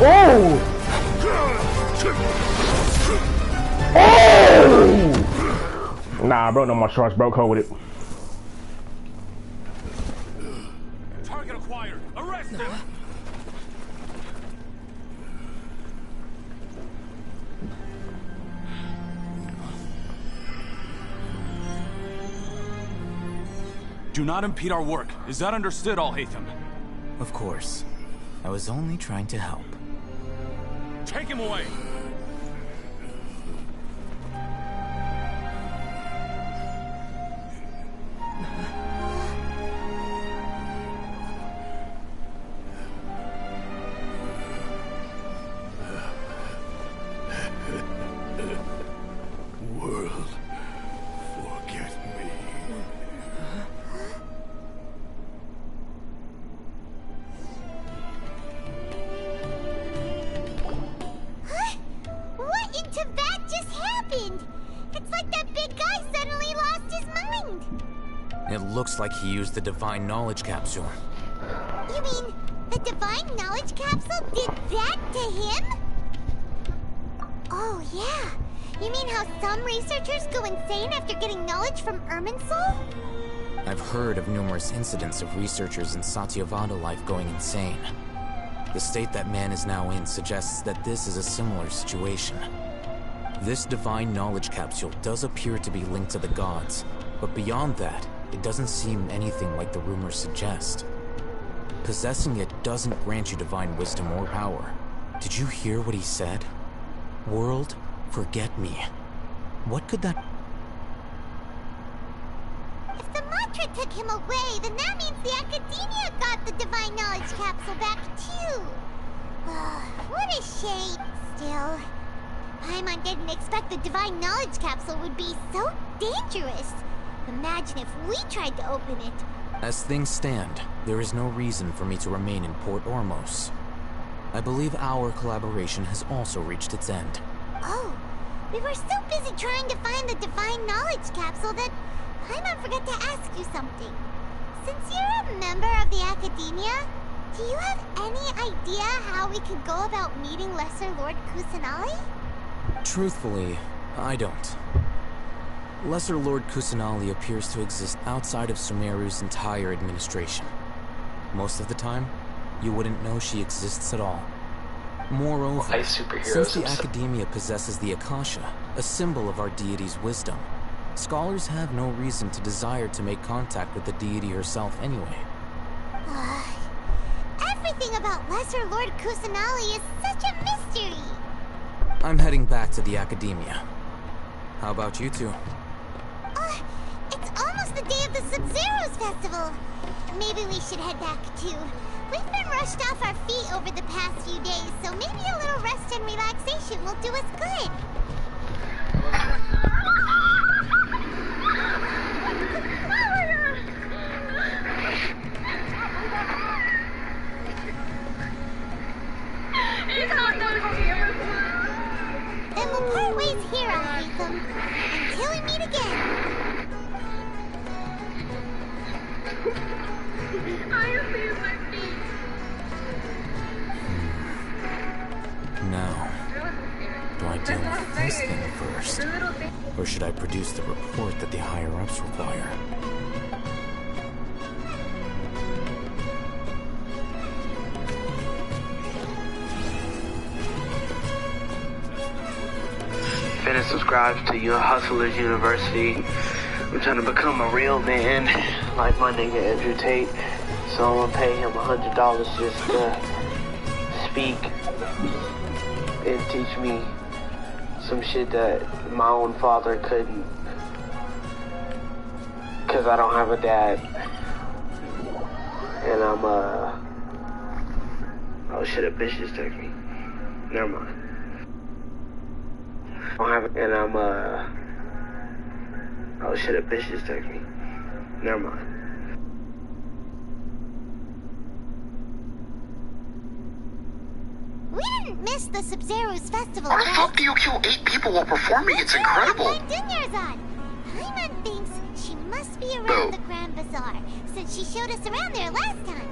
Oh! Nah, bro, no more shorts, bro. Code with it. Target acquired. Arrest him. Do not impede our work. Is that understood, Al-Haytham? Of course. I was only trying to help. Take him away! World, forget me. What in Tibet just happened? It's like that big guy suddenly lost his mind. It looks like he used the Divine Knowledge Capsule. You mean the Divine Knowledge Capsule did that to him? Oh, yeah. You mean how some researchers go insane after getting knowledge from Irminsul? I've heard of numerous incidents of researchers in Satyavada life going insane. The state that man is now in suggests that this is a similar situation. This Divine Knowledge Capsule does appear to be linked to the gods, but beyond that, it doesn't seem anything like the rumors suggest. Possessing it doesn't grant you divine wisdom or power. Did you hear what he said? World, forget me. What could that... If the mantra took him away, then that means the Academia got the Divine Knowledge Capsule back too. What a shame. Still, Paimon didn't expect the Divine Knowledge Capsule would be so dangerous. Imagine if we tried to open it. As things stand, there is no reason for me to remain in Port Ormos. I believe our collaboration has also reached its end. Oh, we were so busy trying to find the Divine Knowledge Capsule that Paimon forgot to ask you something. Since you're a member of the Academia, do you have any idea how we could go about meeting Lesser Lord Kusanali? Truthfully, I don't. Lesser Lord Kusanali appears to exist outside of Sumeru's entire administration. Most of the time, you wouldn't know she exists at all. Moreover, since the Academia possesses the Akasha, a symbol of our deity's wisdom, scholars have no reason to desire to make contact with the deity herself anyway. Everything about Lesser Lord Kusanali is such a mystery! I'm heading back to the Academia. How about you two? It's almost the day of the Sub-Zero's festival. Maybe we should head back too. We've been rushed off our feet over the past few days, so maybe a little rest and relaxation will do us good. Then we'll part ways here, Al-Haytham, until we meet again. Now, do I deal with this thing first? Or should I produce the report that the higher-ups require? Finna subscribe to your Hustlers University. I'm trying to become a real man, like my nigga Andrew Tate. So I'm gonna pay him $100 just to speak and teach me some shit that my own father couldn't. Cause I don't have a dad. And I'm oh shit, a bitch just texted me. Never mind. I don't have and I'm oh shit, a bitch just texted me. Never mind. We didn't miss the Sub-Zero's festival, How the fuck do you kill 8 people while performing? It's incredible. Paimon thinks she must be around the Grand Bazaar, since she showed us around there last time.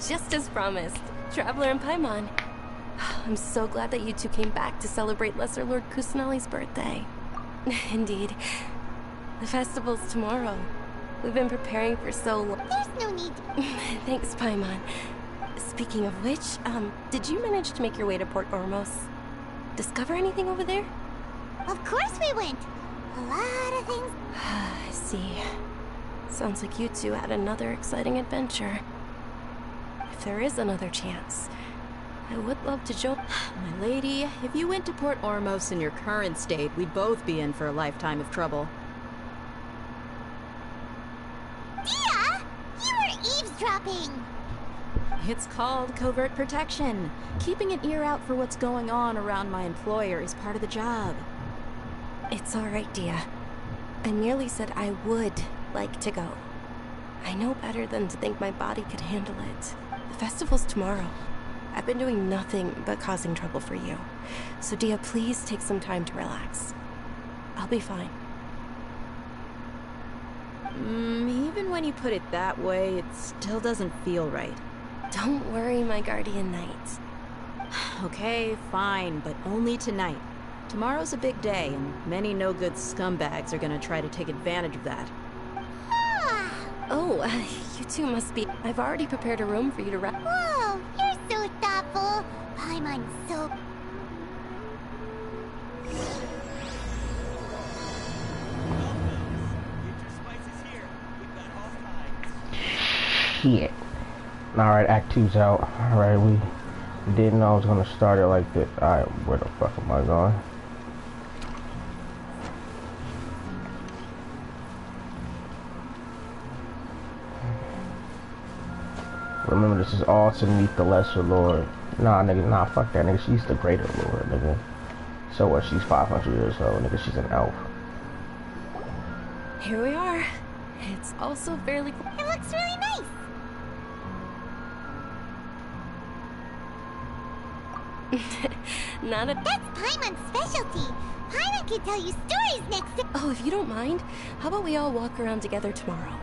just as promised. Traveler and Paimon. I'm so glad that you two came back to celebrate Lesser Lord Kusanali's birthday. Indeed. The festival's tomorrow. We've been preparing for so long. There's no need. Thanks, Paimon. Speaking of which, did you manage to make your way to Port Ormos? Discover anything over there? Of course we went. A lot of things. I see. Sounds like you two had another exciting adventure. If there is another chance, I would love to join. My lady, if you went to Port Ormos in your current state, we'd both be in for a lifetime of trouble. Dia! You were eavesdropping! It's called covert protection. Keeping an ear out for what's going on around my employer is part of the job. It's alright, Dia. I merely said I would like to go. I know better than to think my body could handle it. The festival's tomorrow. I've been doing nothing but causing trouble for you. So Dia, please take some time to relax. I'll be fine. Even when you put it that way, it still doesn't feel right. Don't worry, my guardian knight. Okay, fine, but only tonight. Tomorrow's a big day, and many no-good scumbags are gonna try to take advantage of that. Oh, you two must be... I've already prepared a room for you to rest. Whoa, you're so thoughtful. Paimon's so... Shit. Alright, Act 2's out. Alright, we didn't know I was gonna start it like this. Alright, where the fuck am I going? Remember, this is all to meet the Lesser Lord. Nah, nigga, nah, fuck that, nigga. She's the Greater Lord, nigga. So what? She's 500 years old, nigga. She's an elf. Here we are. It's also fairly cool. It looks really nice. Not a... That's Paimon's specialty. Paimon can tell you stories next to... Oh, if you don't mind, how about we all walk around together tomorrow?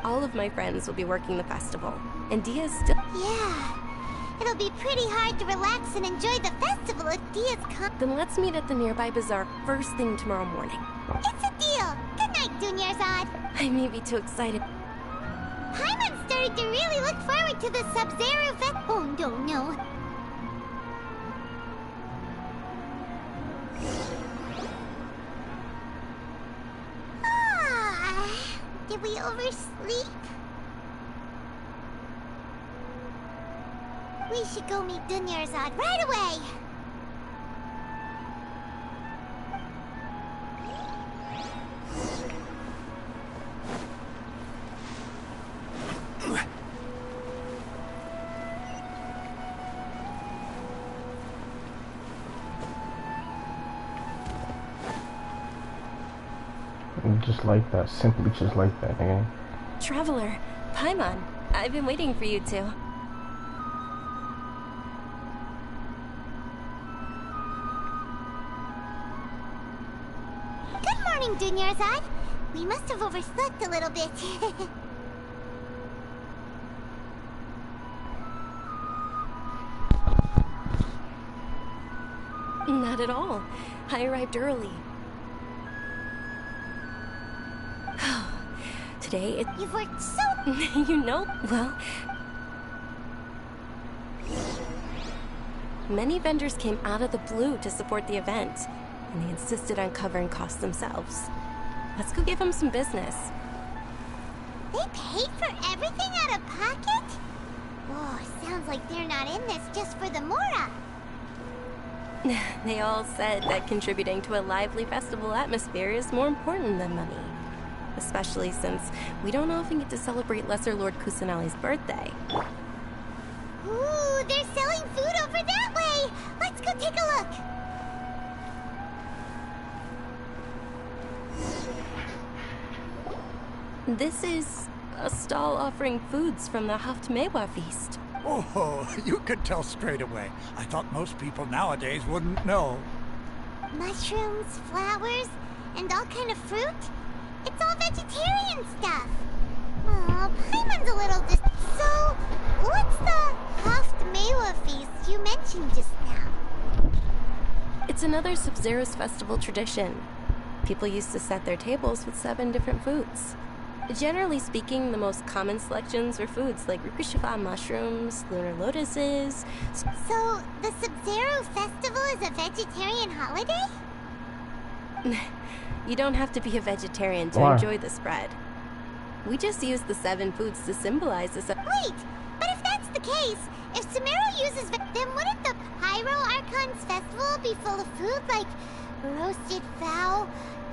All of my friends will be working the festival, and Dia's still... Yeah. It'll be pretty hard to relax and enjoy the festival if Dia's come. Then let's meet at the nearby bazaar first thing tomorrow morning. It's a deal. Good night, Dunyarzad. I may be too excited. Paimon started to really look forward to the Sub-Zero Fest. Oh, no. Did we oversleep? We should go meet Dunyarzad right away. Just like that, simply just like that, nigga. Traveler, Paimon, I've been waiting for you two. Good morning, Dunyarzad. We must have overslept a little bit. Not at all. I arrived early. Today, You've worked so... You know, well... Many vendors came out of the blue to support the event, and they insisted on covering costs themselves. Let's go give them some business. They paid for everything out of pocket? Oh, sounds like they're not in this just for the Mora. They all said that contributing to a lively festival atmosphere is more important than money. Especially since we don't often get to celebrate Lesser Lord Kusanali's birthday. Ooh, they're selling food over that way! Let's go take a look! This is a stall offering foods from the Haftmewa feast. Oh, you could tell straight away. I thought most people nowadays wouldn't know. Mushrooms, flowers, and all kind of fruit? It's all vegetarian stuff. Aw, Paimon's a little So, what's the Haft feast you mentioned just now? It's another Sub-Zero's festival tradition. People used to set their tables with 7 different foods. Generally speaking, the most common selections were foods like Rukushifa mushrooms, lunar lotuses. So, the Sub-Zero festival is a vegetarian holiday? You don't have to be a vegetarian to enjoy the spread. We just use the 7 foods to symbolize this. Wait, but if that's the case, if Sumeru uses then wouldn't the Pyro Archon's festival be full of food like roasted fowl,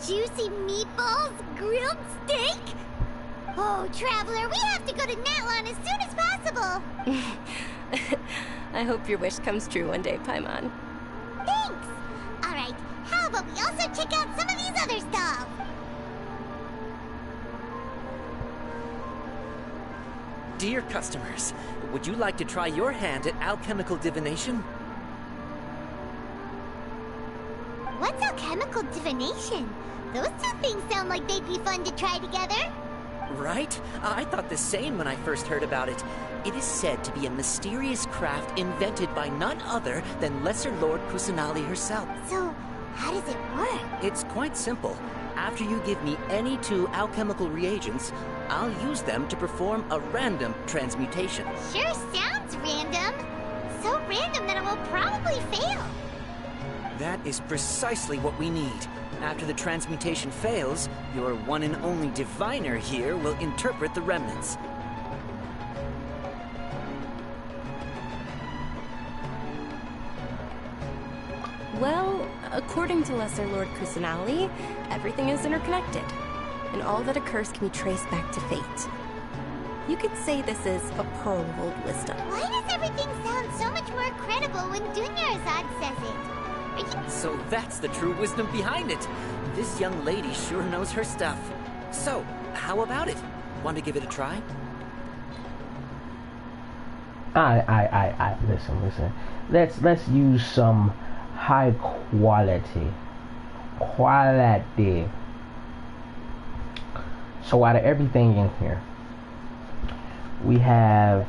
juicy meatballs, grilled steak? Oh, Traveler, we have to go to Natlon as soon as possible! I hope your wish comes true one day, Paimon. Thanks! Alright, how about we also check out some of these other stalls? Dear customers, would you like to try your hand at alchemical divination? What's alchemical divination? Those 2 things sound like they'd be fun to try together. Right? I thought the same when I first heard about it. It is said to be a mysterious craft invented by none other than Lesser Lord Kusanali herself. So, how does it work? It's quite simple. After you give me any 2 alchemical reagents, I'll use them to perform a random transmutation. Sure sounds random. So random that it will probably fail. That is precisely what we need. After the transmutation fails, your one and only diviner here will interpret the remnants. Well, according to Lesser Lord Kusanali, everything is interconnected, and all that occurs can be traced back to fate. You could say this is a pearl of old wisdom. Why does everything sound so much more credible when Dunyarzad says it? So that's the true wisdom behind it. This young lady sure knows her stuff. So, how about it? Want to give it a try? Listen. Let's use some high quality. So out of everything in here, we have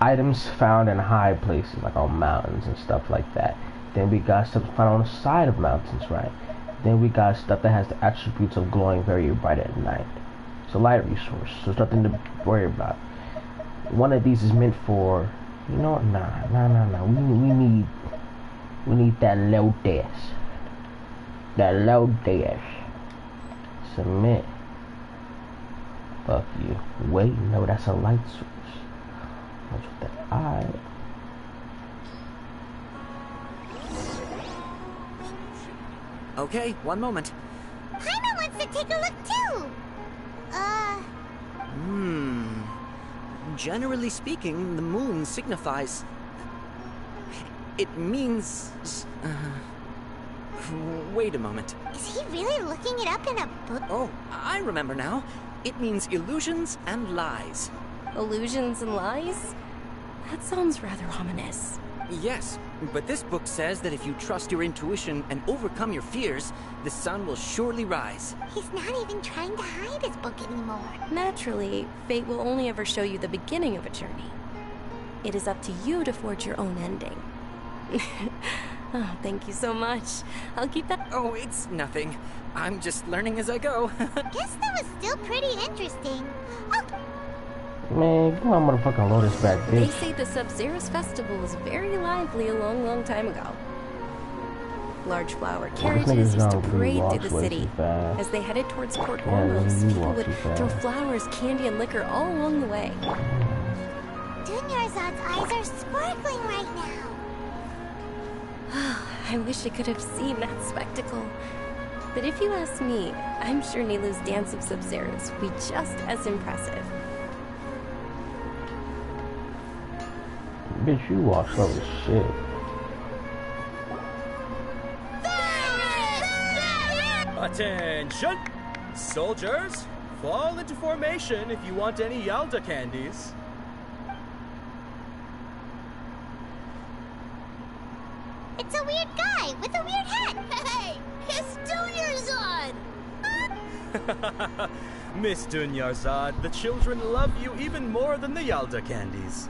items found in high places, like on mountains and stuff like that. Then we got stuff found on the side of mountains, right? Then we got stuff that has the attributes of glowing very bright at night. So light resource, so there's nothing to worry about. One of these is meant for, you know what? Nah. We need that low dash. That low dash. Submit. Fuck you. Wait, no, that's a light source. What's with that eye? Okay, one moment. Paimon wants to take a look too! Generally speaking, the moon signifies... It means... Wait a moment. Is he really looking it up in a book? Oh, I remember now. It means illusions and lies. Illusions and lies? That sounds rather ominous. Yes, but this book says that if you trust your intuition and overcome your fears, the sun will surely rise. He's not even trying to hide his book anymore. Naturally, fate will only ever show you the beginning of a journey. It is up to you to forge your own ending. Oh, thank you so much. I'll keep that. Oh, it's nothing. I'm just learning as I go. Guess that was still pretty interesting. Oh. Man, get my motherfucking Lotus back, bitch. They say the Sub-Zero's festival was very lively a long time ago. Large flower carriages used to parade through the city. As they headed towards Port Ormos, people would throw flowers, candy, and liquor all along the way. Dunyarzad's eyes are sparkling right now. I wish I could have seen that spectacle. But if you ask me, I'm sure Nilou's dance of Sub-Zeros would be just as impressive. Bitch, you walk slow as shit. Attention! Soldiers, fall into formation if you want any Yalda candies. It's a weird guy with a weird hat. Hey, it's Dunyarzad! Miss Dunyarzad, the children love you even more than the Yalda candies.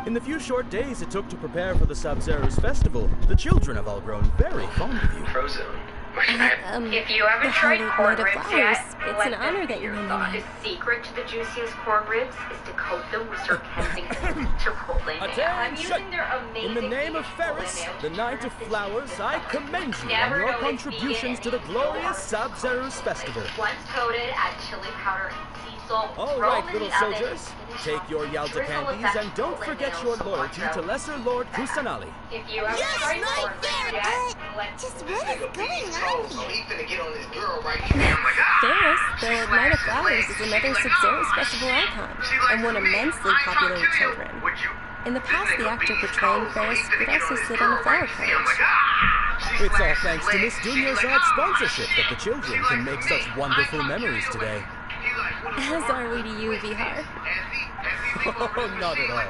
In the few short days it took to prepare for the Sub-Zero's festival, the children have all grown very fond of you. Frozone. If you haven't tried corn ribs yet, It's an honor that you know. know me. The secret to the juiciest corn ribs is to coat them with Sir Kensington's Chipotle mayo. I'm using their amazing In the name of Ferris, the Knight of Flowers, I commend you on your contributions to the glorious Sub-Zero's festival. Once coated, add chili powder and sea salt. All right, little soldiers, take your Yalda candies and don't forget your loyalty to Lesser Lord Kusanali. If you ever tried corn ribs yet, Just what is going on Ferris, the Knight of Flowers, is another Sub-Zero's festival icon, and one immensely popular with children. In the past, the actor portraying Ferris would also sit on a flower carriage. It's all thanks to Miss Dunyarzad's sponsorship that the children can make such wonderful memories today. As are we to you, Vihar. Oh, not at all.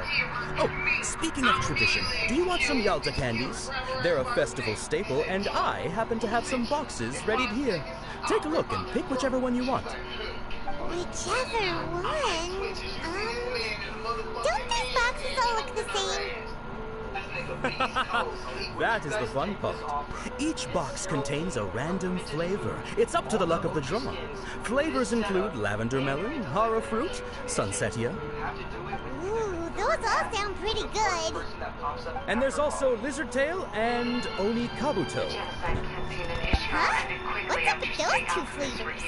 Oh, speaking of tradition, do you want some Yalda candies? They're a festival staple, and I happen to have some boxes readied here. Take a look and pick whichever one you want. Whichever one? Don't these boxes all look the same? That is the fun part. Each box contains a random flavor. It's up to the luck of the draw. Flavors include lavender melon, hara fruit, sunsetia. Ooh, those all sound pretty good. And there's also lizard tail and oni kabuto. Huh? What's up with those two flavors?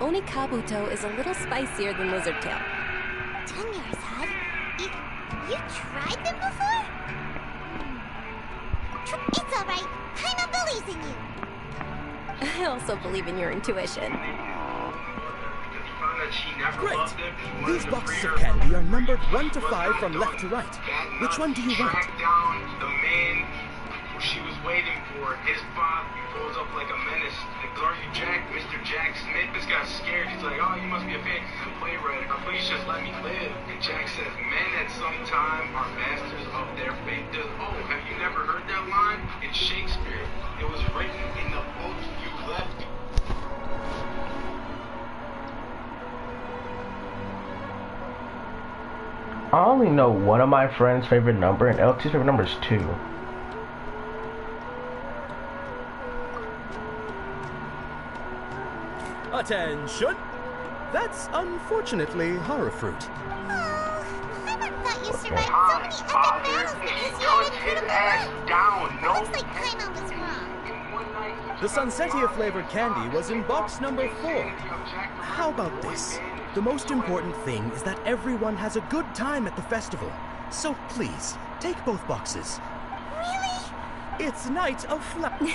Oni kabuto is a little spicier than lizard tail. Dunyarzad, you tried them before? It's alright. Paimon believes in you. I also believe in your intuition. Great. These boxes of candy are numbered 1 to 5 from left to right. Which one do you want? The man who she was waiting for, his father, pulls up like a menace. Like, are you Jack? Mr. Jack Smith? This guy's scared. He's like, oh, you must be a fan. Playwright. Please just let me live. And Jack says, men at some time are masters of their fate. Oh, have you never heard that line? It's Shakespeare. It was written in the book you left. I only know one of my friend's favorite number, and LT's favorite number is 2. Attention! That's unfortunately hara fruit. Thought you survived so many epic battles because you had incredible luck. Looks like Paimon was wrong. The Sunsetia flavored candy was in box number 4. How about this? The most important thing is that everyone has a good time at the festival. So please, take both boxes. Really? It's Night of Flowers.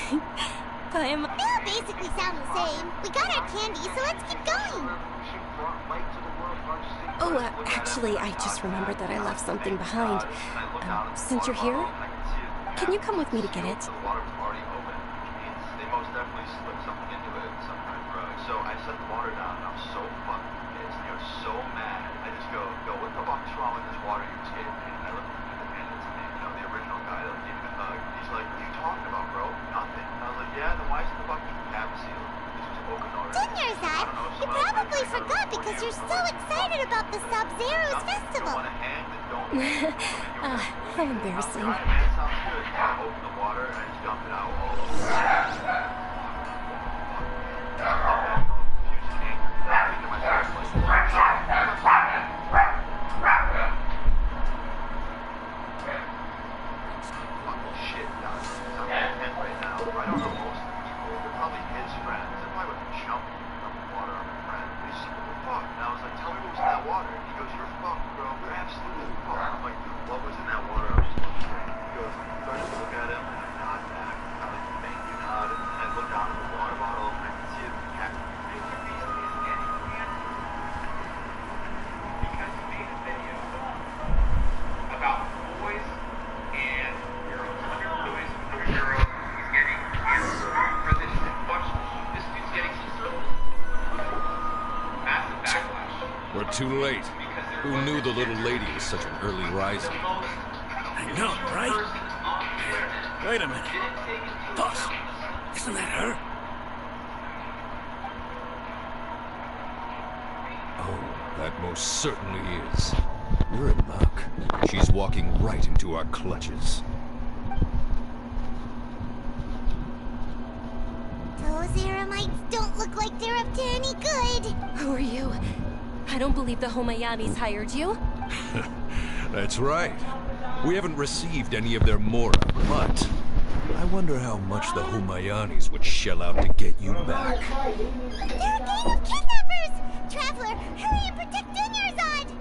They all basically sound the same. We got our candy, so let's keep going. Oh, actually, I just remembered that I left something behind. Since you're here, can you come with me to get it? So I set the water down, and I'm so fucking pissed. They're so mad. I just go, what the fuck's wrong with this water you just gave me? And I look at the man that's me, the original guy that gave me the hug. He's like, what are you talking about, bro? Nothing. And I was like, yeah, then why is the fucking cap sealed? This was Okinawa. Dunyarzad, you probably forgot because you're so excited about the Sub-Zero's festival. How embarrassing. That sounds good. I open the water and I just dump it out all over. Too late. Who knew the little lady was such an early riser? I know, right? Wait a minute. Boss, isn't that her? That most certainly is. We're in luck. She's walking right into our clutches. Those Eremites don't look like they're up to any good. Who are you? I don't believe the Homayanis hired you. That's right. We haven't received any of their mora, but I wonder how much the Humayanis would shell out to get you back. They're a gang of kidnappers! Traveler, hurry and protect Dunyarzad!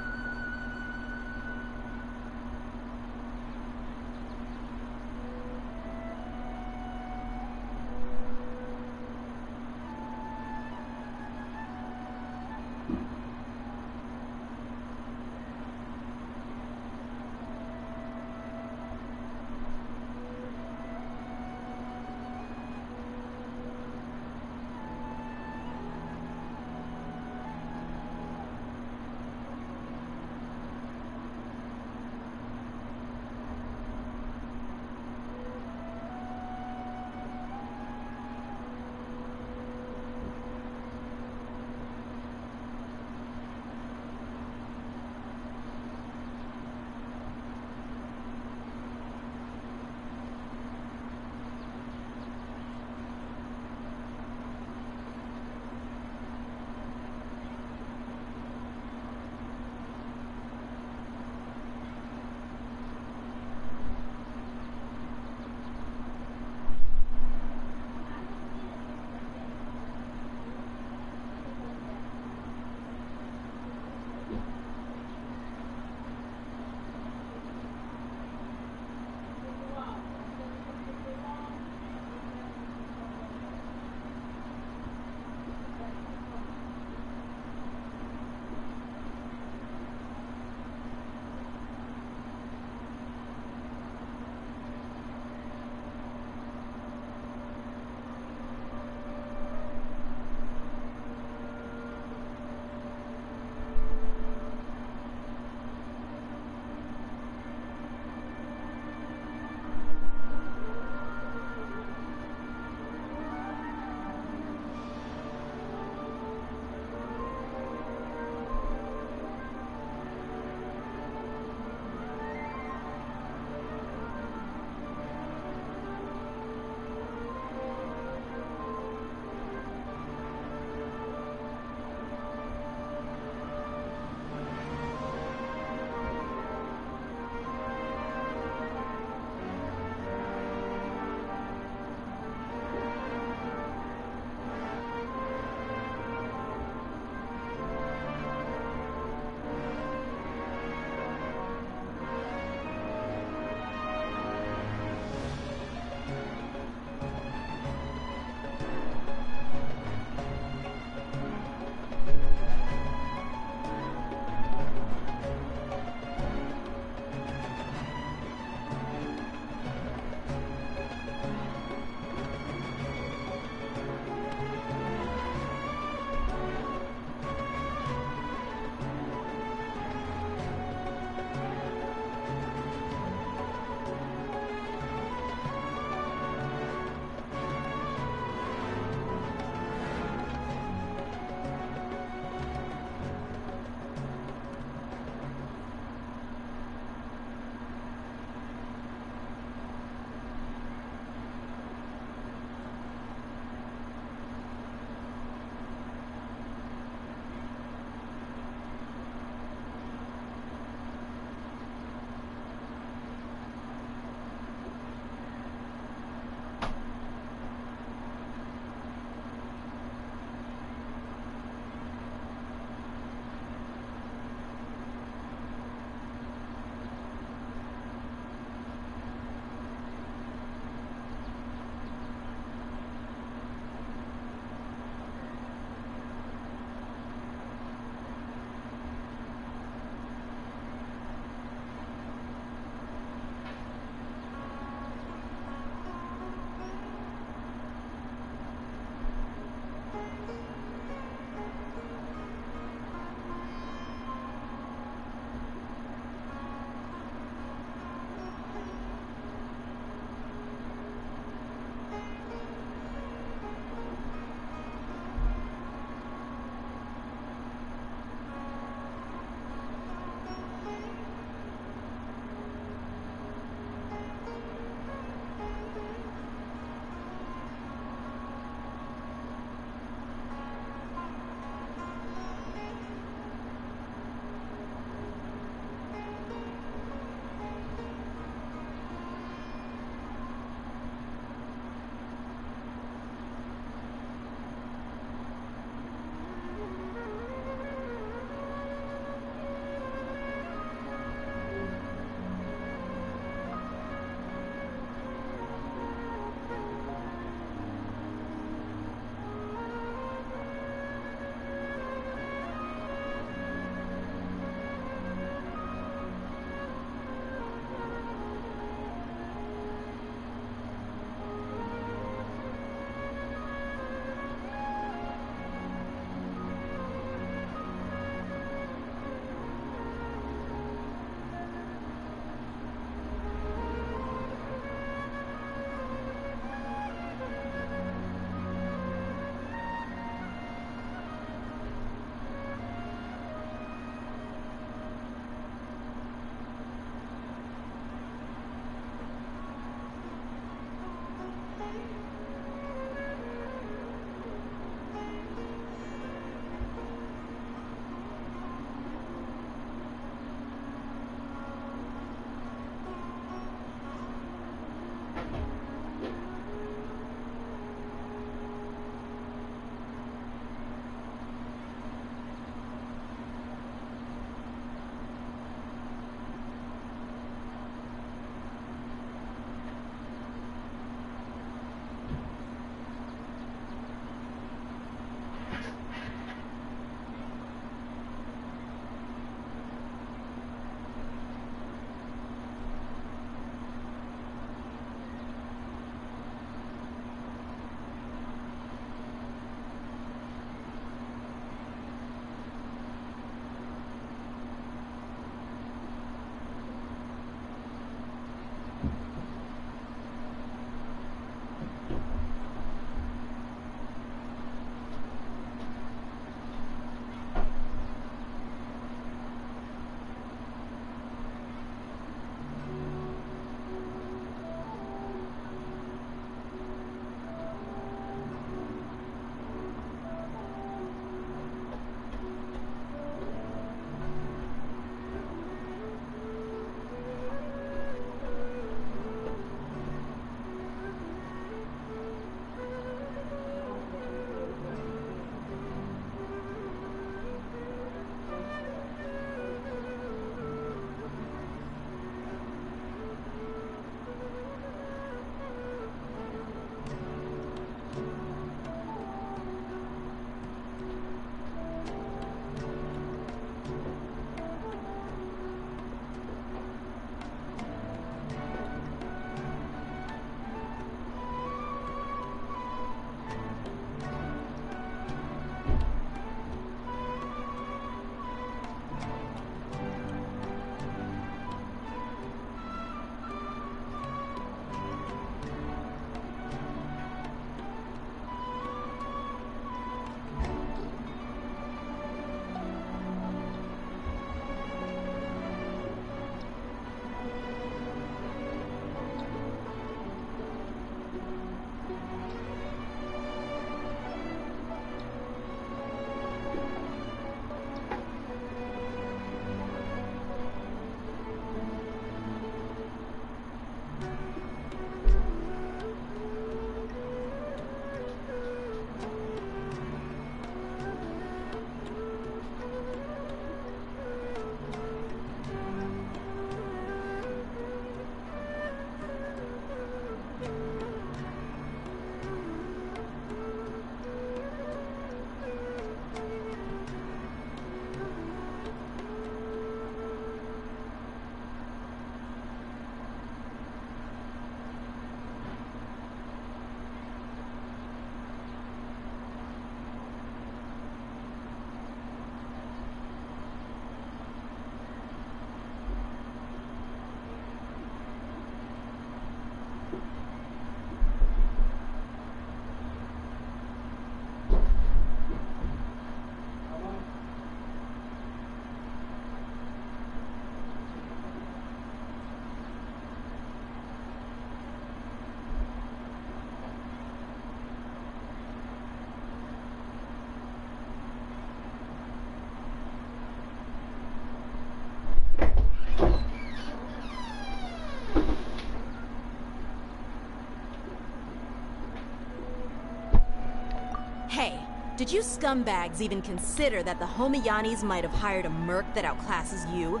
Did you scumbags even consider that the Homiyanis might have hired a merc that outclasses you?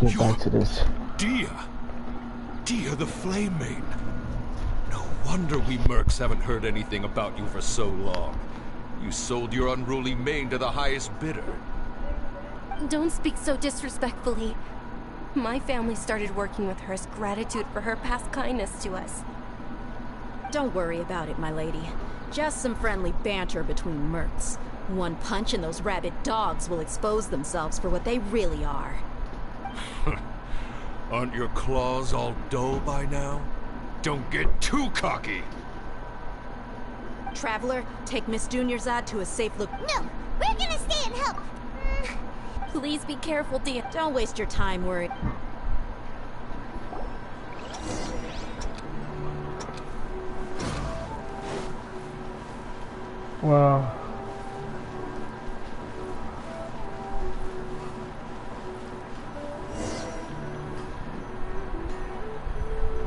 let's get back to this. Dia the Flame Maid. No wonder we mercs haven't heard anything about you for so long. You sold your unruly mane to the highest bidder. Don't speak so disrespectfully. My family started working with her as gratitude for her past kindness to us. Don't worry about it, my lady. Just some friendly banter between mercs. One punch and those rabid dogs will expose themselves for what they really are. Aren't your claws all dull by now? Don't get too cocky! Traveler, take Miss Dunyarzad to a safe look. No! We're gonna stay and help! Please be careful, Dia. Don't waste your time worrying. Well,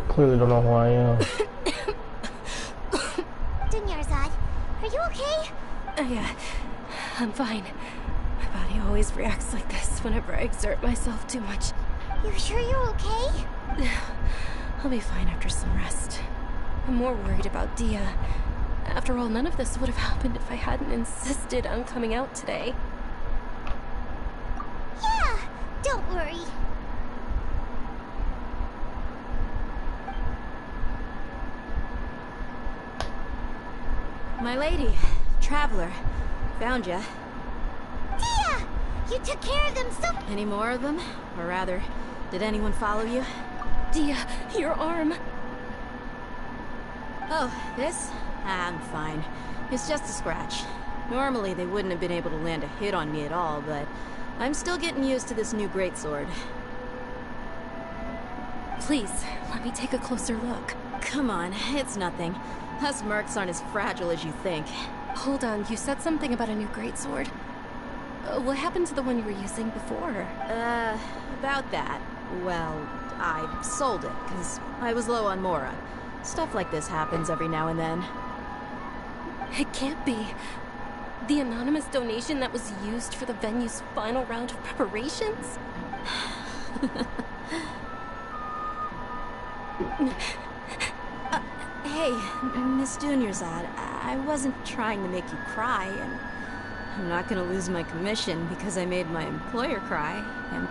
clearly don't know who I am. Dunyarzad, are you okay? Yeah, I'm fine. My body always reacts like this whenever I exert myself too much. You sure you're okay? I'll be fine after some rest. I'm more worried about Dia. After all, none of this would have happened if I hadn't insisted on coming out today. Yeah, don't worry. My lady, Traveler, found ya. Dia! You took care of them so... Any more of them? Or rather, did anyone follow you? Dia, your arm. Oh, this? I'm fine. It's just a scratch. Normally, they wouldn't have been able to land a hit on me at all, but I'm still getting used to this new greatsword. Please, let me take a closer look. Come on, it's nothing. Us mercs aren't as fragile as you think. Hold on, you said something about a new greatsword. What happened to the one you were using before? About that. Well, I sold it, because I was low on Mora. Stuff like this happens every now and then. It can't be. The anonymous donation that was used for the venue's final round of preparations? Hey, Miss Dunyarzad, I wasn't trying to make you cry, and I'm not gonna lose my commission because I made my employer cry, and...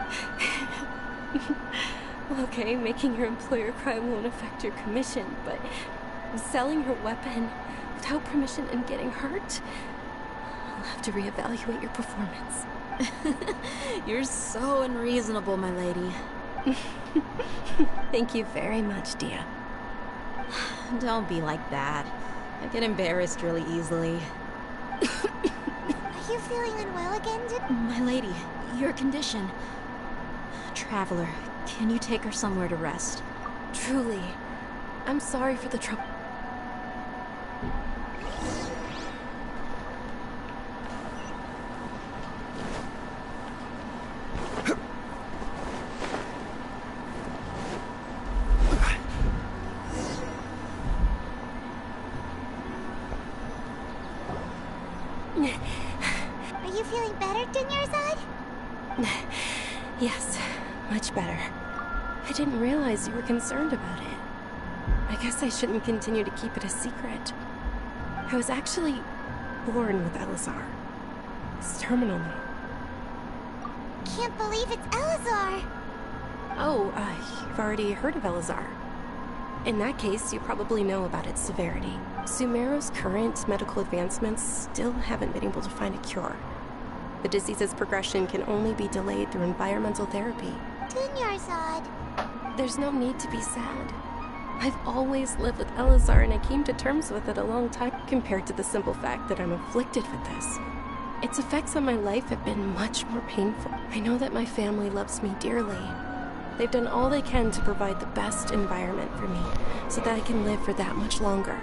Okay, making your employer cry won't affect your commission, but selling your weapon without permission and getting hurt? I'll have to reevaluate your performance. You're so unreasonable, my lady. Thank you very much, Dia. Don't be like that. I get embarrassed really easily. Are you feeling unwell again, My lady, your condition. Traveler, can you take her somewhere to rest? Truly, I'm sorry for the trouble. Are you feeling better, Dunyarzad? Yes, much better. I didn't realize you were concerned about it. I guess I shouldn't continue to keep it a secret. I was actually born with Elazar. It's terminal now. Can't believe it's Elazar! Oh, you've already heard of Elazar. In that case, you probably know about its severity. Sumeru's current medical advancements still haven't been able to find a cure. The disease's progression can only be delayed through environmental therapy. Dunyarzad. There's no need to be sad. I've always lived with Elazar, and I came to terms with it a long time compared to the simple fact that I'm afflicted with this. Its effects on my life have been much more painful. I know that my family loves me dearly. They've done all they can to provide the best environment for me so that I can live for that much longer.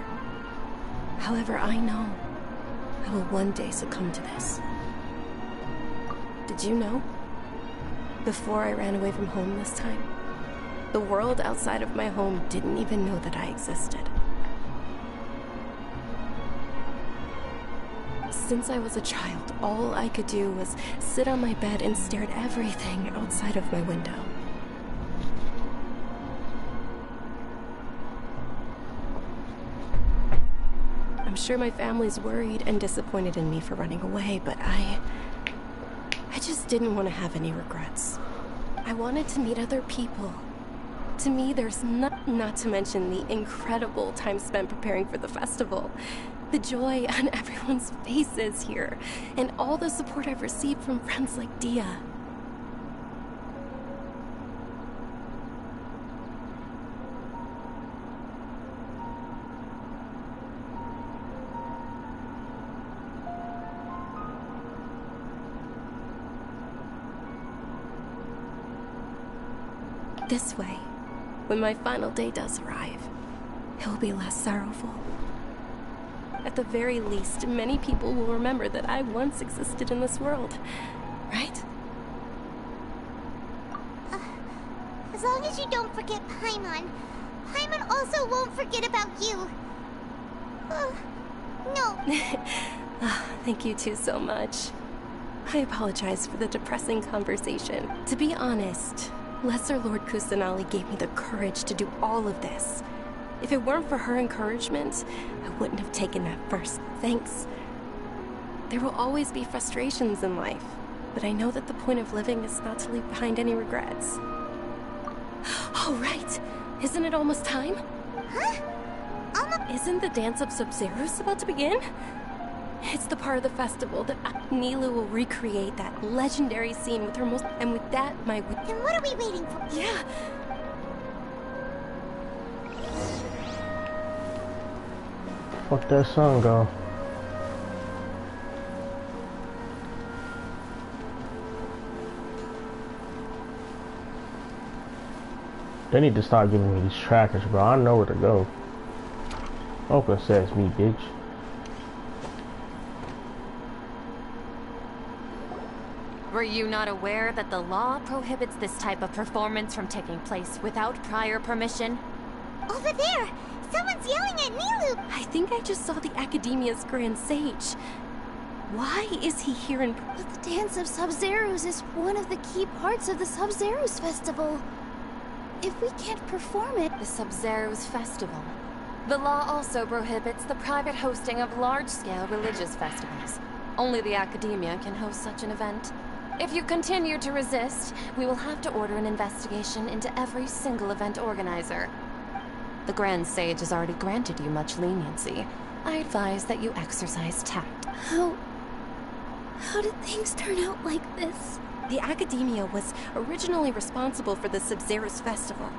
However, I know I will one day succumb to this. Did you know? Before I ran away from home this time, the world outside of my home didn't even know that I existed. Since I was a child, all I could do was sit on my bed and stare at everything outside of my window. I'm sure my family's worried and disappointed in me for running away, but I just didn't want to have any regrets. I wanted to meet other people. To me, there's not to mention the incredible time spent preparing for the festival. The joy on everyone's faces here, and all the support I've received from friends like Dia. This way, when my final day does arrive, it will be less sorrowful. At the very least, many people will remember that I once existed in this world, right? As long as you don't forget Paimon. Paimon also won't forget about you. No. Thank you two so much. I apologize for the depressing conversation. To be honest, Lesser Lord Kusanali gave me the courage to do all of this. If it weren't for her encouragement, I wouldn't have taken that first thanks. There will always be frustrations in life, but I know that the point of living is not to leave behind any regrets. Oh, right! Isn't it almost time? Huh? Isn't the dance of Sub-Zerus about to begin? It's the part of the festival that Nilou will recreate that legendary scene with her most... And with that, my... Then what are we waiting for? Yeah! Fuck that song go. They need to start giving me these trackers, bro. I know where to go. Open says me, bitch. Were you not aware that the law prohibits this type of performance from taking place without prior permission? Over there! Someone's yelling at Nilou! I think I just saw the Academia's Grand Sage. Why is he here in... But the Dance of Sub-Zerus is one of the key parts of the Sub-Zerus Festival. If we can't perform it... The Sub-Zerus Festival. The law also prohibits the private hosting of large-scale religious festivals. Only the Academia can host such an event. If you continue to resist, we will have to order an investigation into every single event organizer. The Grand Sage has already granted you much leniency. I advise that you exercise tact. How did things turn out like this? The Academia was originally responsible for the Sub-Zerus Festival,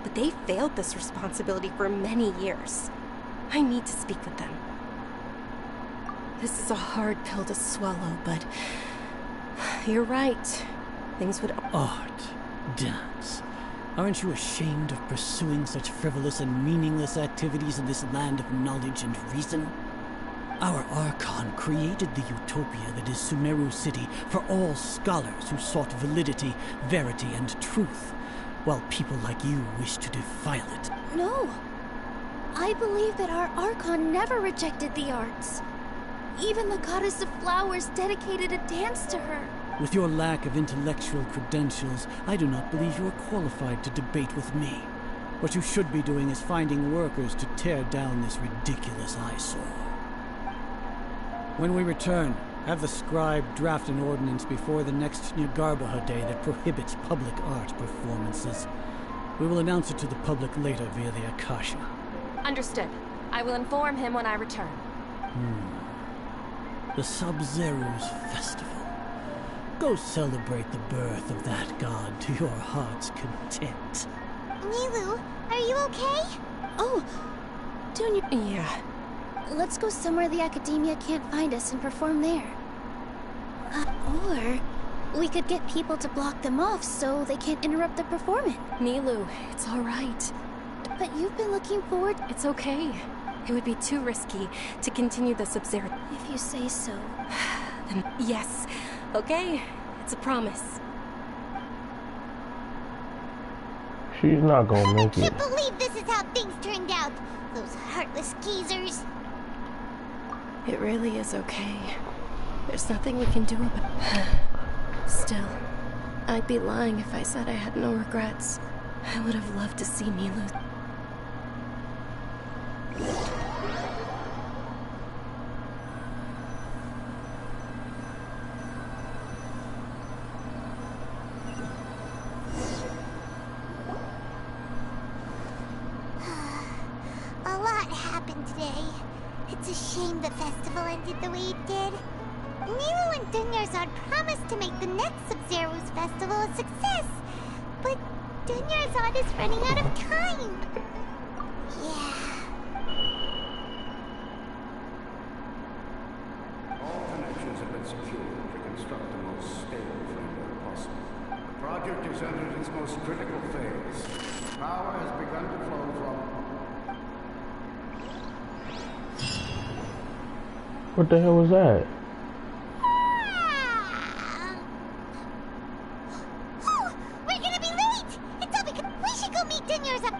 but they failed this responsibility for many years. I need to speak with them. This is a hard pill to swallow, but... You're right. Things would... Art. Dance. Aren't you ashamed of pursuing such frivolous and meaningless activities in this land of knowledge and reason? Our Archon created the utopia that is Sumeru City for all scholars who sought validity, verity, and truth, while people like you wish to defile it. No. I believe that our Archon never rejected the arts. Even the goddess of flowers dedicated a dance to her. With your lack of intellectual credentials, I do not believe you are qualified to debate with me. What you should be doing is finding workers to tear down this ridiculous eyesore. When we return, have the scribe draft an ordinance before the next Nyargarbaha Day that prohibits public art performances. We will announce it to the public later via the Akasha. Understood. I will inform him when I return. The Sub-Zerus Festival. Go celebrate the birth of that god to your heart's content. Nilou, are you okay? Oh, Dunya. Yeah. Let's go somewhere the Academia can't find us and perform there. Or we could get people to block them off so they can't interrupt the performance. Nilou, it's all right. But you've been looking forward... It's okay. It would be too risky to continue the Sub-Zerus. If you say so. Then yes. Okay, it's a promise. She's not gonna make it. I can't believe this is how things turned out. Those heartless geezers. It really is okay. There's nothing we can do about it. Still, I'd be lying if I said I had no regrets. I would have loved to see Nilou. 「It's a shame the festival ended the way it did. Nero and Dunyarzad promised to make the next Sub-Zero's festival a success, but Dunyarzad is running out of time. Yeah. All connections have been secured to construct the most stable framework possible. The project has entered its most critical phase. Power has begun to flow from... What the hell was that? Oh, we're gonna be late! It's all because we should go meet Dunyarzad.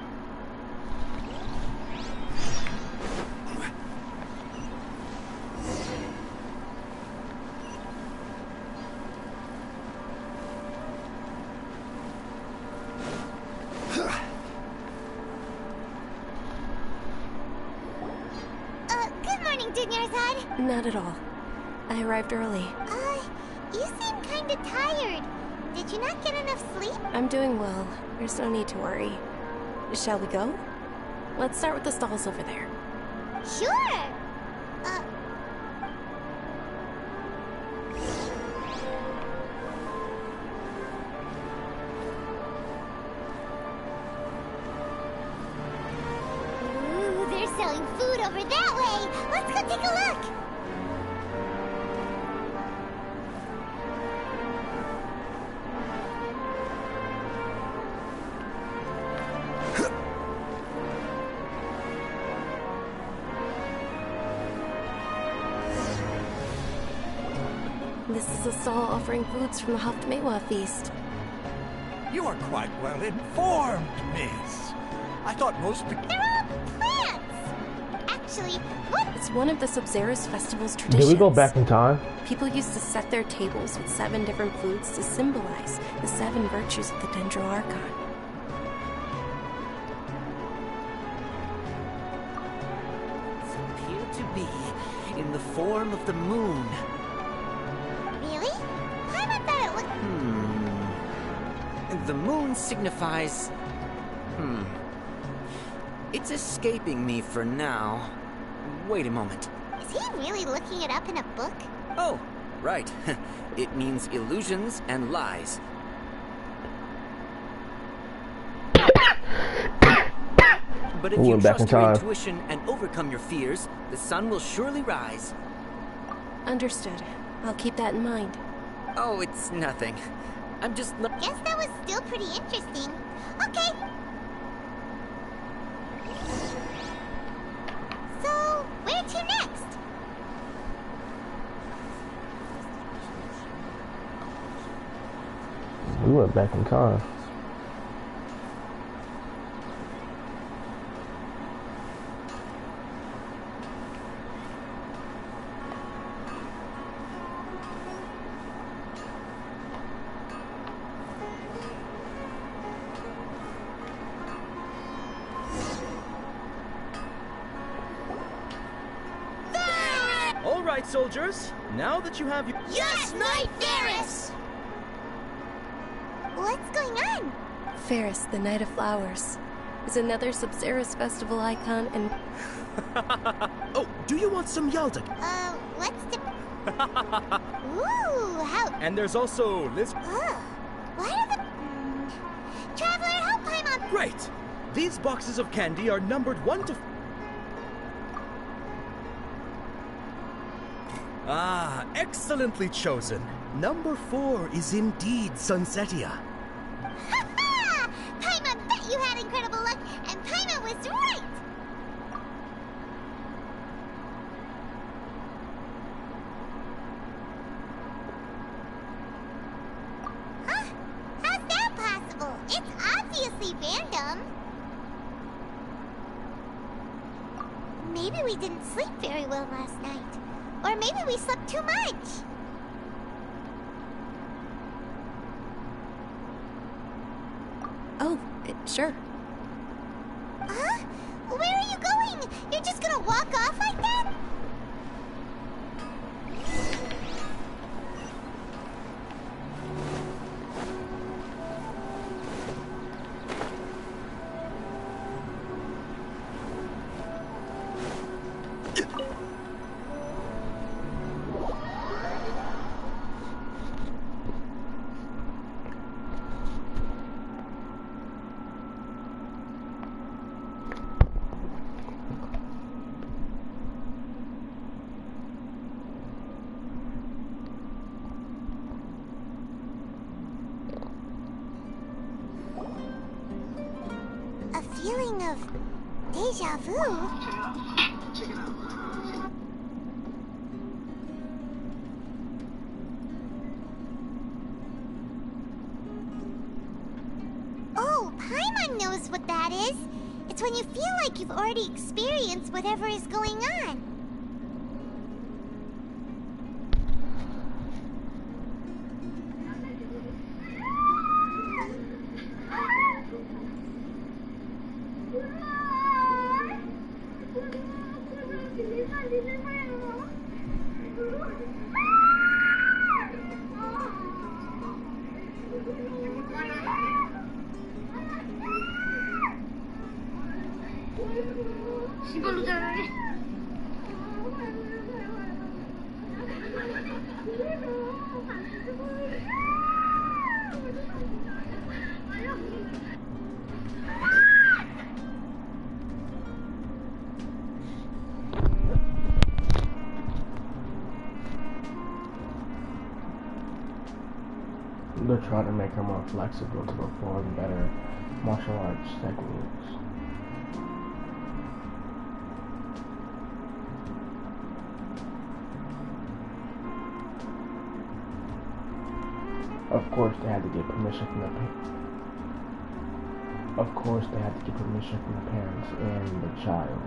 Good morning, Dunyarzad. Not at all. I arrived early. You seem kinda tired. Did you not get enough sleep? I'm doing well. There's no need to worry. Shall we go? Let's start with the stalls over there. Sure. Ooh, they're selling food over that way. Let's go take a look. This is a stall offering foods from the Haftmewa feast. You are quite well informed, miss. I thought most people... They're all plants. Actually, what? It's one of the Sub-Zero's festival's traditions. Did we go back in time? People used to set their tables with 7 different foods to symbolize the 7 virtues of the Dendro Archon. Appear to be in the form of the moon. Really? I thought it looked... The moon signifies... It's escaping me for now. Wait a moment. Is he really looking it up in a book? Oh, right. It means illusions and lies. But if you trust your intuition and overcome your fears, the sun will surely rise. Understood. I'll keep that in mind. Oh, it's nothing. I'm just... Guess that was still pretty interesting. Okay. So, where to next? We went back in time. All right, soldiers. Now that you have your... Yes, Knight Ferris! What's going on? Ferris, the Knight of Flowers, is another Sub-Zero's festival icon and... Oh, do you want some Yalta? What's the... Ooh, how... And there's also Liz... What are the... Traveler, help Paimon! Great! These boxes of candy are numbered 1 to... Ah, excellently chosen. Number 4 is indeed Sunsetia. Ha-ha! Paimon bet you had incredible luck, and Paimon was right! Huh? How's that possible? It's obviously random. Maybe we didn't sleep very well last night. Or maybe we slept too much. Oh, sure. Huh? Where are you going? You're just gonna walk off like that? Speaking of deja vu... Check it out. Oh, Paimon knows what that is. It's when you feel like you've already experienced whatever is going on. They're trying to make her more flexible to perform better martial arts techniques. Of course, they had to get permission from the parents and the child.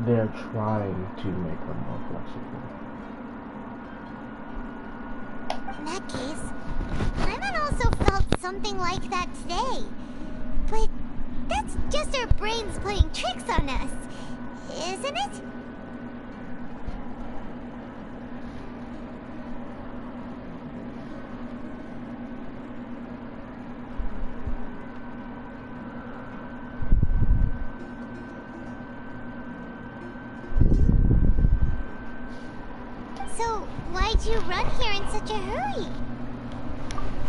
They're trying to make her more flexible. In that case, Paimon also felt something like that today. But that's just our brains playing tricks on us, isn't it? So, why'd you run here in such a hurry?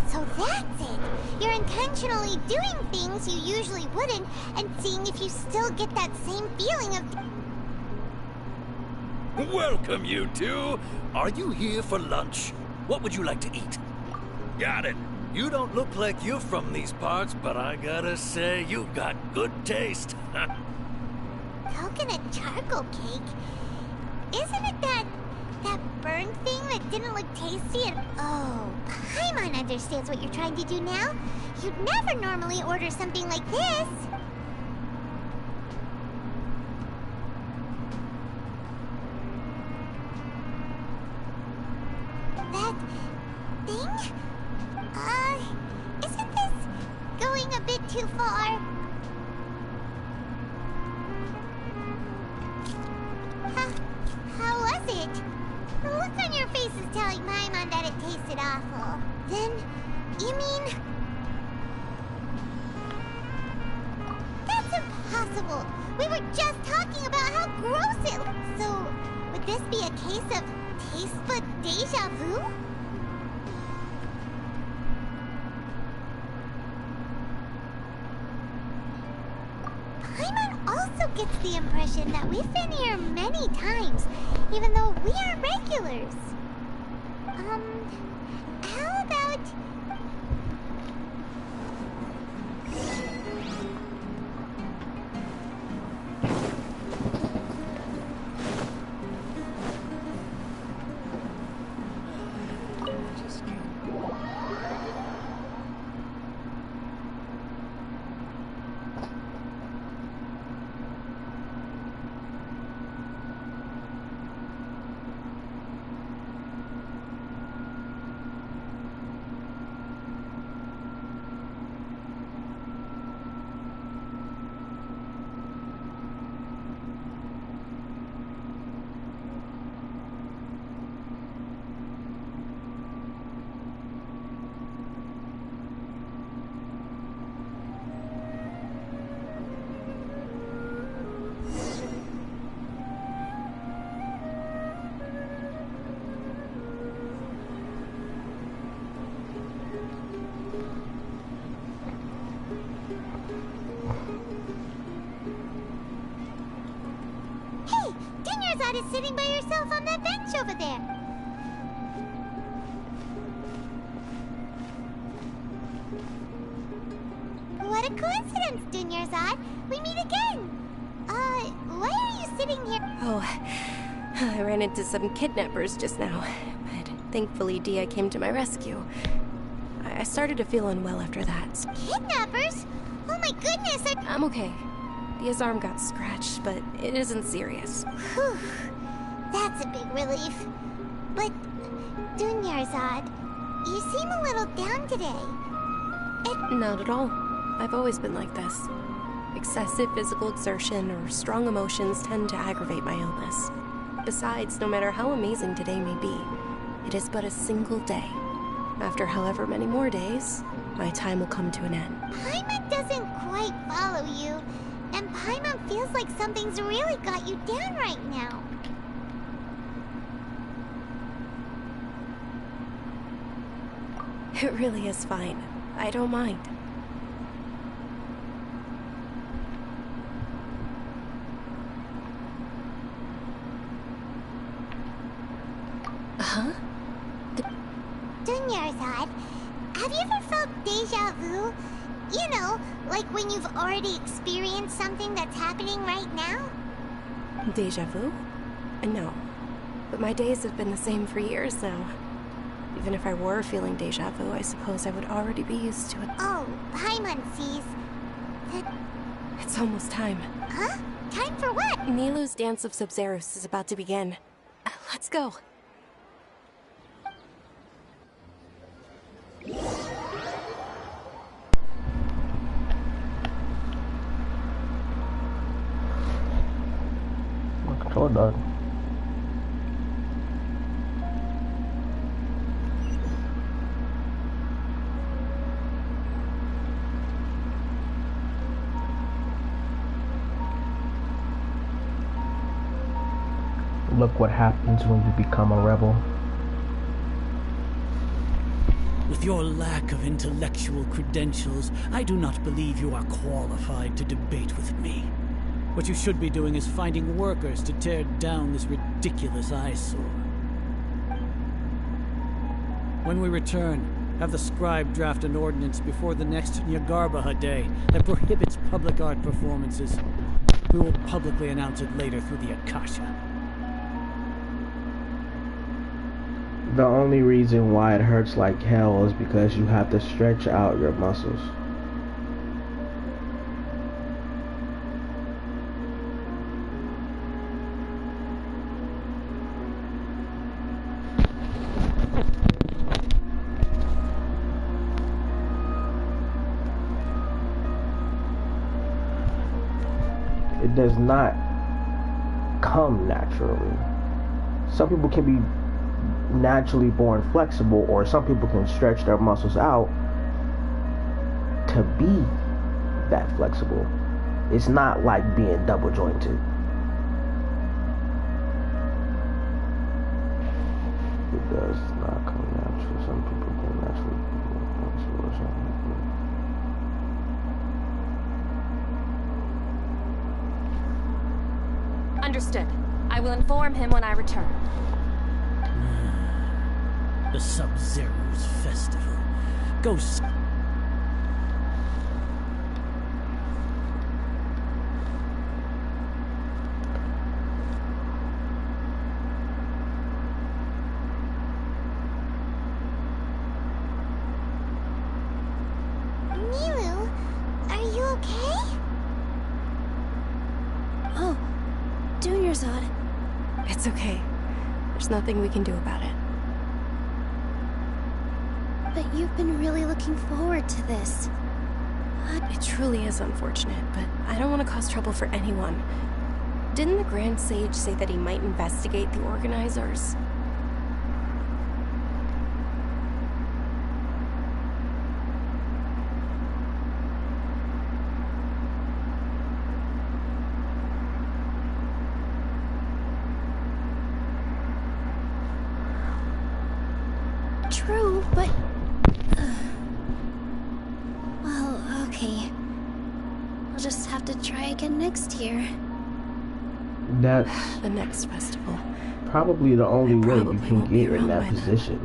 So that's it. You're intentionally doing things you usually wouldn't and seeing if you still get that same feeling of... Welcome, you two. Are you here for lunch? What would you like to eat? Got it. You don't look like you're from these parts, but I gotta say, you got good taste. Coconut charcoal cake? Isn't it that burn thing that didn't look tasty and... Oh, Paimon understands what you're trying to do now. You'd never normally order something like this. That thing? Isn't this going a bit too far? How was it? The look on your face is telling Paimon that it tasted awful. Then, you mean... That's impossible! We were just talking about how gross it looked! So, would this be a case of taste bud deja vu? Paimon also gets the impression that we've been here many times, even though we are regulars. How about... Dunyarzad is sitting by herself on that bench over there. What a coincidence, Dunyarzad. We meet again. Why are you sitting here? Oh, I ran into some kidnappers just now, but thankfully Dia came to my rescue. I started to feel unwell after that. Kidnappers? Oh my goodness, I'm okay. Dia's arm got scratched, but it isn't serious. Whew. That's a big relief. But, Dunyarzad, you seem a little down today. Not at all. I've always been like this. Excessive physical exertion or strong emotions tend to aggravate my illness. Besides, no matter how amazing today may be, it is but a single day. After however many more days, my time will come to an end. Paimon doesn't quite follow you, and Paimon feels like something's really got you down right now. It really is fine. I don't mind. Huh? Dunyarzad, have you ever felt deja vu? You know, like when you've already experienced something that's happening right now? Deja vu? No. But my days have been the same for years now. Even if I were feeling deja vu, I suppose I would already be used to it. Oh, Paimon sees that... It's almost time. Huh? Time for what? Nilou's Dance of Sub-Zeros is about to begin. Let's go. My controller died. Look what happens when you become a rebel. With your lack of intellectual credentials, I do not believe you are qualified to debate with me. What you should be doing is finding workers to tear down this ridiculous eyesore. When we return, have the scribe draft an ordinance before the next Nyagarbha Day that prohibits public art performances. We will publicly announce it later through the Akasha. The only reason why it hurts like hell is because you have to stretch out your muscles. It does not come naturally. Some people can be naturally born flexible, or some people can stretch their muscles out to be that flexible. It's not like being double jointed. It does not come naturally. Some people can naturally be flexible or something. Understood. I will inform him when I return. The Sub-Zeros Festival. Go Nilou, are you okay? Oh, Dunyarzad. It's okay. There's nothing we can do about it. But you've been really looking forward to this. It truly is unfortunate, but I don't want to cause trouble for anyone. Didn't the Grand Sage say that he might investigate the organizers? True, but... Well, okay. I'll just have to try again next year. That's the next festival. Probably the only way you can get in that position.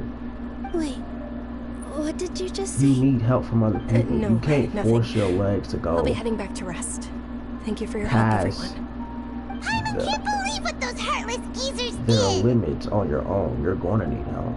Wait, what did you just say? You need help from other people. No, you can't nothing. force your legs to go. I'll be heading back to rest. Thank you for your help, everyone. I can't believe what those heartless geezers did. There are limits on your own. You're going to need help.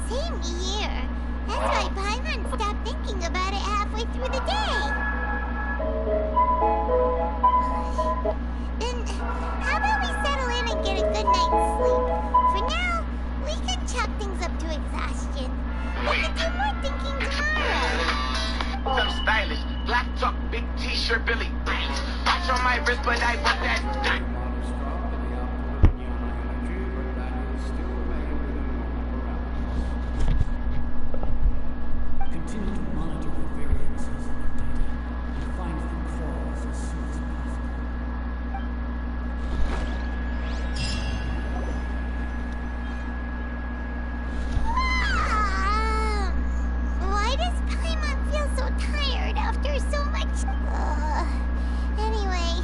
Same here. That's why Paimon stopped thinking about it halfway through the day. Then, how about we settle in and get a good night's sleep? For now, we can chalk things up to exhaustion. We can do more thinking tomorrow. Some stylish, black top, big t-shirt, Billy Brains. Watch on my wrist, but I want that. Continue to monitor the variances in the data and find the cause as soon as possible. Why does Paimon feel so tired after so much? Anyway.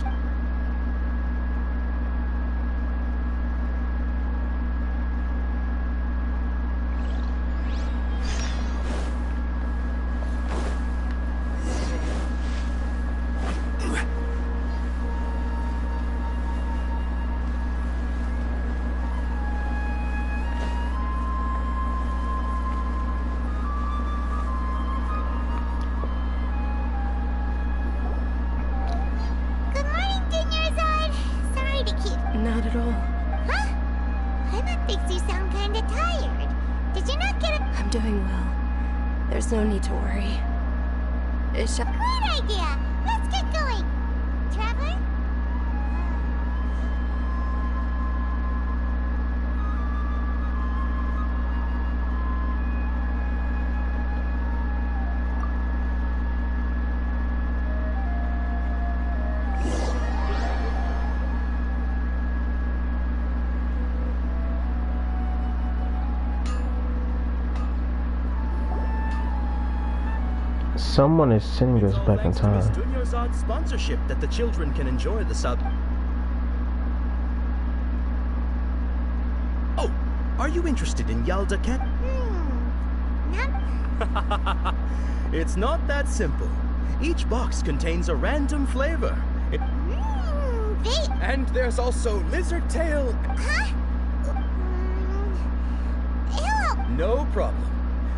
Not at all. Huh? Paimon thinks you sound kinda tired. Did you not get a... I'm doing well. There's no need to worry. Great idea! Let's get going! Traveler? Someone is sending us back in time. Dunyarzad's sponsorship that the children can enjoy the sub. Oh, are you interested in Yalda Cat? It's not that simple. Each box contains a random flavor. And there's also lizard tail. Huh? Ew. No problem.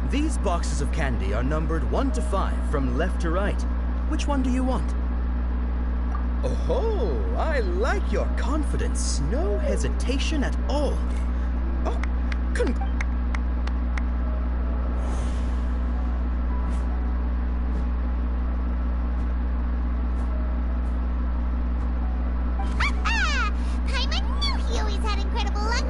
These boxes of candy are numbered 1 to 5 from left to right. Which one do you want? Oh, I like your confidence. No hesitation at all. Oh, Paimon knew he always had incredible luck.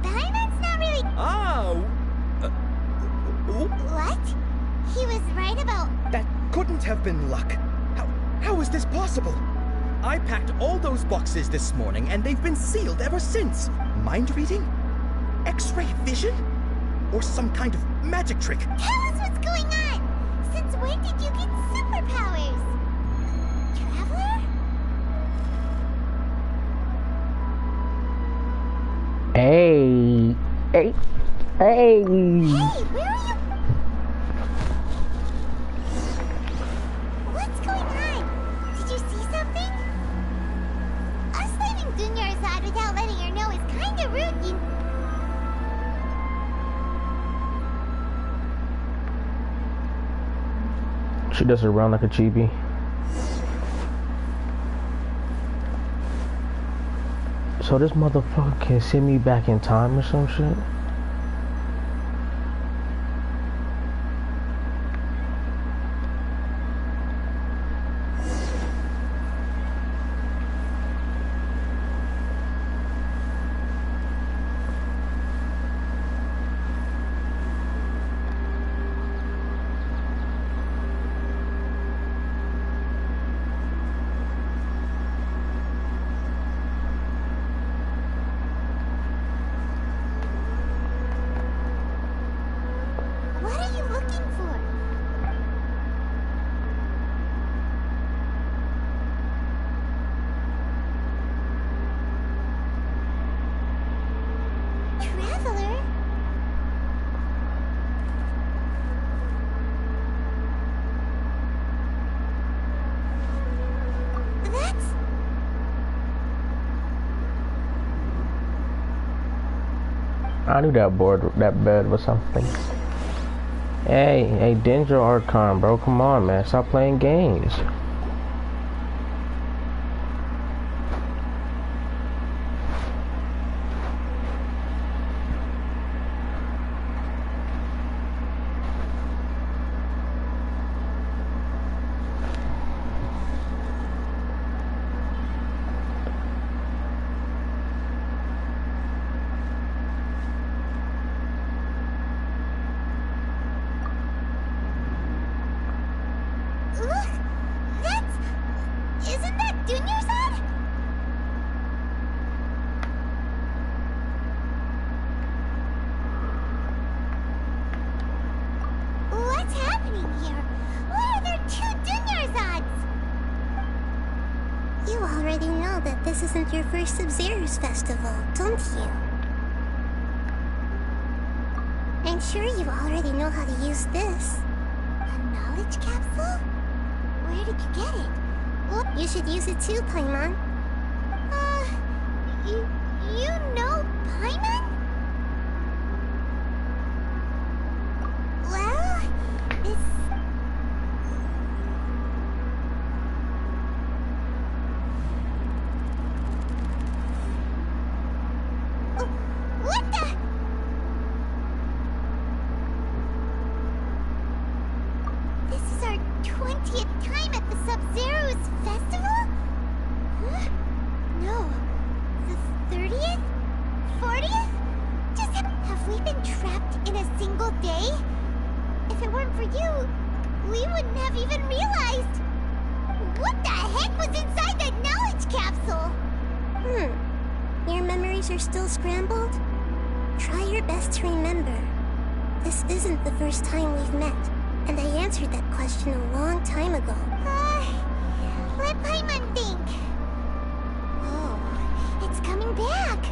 Paimon's not really... What? He was right about... That couldn't have been luck. How is this possible? I packed all those boxes this morning and they've been sealed ever since. Mind reading? X-ray vision? Or some kind of magic trick? Tell us what's going on! Since when did you get superpowers? Traveler? Hey. Hey. Hey. Hey, where are you? What's going on? Did you see something? Us leaving Dunya's side without letting her know is kinda rude, you... She does it around like a chibi. So this motherfucker can send me back in time or some shit? What are you looking for? Traveler? That's... I knew that bed was something. Hey, Dendro Archon, bro, come on, man, stop playing games. Look! That's... Isn't that Dunya's head? What's happening here? Why are there two Dunya's? You already know that this isn't your first Sub-Zero's festival, don't you? I'm sure you already know how to use this. A knowledge capsule? Where did you get it? Well, you should use it too, Paimon. You know Paimon? Well, this... Oh, what the... This is our 20th time at the Sub-Zero's festival? Huh? No. The 30th? 40th? Just have we been trapped in a single day? If it weren't for you, we wouldn't have even realized. What the heck was inside that knowledge capsule? Your memories are still scrambled? Try your best to remember. This isn't the first time we've met. And I answered that question a long time ago. Let Paimon think. Oh, it's coming back.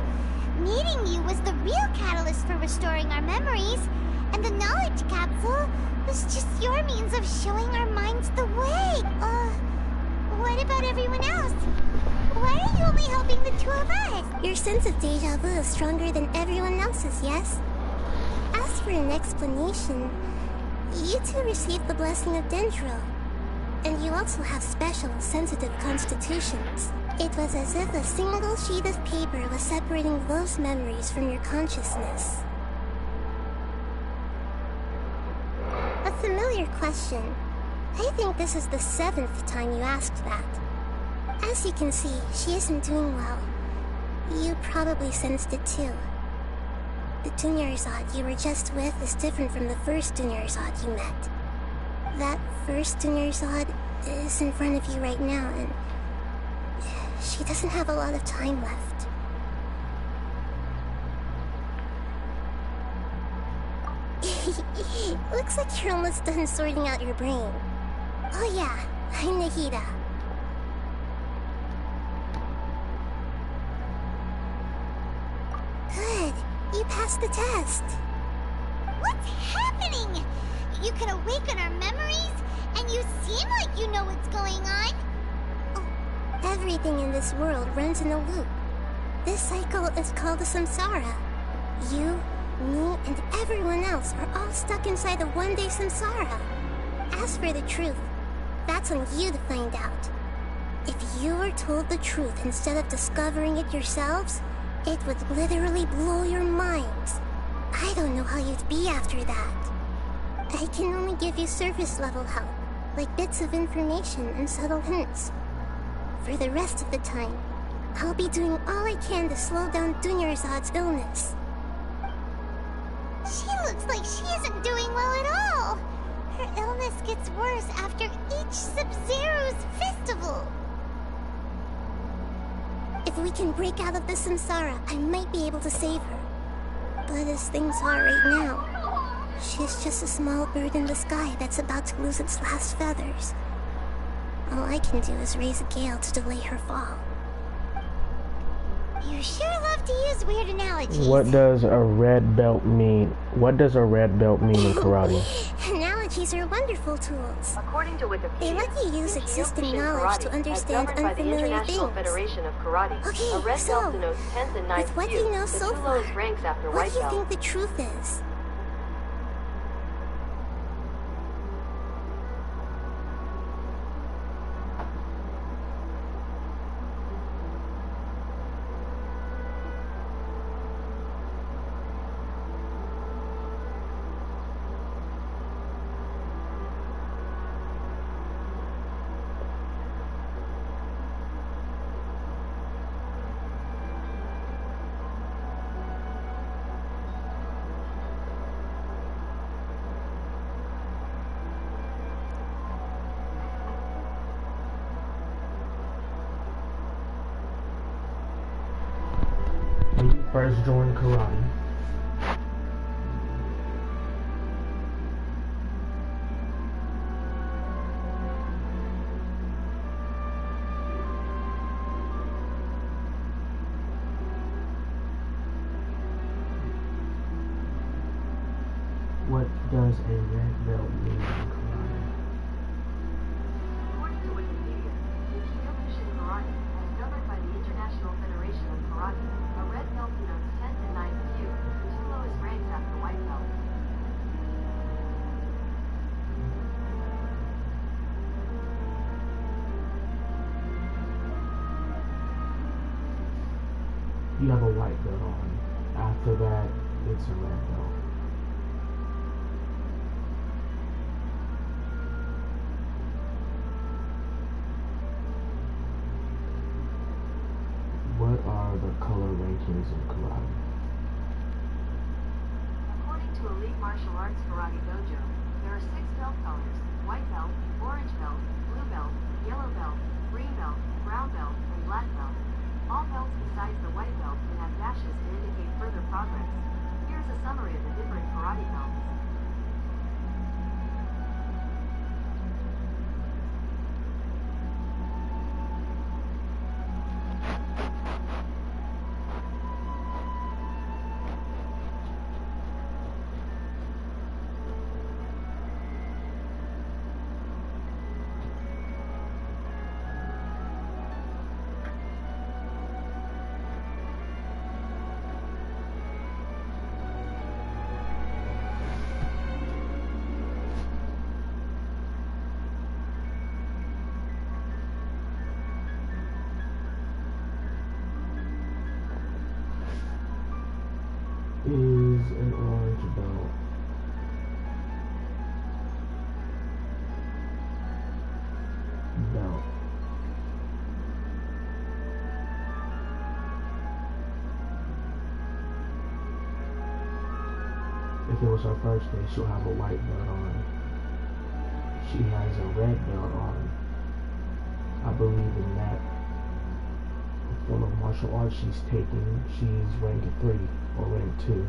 Meeting you was the real catalyst for restoring our memories, and the knowledge capsule was just your means of showing our minds the way. What about everyone else? Why are you only helping the two of us? Your sense of deja vu is stronger than everyone else's, yes? As for an explanation, you two received the blessing of Dendro, and you also have special, sensitive constitutions. It was as if a single sheet of paper was separating those memories from your consciousness. A familiar question. I think this is the 7th time you asked that. As you can see, she isn't doing well. You probably sensed it too. The Dunyarzad you were just with is different from the first Dunyarzad you met. That first Dunyarzad is in front of you right now, and she doesn't have a lot of time left. Looks like you're almost done sorting out your brain. Oh yeah, I'm Nahida. Good. You passed the test. What's happening? You can awaken our memories, and you seem like you know what's going on. Oh, everything in this world runs in a loop. This cycle is called the samsara. You, me, and everyone else are all stuck inside the one-day samsara. As for the truth, that's on you to find out. If you were told the truth instead of discovering it yourselves, it would literally blow your minds. I don't know how you'd be after that. I can only give you surface-level help, like bits of information and subtle hints. For the rest of the time, I'll be doing all I can to slow down Dunyarzad's illness. She looks like she isn't doing well at all. Her illness gets worse after each Sub-Zero's festival. If we can break out of the samsara, I might be able to save her. But as things are right now, she's just a small bird in the sky that's about to lose its last feathers. All I can do is raise a gale to delay her fall. You sure love to use weird analogies. What does a red belt mean? What does a red belt mean in karate? Analogies are wonderful tools. According to Wikipedia, they let you use existing knowledge to understand unfamiliar things. Federation of Karate. Okay, a red so, belt denotes 10th and 9th with what you know so far, ranks after what white do you belt. think the truth is? When you first joined karate, what does a red belt mean in karate? According to Wikipedia, in Kyokushin Karate, as governed by the International Federation of Karate, a red belt denotes 10th and 9th kyu, the two lowest ranks after white belt. You have a white belt on. After that, it's a red belt. What are the color rankings in karate? According to Elite Martial Arts Karate Dojo, there are 6 belt colors: white belt, orange belt, blue belt, yellow belt, green belt, brown belt, and black belt. All belts besides the white belt can have dashes to indicate further progress. Here's a summary of the different karate belts. Is an orange belt. Belt. If it was her first day, she'll have a white belt on. She has a red belt on. I believe in that form of martial arts she's taking. She's rank 3 or rank 2.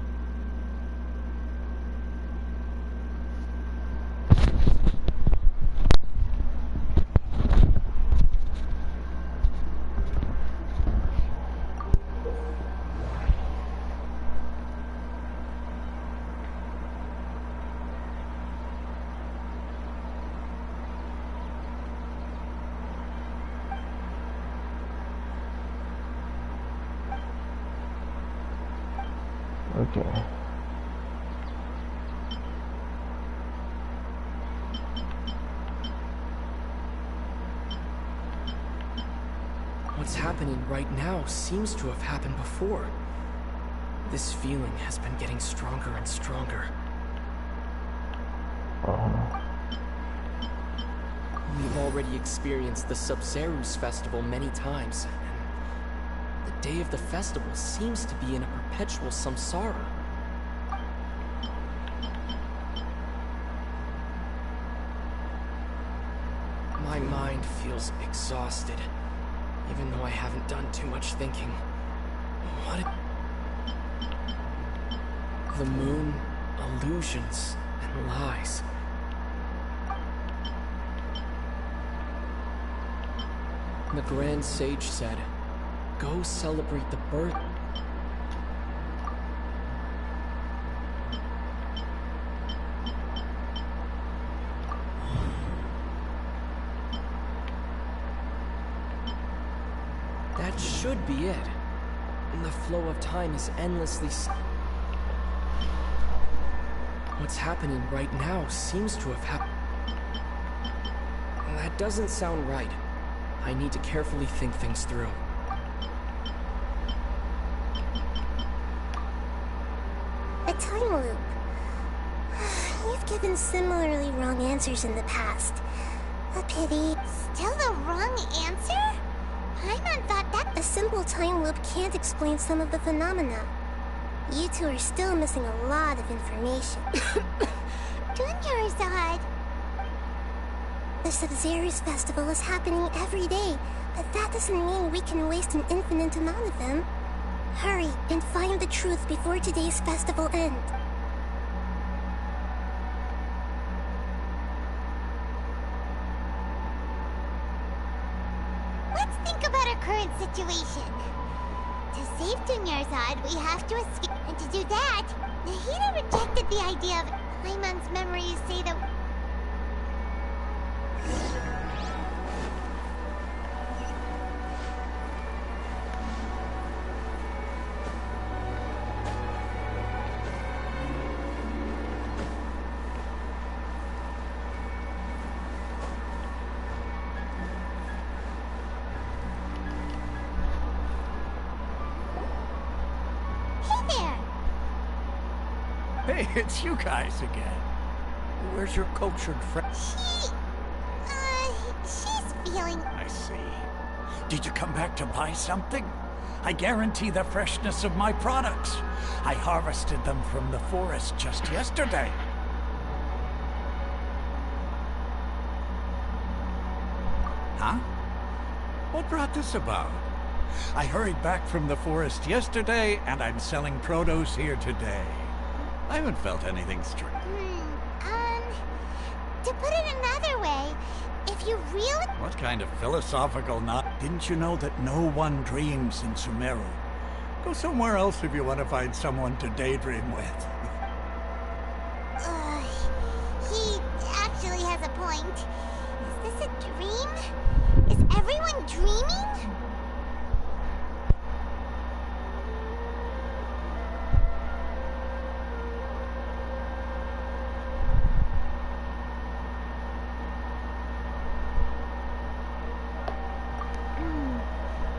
Okay. What's happening right now seems to have happened before. This feeling has been getting stronger and stronger. We've already experienced the Sub-Zerus festival many times, and the day of the festival seems to be in a perpetual samsara. My mind feels exhausted, even though I haven't done too much thinking. What? The moon, illusions, and lies. The Grand Sage said, "Go celebrate the birth." That should be it. And the flow of time is endlessly. What's happening right now seems to have happened. That doesn't sound right. I need to carefully think things through. A time loop. You've given similarly wrong answers in the past. A pity. Still the wrong answer? Paimon thought that a simple time loop can't explain some of the phenomena. You two are still missing a lot of information. Dunyarzad. The Sub-Zerus festival is happening every day, but that doesn't mean we can waste an infinite amount of them. Hurry and find the truth before today's festival ends. Let's think about our current situation. To save Dunyarzad, we have to escape. And to do that, Nahida rejected the idea of Paimon's memories say that... Hey, it's you guys again. Where's your cultured friend? She's feeling... I see. Did you come back to buy something? I guarantee the freshness of my products. I harvested them from the forest just yesterday. Huh? What brought this about? I hurried back from the forest yesterday, and I'm selling produce here today. I haven't felt anything strange. To put it another way, if you really... What kind of philosophical knot? Didn't you know that no one dreams in Sumeru? Go somewhere else if you want to find someone to daydream with. He actually has a point. Is this a dream? Is everyone dreaming?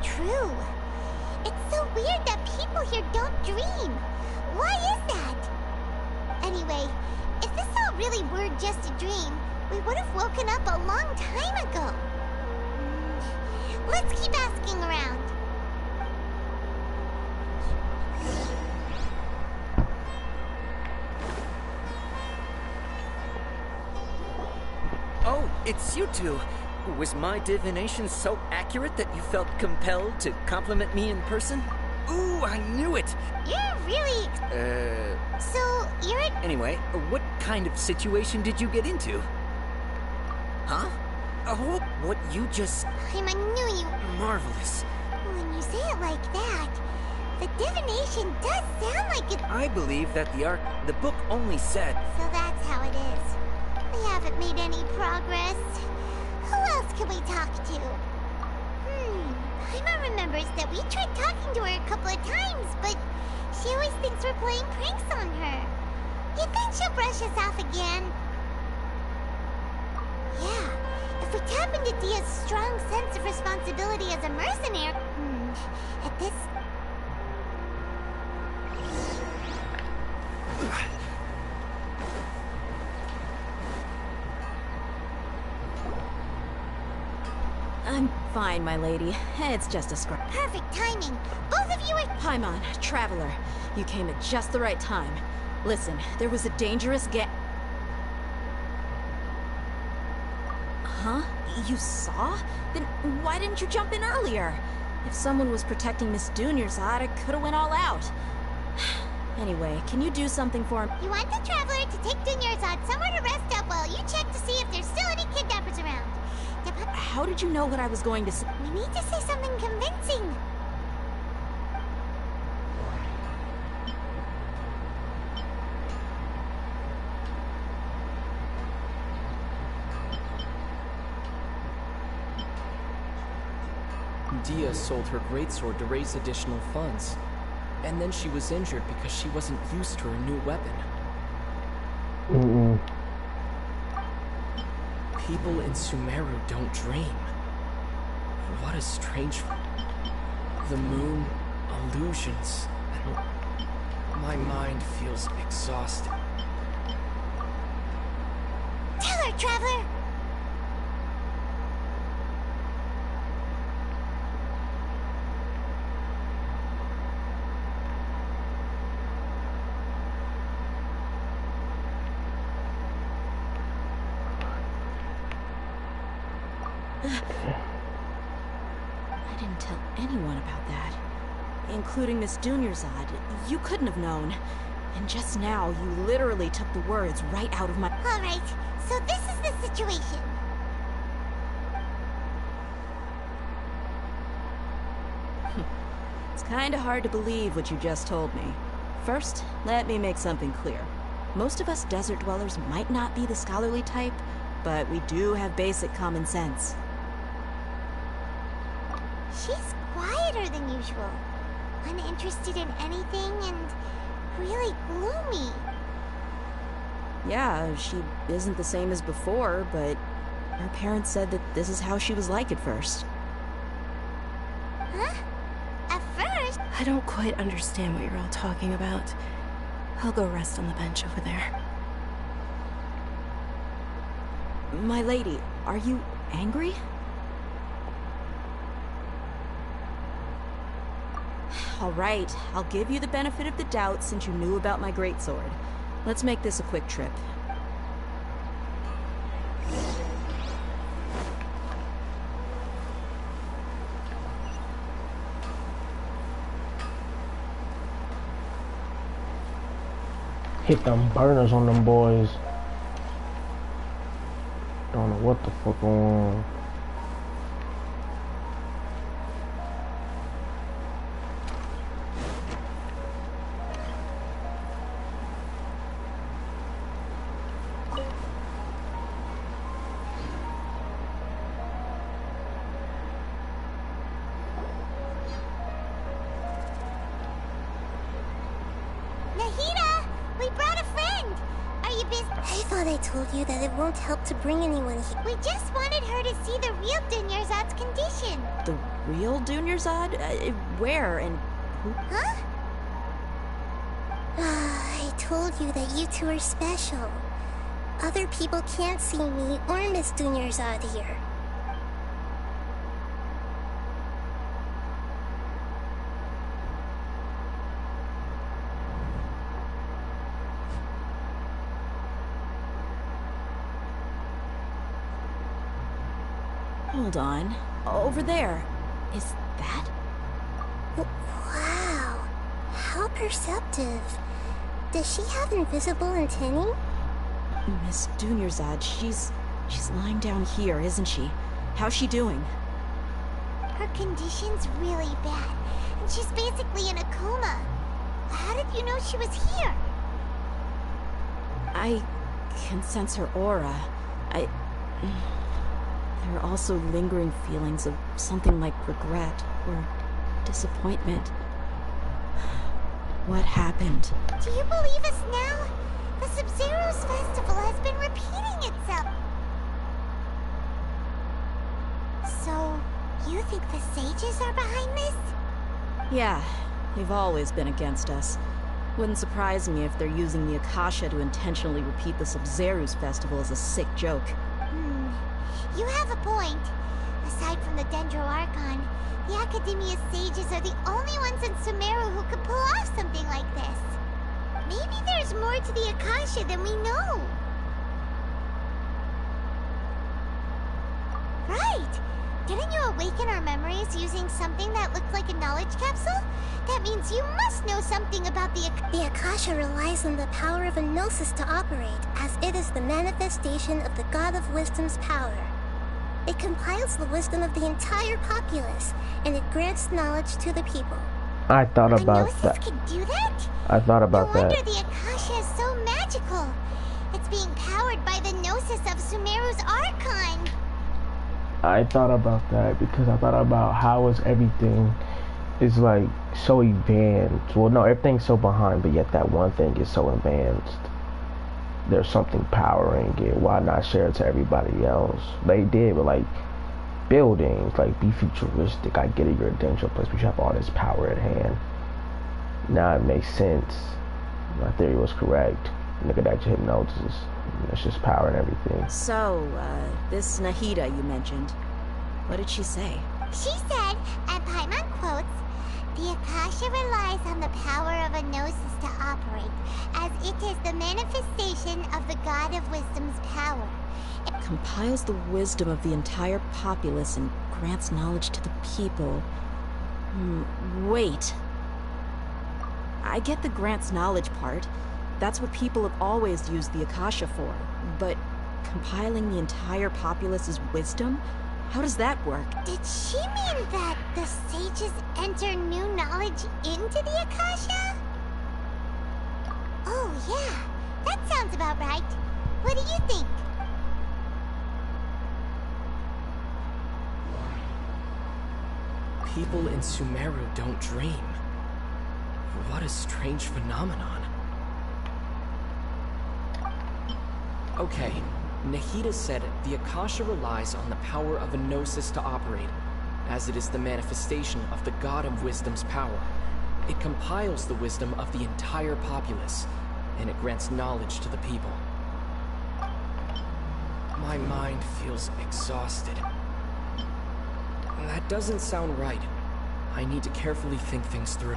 True. It's so weird that people here don't dream. Why is that? Anyway, if this all really were just a dream, we would have woken up a long time ago. Let's keep asking around. Oh, it's you two. Was my divination so accurate that you felt compelled to compliment me in person? Ooh, I knew it! You're really... So, you're a... Anyway, what kind of situation did you get into? Huh? Oh, what you just... I knew you... Marvelous. When you say it like that, the divination does sound like it... I believe that the book only said... So that's how it is. We haven't made any progress. Who else can we talk to? Paimon remembers that we tried talking to her a couple of times, but she always thinks we're playing pranks on her. You think she'll brush us off again? Yeah, if we tap into Dia's strong sense of responsibility as a mercenary... at this... I'm fine, my lady. It's just a scrap. Perfect timing. Both of you are... Paimon, Traveler. You came at just the right time. Listen, there was a dangerous Huh? You saw? Then why didn't you jump in earlier? If someone was protecting Miss Dunyarzad, I could have went all out. Anyway, can you do something for him? You want the Traveler to take Dunyarzad somewhere to rest up while you check to see if there's still any kidnappers around. How did you know what I was going to say? We need to say something convincing. Dia sold her greatsword to raise additional funds. And then she was injured because she wasn't used to her new weapon. People in Sumeru don't dream. What a strange... The moon, illusions, and my mind feels exhausted. Tell her, Traveler! I didn't tell anyone about that. Including Miss Dunyarzad. You couldn't have known. And just now, you literally took the words right out of my... Alright, so this is the situation. It's kinda hard to believe what you just told me. First, let me make something clear. Most of us desert dwellers might not be the scholarly type, but we do have basic common sense. She's quieter than usual. Uninterested in anything and really gloomy. Yeah, she isn't the same as before, but her parents said that this is how she was like at first. Huh? At first? I don't quite understand what you're all talking about. I'll go rest on the bench over there. My lady, are you angry? All right, I'll give you the benefit of the doubt since you knew about my greatsword. Let's make this a quick trip. Hit them burners on them boys. Don't know what the fuck going on. Nahida! We brought a friend! Are you busy? I thought I told you that it won't help to bring anyone here. We just wanted her to see the real Dunyarzad's condition. The real Dunyarzad? Where and who? Huh? I told you that you two are special. Other people can't see me or Miss Dunyarzad here. Hold on. Over there. Is that? Wow. How perceptive. Does she have invisible antennae? Miss Dunyarzad, she's lying down here, isn't she? How's she doing? Her condition's really bad, and she's basically in a coma. How did you know she was here? I can sense her aura. There are also lingering feelings of something like regret or disappointment. What happened? Do you believe us now? The Sub-Zero's festival has been repeating itself. So, you think the sages are behind this? Yeah, they've always been against us. Wouldn't surprise me if they're using the Akasha to intentionally repeat the Sub-Zero's festival as a sick joke. You have a point. Aside from the Dendro Archon, the Academia sages are the only ones in Sumeru who could pull off something like this. Maybe there's more to the Akasha than we know. Right! Didn't you awaken our memories using something that looked like a knowledge capsule? That means you must know something about the The Akasha relies on the power of a gnosis to operate, as it is the manifestation of the God of Wisdom's power. It compiles the wisdom of the entire populace, and it grants knowledge to the people. I thought about that. Can do that? I thought about no wonder that. the Akasha is so magical. It's being powered by the gnosis of Sumeru's Archon. I thought about that because I thought about how is everything is like so advanced. Well, no, everything's so behind, but yet that one thing is so advanced. There's something powering it. Why not share it to everybody else? They did with like buildings, like be futuristic. I get it, you're a dental place, but you have all this power at hand. Now it makes sense. My theory was correct. Look at that hypnosis. It's just power and everything. So, this Nahida you mentioned, what did she say? She said, and Paimon quotes, the Akasha relies on the power of a gnosis to operate, as it is the manifestation of the God of Wisdom's power. It compiles the wisdom of the entire populace and grants knowledge to the people. Wait. I get the grants knowledge part. That's what people have always used the Akasha for. But compiling the entire populace's wisdom? How does that work? Did she mean that the sages enter new knowledge into the Akasha? Oh, yeah. That sounds about right. What do you think? People in Sumeru don't dream. What a strange phenomenon. Okay, Nahida said the Akasha relies on the power of a gnosis to operate, as it is the manifestation of the God of Wisdom's power. It compiles the wisdom of the entire populace, and it grants knowledge to the people. My mind feels exhausted. That doesn't sound right. I need to carefully think things through.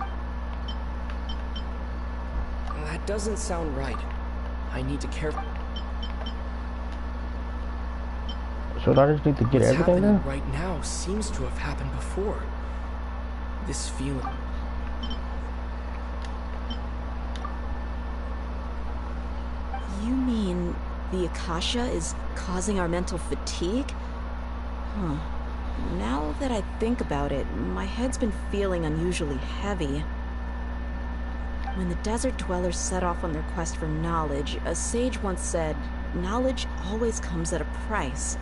That doesn't sound right. I need to carefully... So I just need to get everything now? Right now seems to have happened before. This feeling... You mean the Akasha is causing our mental fatigue? Huh. Now that I think about it, my head's been feeling unusually heavy. When the desert dwellers set off on their quest for knowledge, a sage once said, knowledge always comes at a price.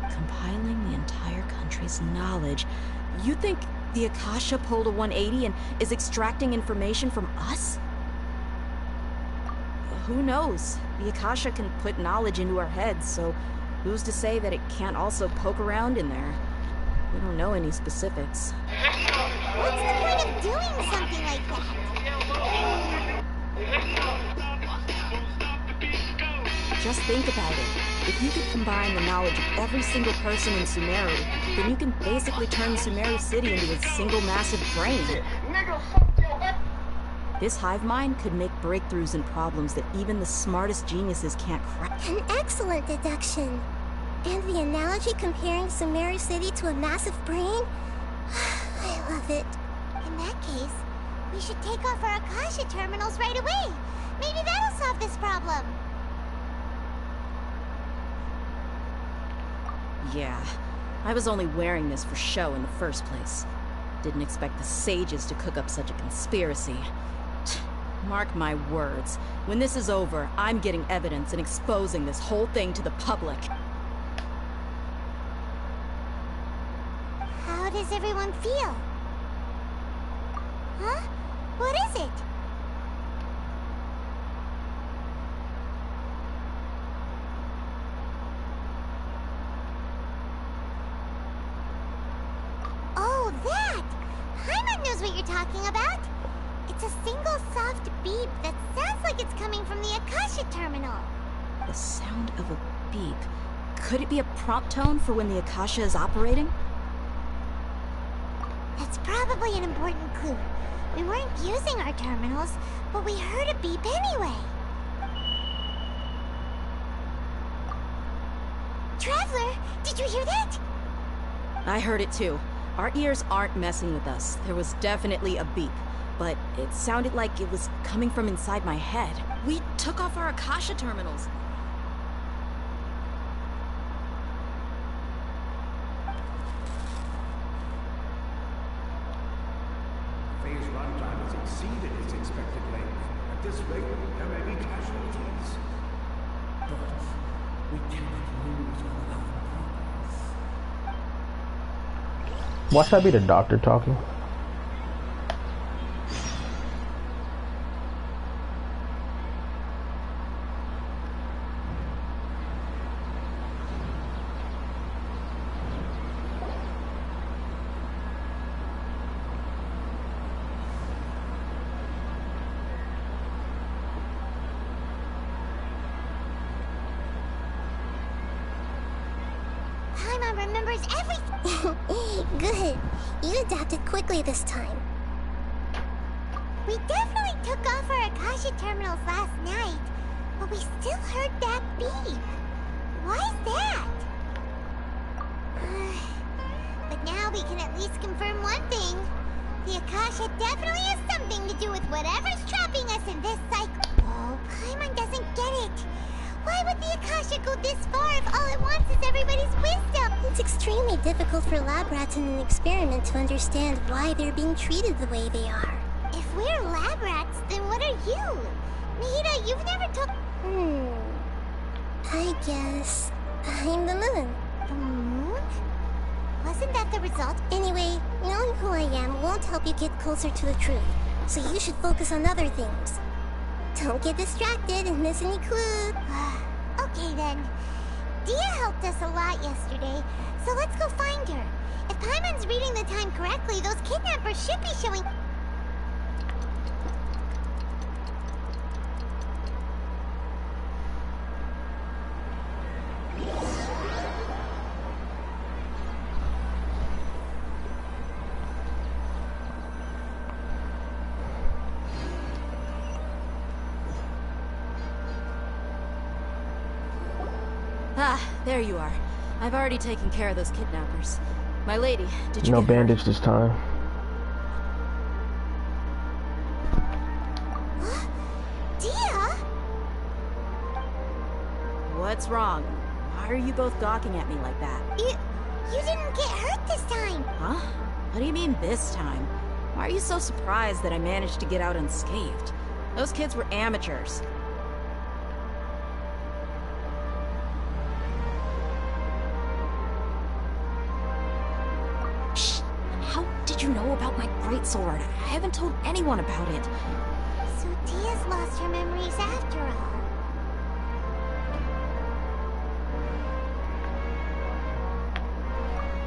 Compiling the entire country's knowledge. You think the Akasha pulled a 180 and is extracting information from us? Who knows? The Akasha can put knowledge into our heads, so who's to say that it can't also poke around in there? We don't know any specifics. What's the point of doing something like that? Just think about it. If you could combine the knowledge of every single person in Sumeru, then you can basically turn Sumeru City into a single massive brain. This hive mind could make breakthroughs in problems that even the smartest geniuses can't crack. An excellent deduction. And the analogy comparing Sumeru City to a massive brain? I love it. In that case, we should take off our Akasha terminals right away. Maybe that'll solve this problem. Yeah, I was only wearing this for show in the first place. Didn't expect the sages to cook up such a conspiracy. Mark my words, when this is over, I'm getting evidence and exposing this whole thing to the public. How does everyone feel. Huh? What is it? Oh, that! Paimon knows what you're talking about. It's a single soft beep that sounds like it's coming from the Akasha terminal. The sound of a beep. Could it be a prompt tone for when the Akasha is operating? That's probably an important clue. We weren't using our terminals, but we heard a beep anyway. Traveler, did you hear that? I heard it too. Our ears aren't messing with us. There was definitely a beep, but it sounded like it was coming from inside my head. We took off our Akasha terminals. Phase runtime has exceeded its expected length. At this rate, there may be casualties. But we cannot lose all our progress. Watch that be the doctor talking. Paimon remembers everything. Good. You adapted quickly this time. We definitely took off our Akasha terminals last night, but we still heard that beep. Why is that? But now we can at least confirm one thing. The Akasha definitely has something to do with whatever's trapping us in this cycle. Oh, Paimon doesn't get it. Why would the Akasha go this far if all it wants is everybody's wisdom? It's extremely difficult for lab rats in an experiment to understand why they're being treated the way they are. If we're lab rats, then what are you? Nahida, you've never took... I guess I'm the moon. The moon? Wasn't that the result? Anyway, knowing who I am won't help you get closer to the truth. So you should focus on other things. Don't get distracted and miss any clues. Okay then. Dia helped us a lot yesterday, so let's go find her. If Paimon's reading the time correctly, those kidnappers should be showing... Ah, there you are. I've already taken care of those kidnappers. My lady, did you No get hurt? bandage this time. Dia? What's wrong? Why are you both gawking at me like that? You didn't get hurt this time. Huh? What do you mean this time? Why are you so surprised that I managed to get out unscathed? Those kids were amateurs. Shh! How did you know about my greatsword? I haven't told anyone about it. So Dia's lost her memories after all.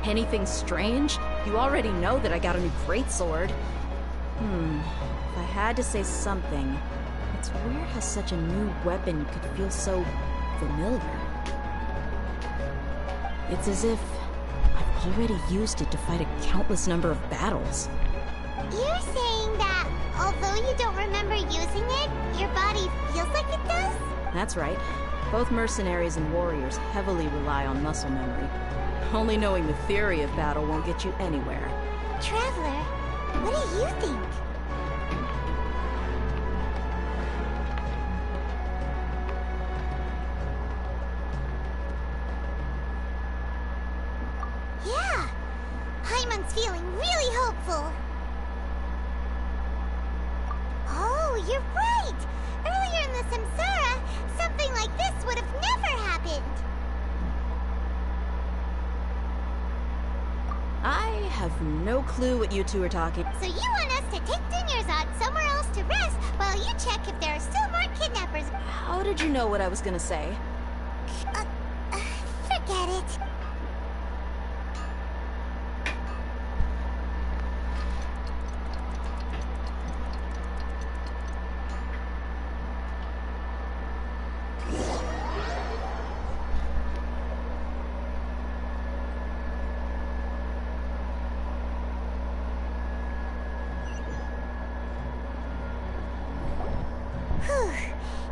Anything strange? You already know that I got a new greatsword. If I had to say something, it's weird how such a new weapon could feel so familiar. It's as if I've already used it to fight a countless number of battles. You're saying that although you don't remember using it, your body feels like it does? That's right. Both mercenaries and warriors heavily rely on muscle memory. Only knowing the theory of battle won't get you anywhere. Traveler, what do you think? Yeah, Paimon's feeling really hopeful. Oh, you're right! Earlier in the Samsara, something like this would have never happened. I have no clue what you two are talking. So you want us to take Dinyarzad somewhere else to rest while you check if there are still more kidnappers? How did you know what I was gonna say? Forget it.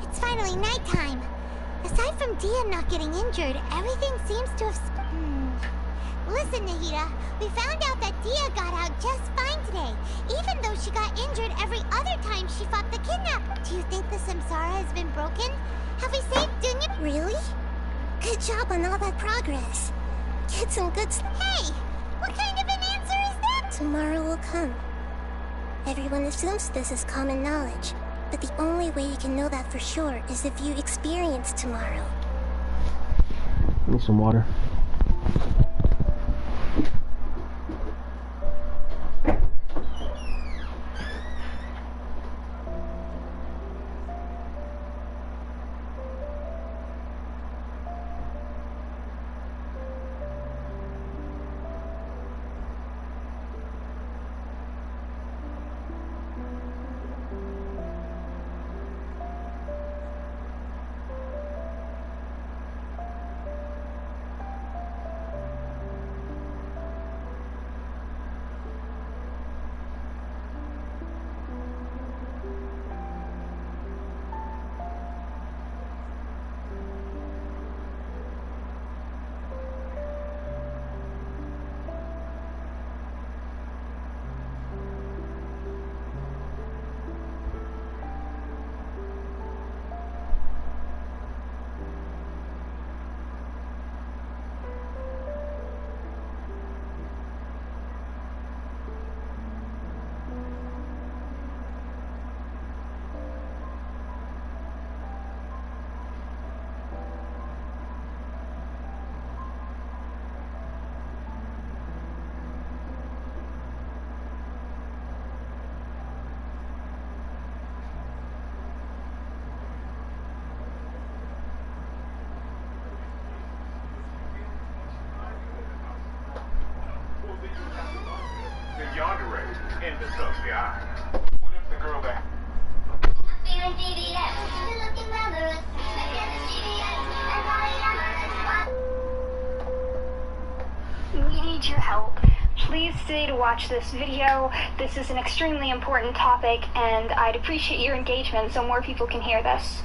It's finally nighttime. Aside from Dia not getting injured, everything seems to have... Listen, Nahida, we found out that Dia got out just fine today, even though she got injured every other time she fought the kidnapper. Do you think the Samsara has been broken? Have we saved Dunya? Really? Good job on all that progress. Get some good Hey! What kind of an answer is that? Tomorrow will come. Everyone assumes this is common knowledge, but the only way you can know that for sure is if you experience tomorrow. Need some water. We need your help. Please stay to watch this video. This is an extremely important topic, and I'd appreciate your engagement so more people can hear this.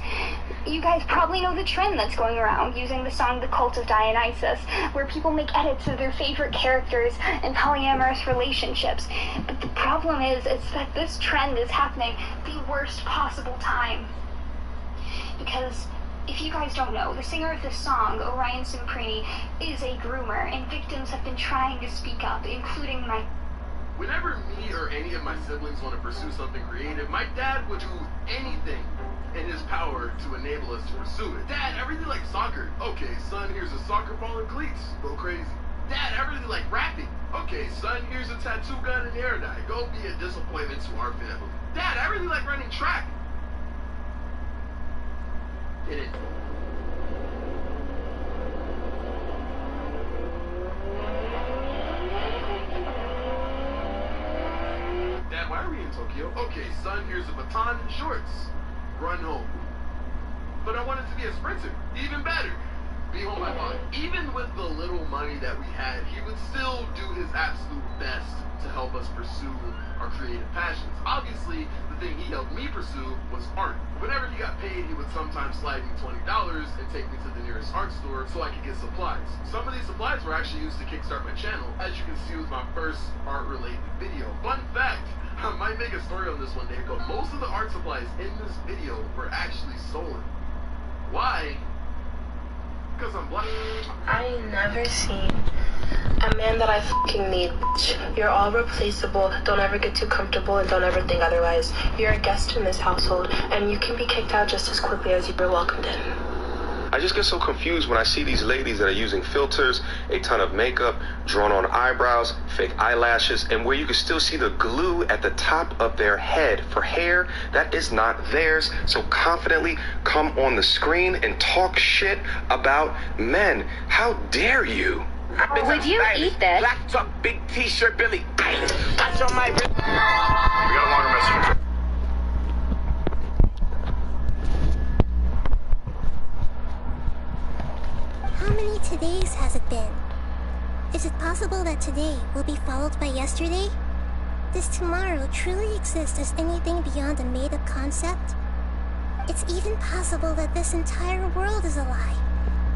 You guys probably know the trend that's going around using the song The Cult of Dionysus, where people make edits of their favorite characters in polyamorous relationships. But the problem is that this trend is happening the worst possible time. Because if you guys don't know, the singer of this song, Orion Simprini, is a groomer, and victims have been trying to speak up, including my... Whenever me or any of my siblings want to pursue something creative, my dad would do anything in his power to enable us to pursue it. Dad, I really like soccer. Okay, son, here's a soccer ball and cleats. Go crazy. Dad, I really like rapping. Okay, son, here's a tattoo gun and hair dye. Go be a disappointment to our family. Dad, I really like running track. Get it? Dad, why are we in Tokyo? Okay, son, here's a baton and shorts. Run home. But I wanted to be a sprinter. Even better. Be home by 5. Even with the little money that we had, he would still do his absolute best to help us pursue our creative passions. Obviously, the thing he helped me pursue was art. Whenever he got paid, he would sometimes slide me $20 and take me to the nearest art store so I could get supplies. Some of these supplies were actually used to kickstart my channel, as you can see with my first art-related video. Fun fact, I might make a story on this one day, but most of the art supplies in this video were actually stolen. Why? Because I'm black. I ain't never seen a man that I fucking need, bitch. You're all replaceable. Don't ever get too comfortable and don't ever think otherwise. You're a guest in this household, and you can be kicked out just as quickly as you were welcomed in. I just get so confused when I see these ladies that are using filters, a ton of makeup, drawn on eyebrows, fake eyelashes, and where you can still see the glue at the top of their head for hair that is not theirs. So confidently come on the screen and talk shit about men. How dare you? Would you eat this? Black truck, big t-shirt, Billy. Watch on my wrist. We got a longer message. How many todays has it been? Is it possible that today will be followed by yesterday? Does tomorrow truly exist as anything beyond a made-up concept? It's even possible that this entire world is a lie,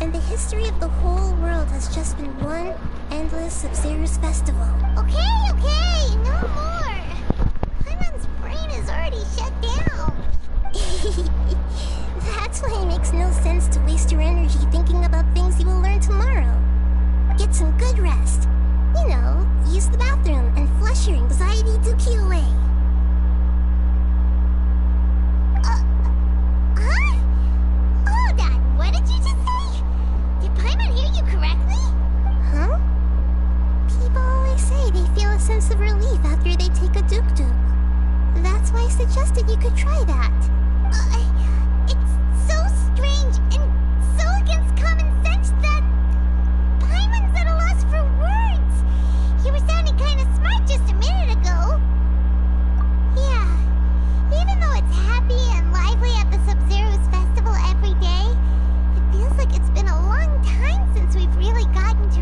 and the history of the whole world has just been one endless Sub-Zero's festival. Okay, no more. Paimon's brain is already shut down. That's why it makes no sense to waste your energy thinking about things you will learn tomorrow. Get some good rest. You know, use the bathroom and flush your anxiety dookie away. Huh? Hold on, what did you just say? Did Paimon hear you correctly? Huh? People always say they feel a sense of relief after they take a duk-duk. That's why I suggested you could try that. It's so strange and so against common sense that Paimon's at a loss for words. You were sounding kind of smart just a minute ago. Yeah, even though it's happy and lively at the Sub-Zero's festival every day, it feels like it's been a long time since we've really gotten to...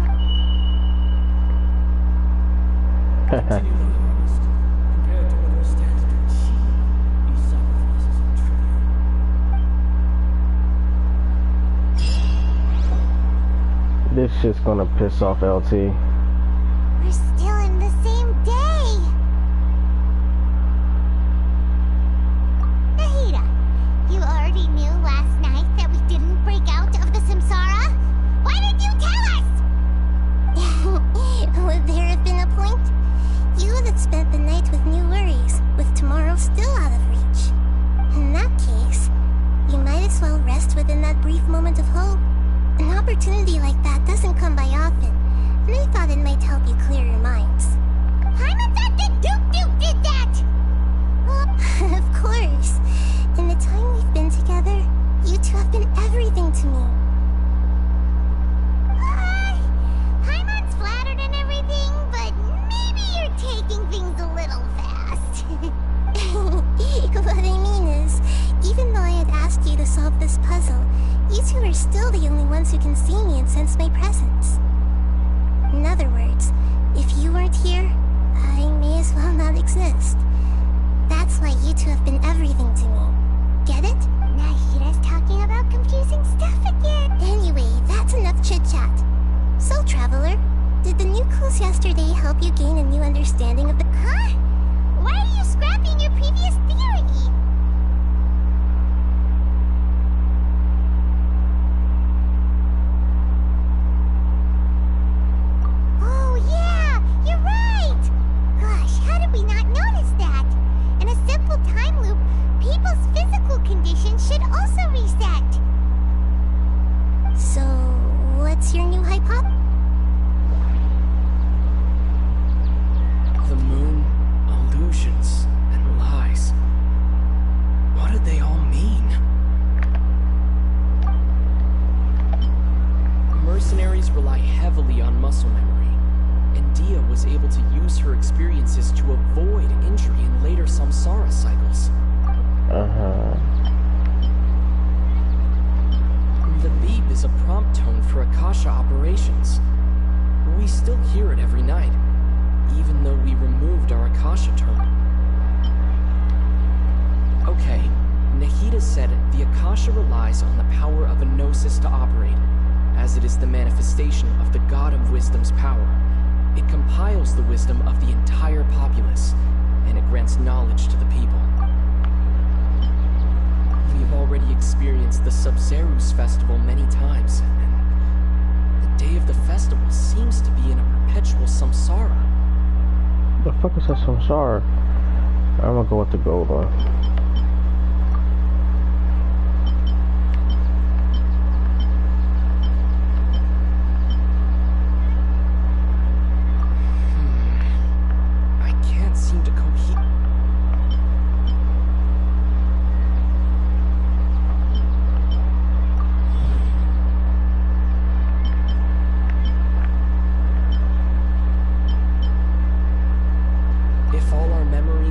Compared to other stands to achieve these sacrifices are trivial. This shit's gonna piss off LT. We're still in the same day. Nahida, you already knew last night that we didn't break out of the samsara? Why didn't you tell us? Would there have been a point? You would have spent the night with new worries, with tomorrow still out of reach. In that case, you might as well rest within that brief moment of hope. An opportunity like that doesn't come by often, and I thought it might help you clear your minds. Paimon thought that Duke did that! Of course. In the time we've been together, you two have been everything to me. Paimon's flattered and everything, but maybe you're taking things a little fast. What I mean is, even though I had asked you to solve this puzzle, you two are still the only ones who can see me and sense my presence. In other words, if you weren't here, I may as well not exist. That's why you two have been everything to me. Get it? Nahida's talking about confusing stuff again. Anyway, that's enough chit-chat. So, Traveler, did the new clues yesterday help you gain a new understanding of the... Huh? Why are you scrapping your previous theory? Oh yeah, you're right! Gosh, how did we not notice that? In a simple time loop, people's physical condition should also reset. So, what's your new hypothesis? The moon, illusions, and lies. What did they all mean? Mercenaries rely heavily on muscle memory, and Dia was able to use her experiences to avoid injury in later samsara cycles. The beep is a prompt tone for Akasha operations. We still hear it every night, even though we removed our Akasha term. Okay, Nahida said the Akasha relies on the power of a gnosis to operate, as it is the manifestation of the God of Wisdom's power. It compiles the wisdom of the entire populace, and it grants knowledge to the people. We've already experienced the Sub-Zero's festival many times, and the day of the festival seems to be in a perpetual samsara. The fuck is that samsara? I'm gonna go with the gold one.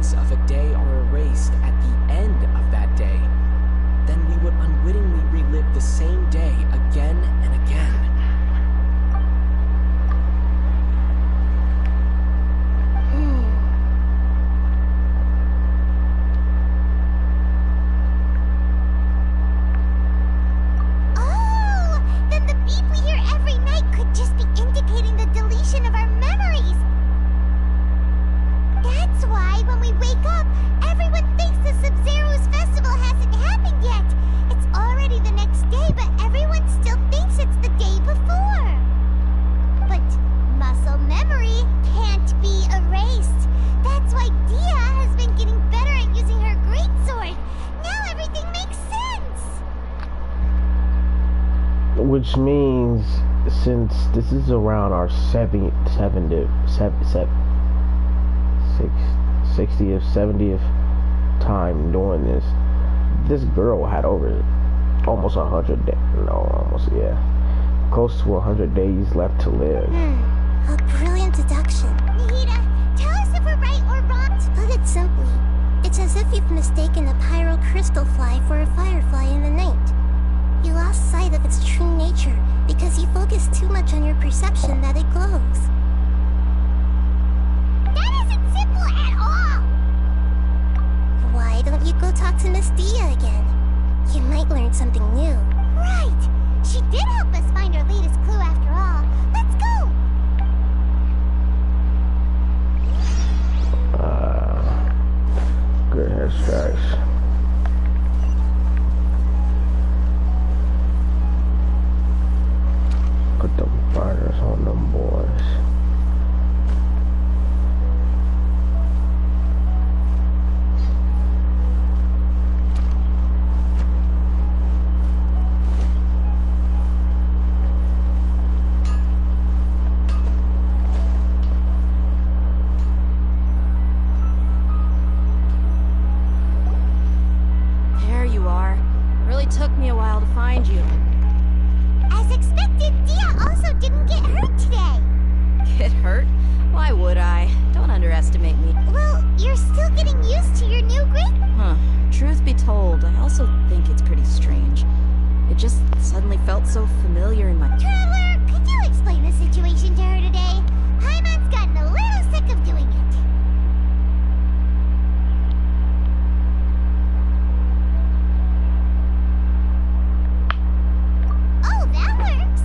memories of a day are erased at the end of that day, then we would unwittingly relive the same day again and again. Oh, then the beep we hear every night could just be indicating the deletion of our memories. That's why when we wake up, everyone thinks the Sub-Zero's festival hasn't happened yet. It's already the next day, but everyone still thinks it's the day before. But muscle memory can't be erased. That's why Dia has been getting better at using her greatsword. Now everything makes sense. Which means, since this is around our 60th, 70th time doing this, this girl had over almost 100 days, close to 100 days left to live. A brilliant deduction. Nahida, tell us if we're right or wrong. To put it simply, it's as if you've mistaken a pyro crystal fly for a firefly in the night. You lost sight of its true nature because you focused too much on your perception that it glows. That isn't simple at all. Why don't you go talk to Miss Dia again? You might learn something new. Right. She did help us find our latest clue after all. Let's go. Good hairstyles. Put them fighters on them boys. There you are. Really took me a while to find you. As expected, Dia also didn't get hurt today. Get hurt? Why would I? Don't underestimate me. Well, you're still getting used to your new grade. Huh. Truth be told, I also think it's pretty strange. It just suddenly felt so familiar in my... Traveler, could you explain the situation to her today? Paimon's gotten a little sick of doing it. Oh, that works.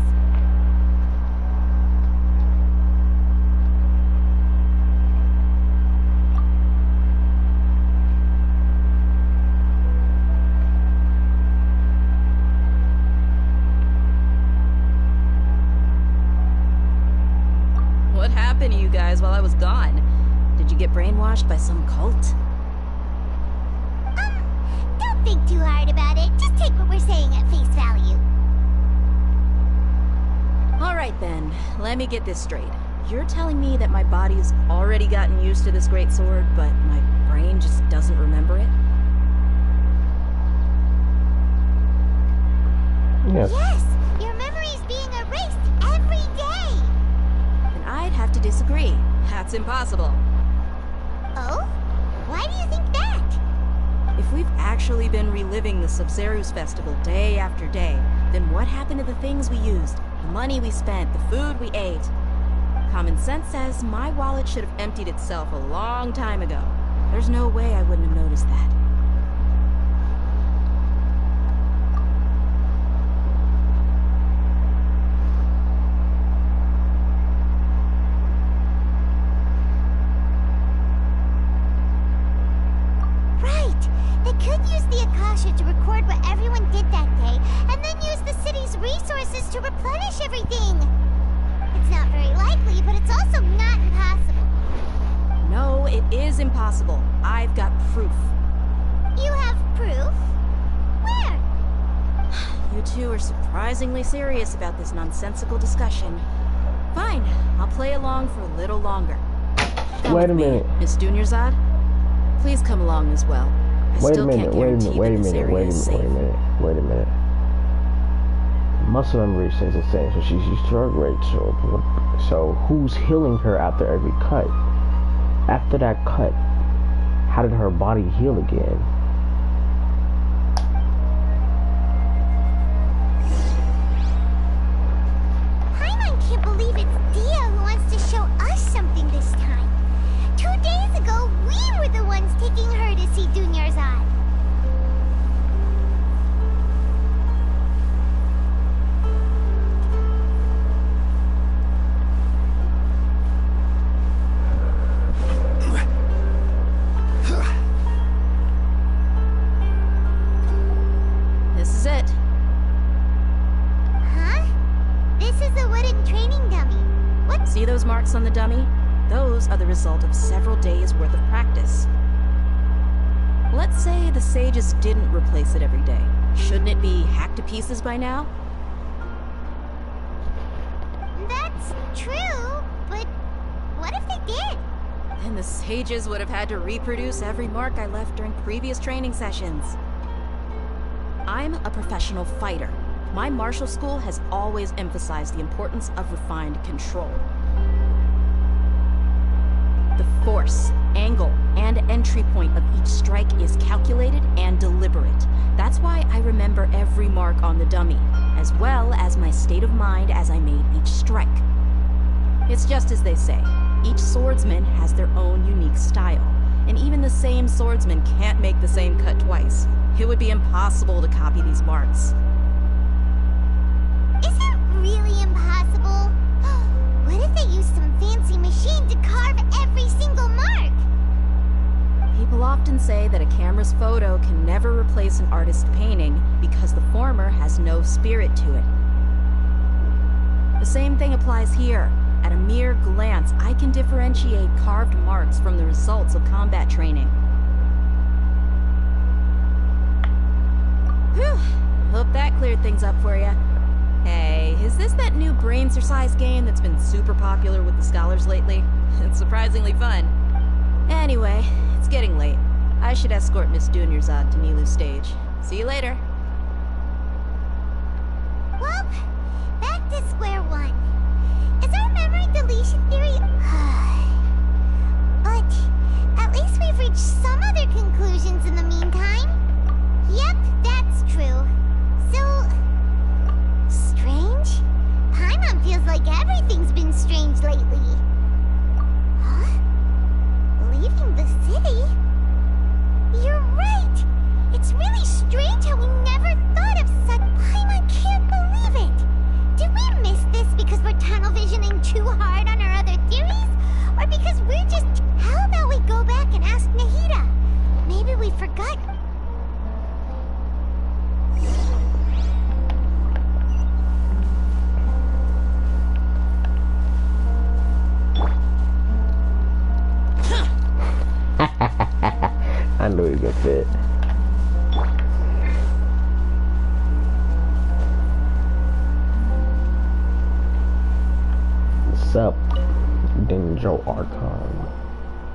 What happened to you guys while I was gone? Did you get brainwashed by some cult? Don't think too hard about it. Just take what we're saying at face value. Alright then, let me get this straight. You're telling me that my body's already gotten used to this great sword, but my brain just doesn't remember it? Yes. Yes, your memory's being erased every day. Then I'd have to disagree. That's impossible. Oh? Why do you think that? If we've actually been reliving the Sub-Zero's festival day after day, then what happened to the things we used, the money we spent, the food we ate? Common sense says my wallet should have emptied itself a long time ago. There's no way I wouldn't have noticed that. Right. They could use the Akasha to record what everyone did that day, and then use the city's resources to replenish everything. It's not very likely, but it's also not impossible. No, it is impossible. I've got proof. You have proof? Where? You two are surprisingly serious about this nonsensical discussion. Fine, I'll play along for a little longer. Come Wait with a me, minute. Miss Dunyarzad. Please come along as well. I Wait a still minute, can't wait a guarantee minute, wait a that this minute, area wait a is minute, wait a safe. minute, wait a minute. Muscle memory stays the same, so she's used to her great sword. So who's healing her after every cut? After that cut, how did her body heal again? Paimon can't believe it's Dia who wants to show us something this time. 2 days ago, we were the ones taking her to see Dunyarzad. This is it. Huh? This is a wooden training dummy. What? See those marks on the dummy? Those are the result of several days' worth of practice. Let's say the sages didn't replace it every day. Shouldn't it be hacked to pieces by now? That's true, but what if they did? Then the sages would have had to reproduce every mark I left during previous training sessions. I'm a professional fighter. My martial school has always emphasized the importance of refined control. The force, angle, and entry point of each strike is calculated and deliberate. That's why I remember every mark on the dummy, as well as my state of mind as I made each strike. It's just as they say, each swordsman has their own unique style, and even the same swordsman can't make the same cut twice. It would be impossible to copy these marks. Is it really impossible? What if they use some fancy machine to carve every single mark? People often say that a camera's photo can never replace an artist's painting because the former has no spirit to it. The same thing applies here. At a mere glance, I can differentiate carved marks from the results of combat training. Whew. Hope that cleared things up for you. Hey, is this that new brain exercise game that's been super popular with the scholars lately? It's surprisingly fun. Anyway, it's getting late. I should escort Miss Dunyarzad to Nilu's stage. See you later. Well, back to square one. Is our memory deletion theory... But at least we've reached some other conclusions in the meantime. Yep, that's true. So... strange? Paimon feels like everything's been strange lately. Huh? Leaving the city? You're right! It's really strange how we never thought of such... Paimon can't believe it! Did we miss this because we're tunnel visioning too hard on our other theories? Or because we're just... How about we go back and ask Nahida? Maybe we forgot... I knew he could fit. What's up, Dendro Archon?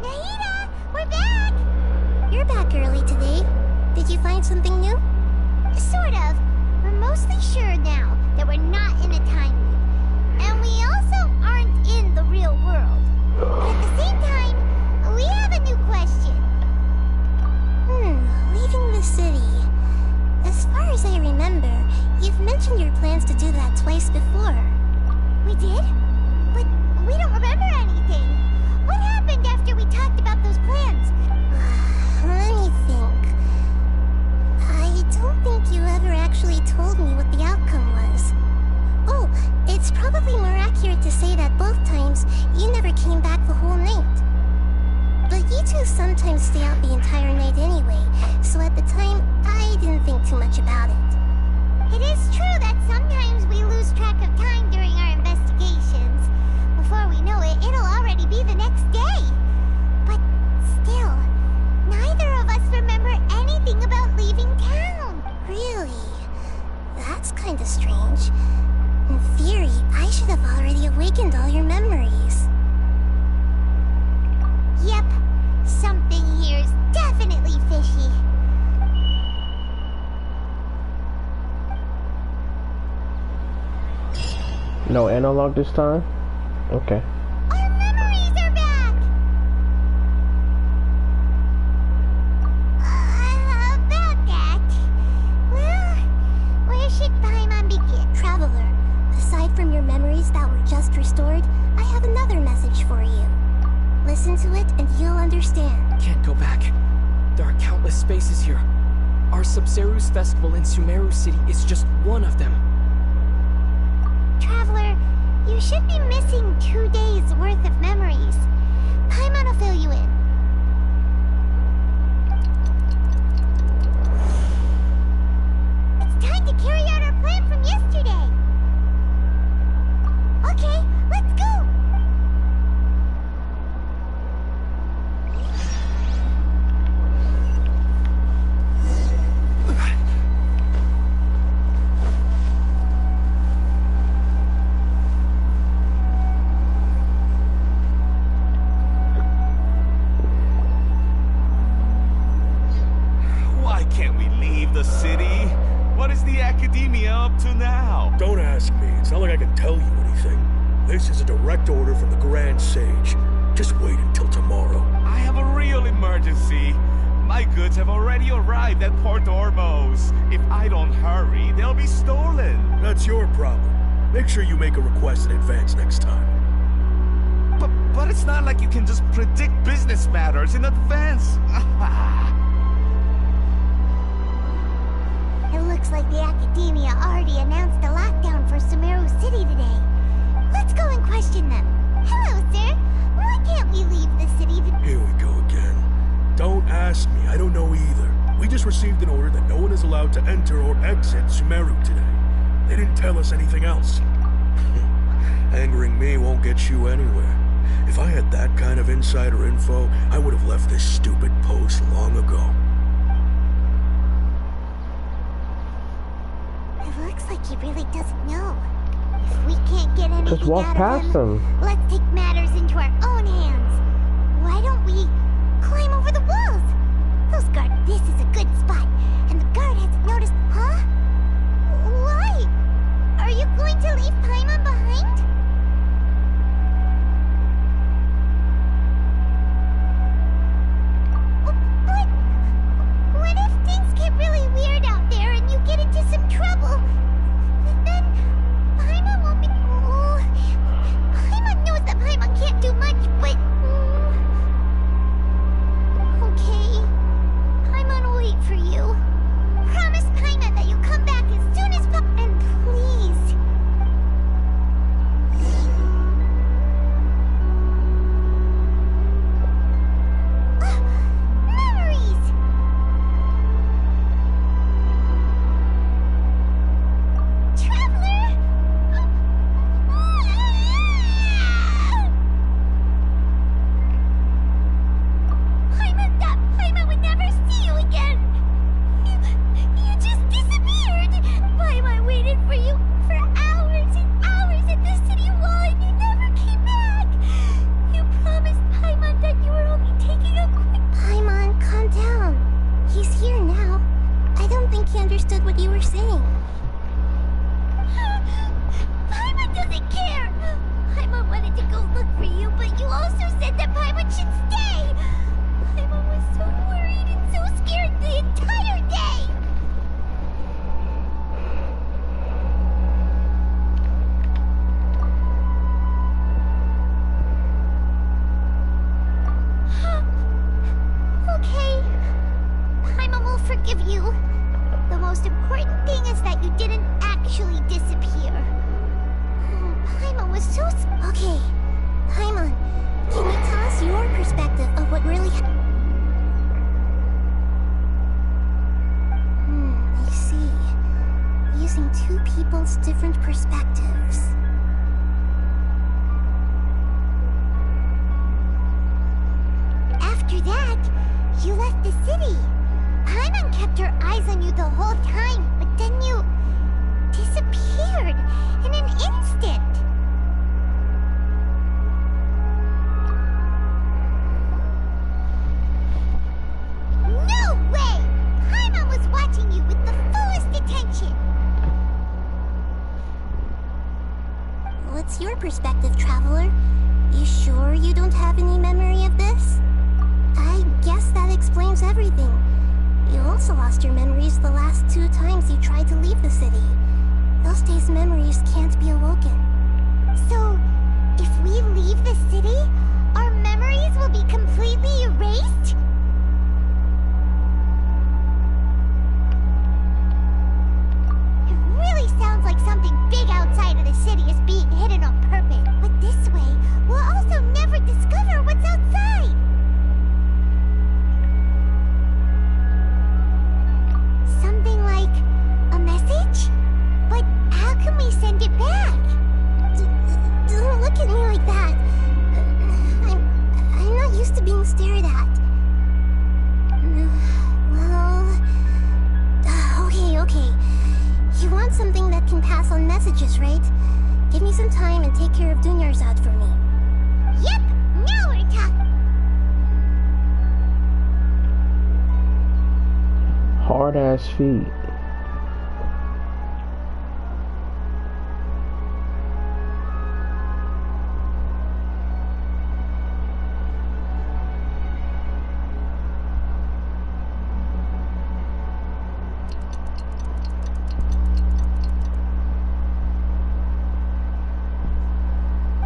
Nahida, we're back! You're back early today. Did you find something new? Sort of. We're mostly sure now that we're not in a time loop. And we also aren't in the real world. But at the same time, we have a new question. Leaving the city. As far as I remember, you've mentioned your plans to do that twice before. We did? But we don't remember anything. What happened after we talked about those plans? Let me think. I don't think you ever actually told me what the outcome was. Oh, it's probably more accurate to say that both times you never came back the whole night. But you two sometimes stay out the entire night anyway, so at the time, I didn't think too much about it. It is true that sometimes we lose track of time during our investigations. Before we know it, it'll already be the next day. But still, neither of us remember anything about leaving town. Really? That's kind of strange. In theory, I should have already awakened all your memories. Yep, something here's definitely fishy. No analog this time? Okay. Our memories are back! spaces here. Our Subseru's festival in Sumeru City is just one of them. Traveler, you should be missing 2 days worth of memories. Paimon will fill you in. It's time to carry out our plan from yesterday. Okay, let's go! Why can't we leave the city? What is the academia up to now? Don't ask me. It's not like I can tell you anything. This is a direct order from the Grand Sage. Just wait until tomorrow. I have a real emergency. My goods have already arrived at Port Ormos. If I don't hurry, they'll be stolen. That's your problem. Make sure you make a request in advance next time. But it's not like you can just predict business matters in advance. It looks like the Academia already announced a lockdown for Sumeru City today. Let's go and question them. Hello, sir. Why can't we leave the city today? Here we go again. Don't ask me. I don't know either. We just received an order that no one is allowed to enter or exit Sumeru today. They didn't tell us anything else. Angering me won't get you anywhere. If I had that kind of insider info, I would have left this stupid post long ago. It looks like he really doesn't know. If we can't get anything Just walk out past of him, him. let's take matters into our own hands. Why don't we climb over the walls? Those guards, this is a good spot. And the guard hasn't noticed, huh? Why? Are you going to leave Paimon behind? But what if things get really weird out there and you get into some trouble? Then Paimon won't be... Oh, Paimon knows that Paimon can't do much, but... Okay. Paimon will wait for you. Promise Paimon that you'll come back as soon as possible. And please... Memories! Traveler! Paimon thought Paimon would never see you again. You just disappeared. Paimon waited for you for hours and hours at the city wall and you never came back. You promised Paimon that you were only taking a quick... Paimon, calm down. He's here now. I don't think he understood what you were saying. Paimon doesn't care. Paimon wanted to go look for you, but you also said that Paimon should stay. Paimon was so worried and so scared the entire day. Okay. Paimon will forgive you. The most important thing is that you didn't actually disappear. Paimon was so... Okay. Paimon, can you tell us your perspective of what really happened? I see. Using two people's different perspectives. After that, you left the city. Paimon kept her eyes on you the whole time, but then you disappeared in an instant. No way! Paimon was watching you with the fullest attention. What's your perspective, Traveler? You sure you don't have any memory of this? I guess that explains everything. You also lost your memories the last 2 times you tried to leave the city. Those days' memories can't be awoken. So, if we leave the city, our memories will be completely erased? Hard ass feet.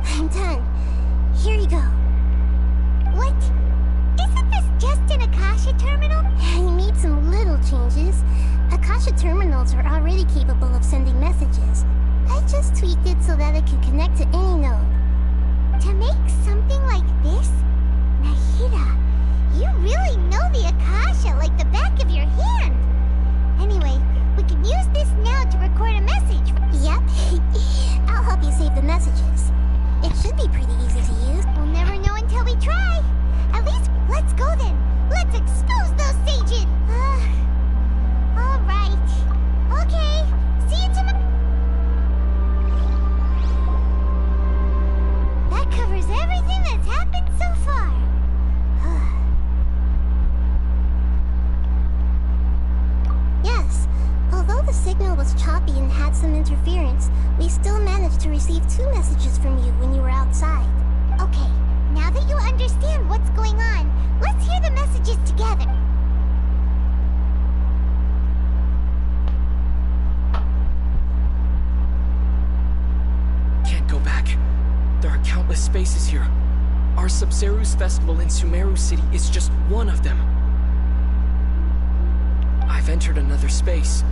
I'm done. Here you go. What? Isn't this just an Akasha terminal? I made some little changes. Akasha terminals are already capable of sending messages. I just tweaked it so that it could connect to any node. To make something like this? Nahida, you really know the Akasha like the back of your hand. Anyway, we can use this now to record a message. Yep. I'll help you save the messages. It should be pretty easy to use. We'll never know until we try. At least, let's go then. Let's expose those sages. All right. Okay. See you tomorrow. That covers everything that's happened so far. Yes. Although the signal was choppy and had some interference, we still managed to receive 2 messages from you when you were outside. Okay, now that you understand what's going on, let's hear the messages together. Can't go back. There are countless spaces here. Our Sub-Zero's festival in Sumeru City is just one of them. I've entered another space.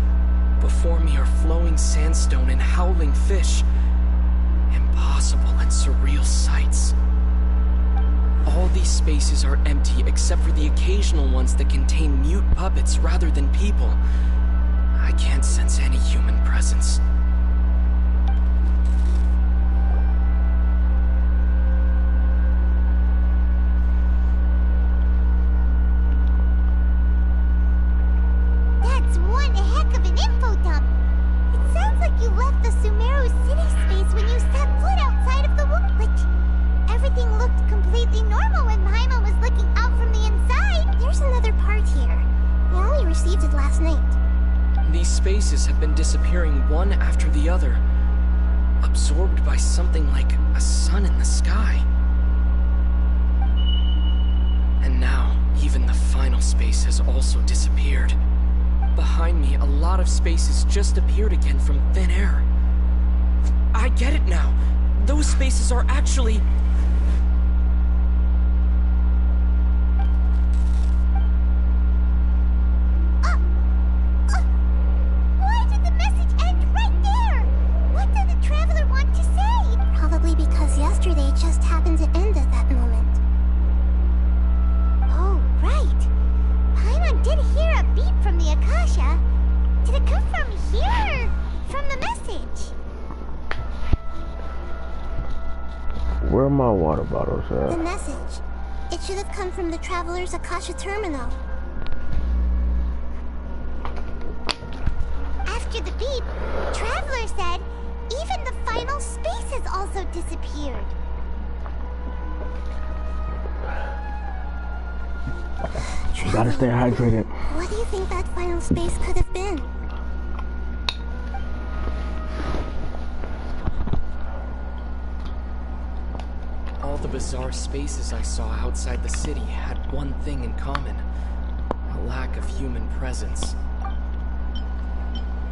Before me are flowing sandstone and howling fish. Impossible and surreal sights. All these spaces are empty except for the occasional ones that contain mute puppets rather than people. I can't sense any human presence. That's one heck of an info dump. It sounds like you left the Sumeru City space when you set foot outside of the womb. But everything looked completely normal when Paimon was looking out from the inside. There's another part here. We only received it last night. These spaces have been disappearing one after the other, absorbed by something like a sun in the sky. And now, even the final space has also disappeared. Behind me, a lot of spaces just appeared again from thin air. I get it now. Those spaces are actually... Why did the message end right there? What did the traveler want to say? Probably because yesterday just happened to end at that moment. Oh, right. Paimon did hear a beep from the Akasha. Did it come from here or from the message? Where are my water bottles at? The message. It should have come from the traveler's Akasha terminal. After the beep, Traveler said even the final space has also disappeared. You gotta stay hydrated. What do you think that final space could have been? All the bizarre spaces I saw outside the city had one thing in common: a lack of human presence.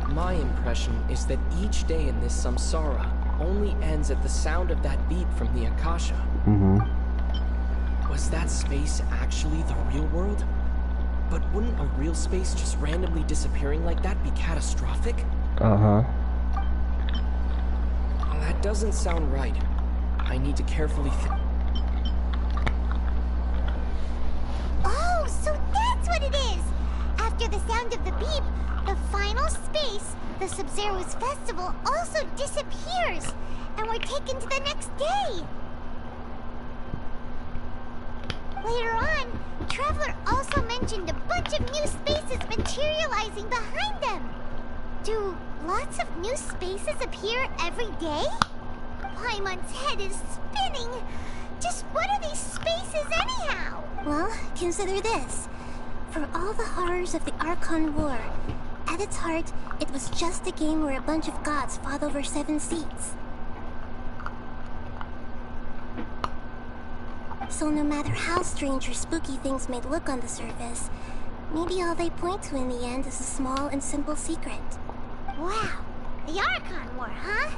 My impression is that each day in this samsara only ends at the sound of that beep from the Akasha. Was that space actually the real world? But wouldn't a real space just randomly disappearing like that be catastrophic? Uh-huh. That doesn't sound right. I need to carefully Oh, so that's what it is! After the sound of the beep, the final space, the Sub-Zero's festival, also disappears, and we're taken to the next day. Later on, Traveler also mentioned a bunch of new spaces materializing behind them. Do lots of new spaces appear every day? Paimon's head is spinning. Just what are these spaces anyhow? Well, consider this. For all the horrors of the Archon War, at its heart, it was just a game where a bunch of gods fought over 7 seats. So no matter how strange or spooky things may look on the surface, maybe all they point to in the end is a small and simple secret. Wow, the Archon War, huh?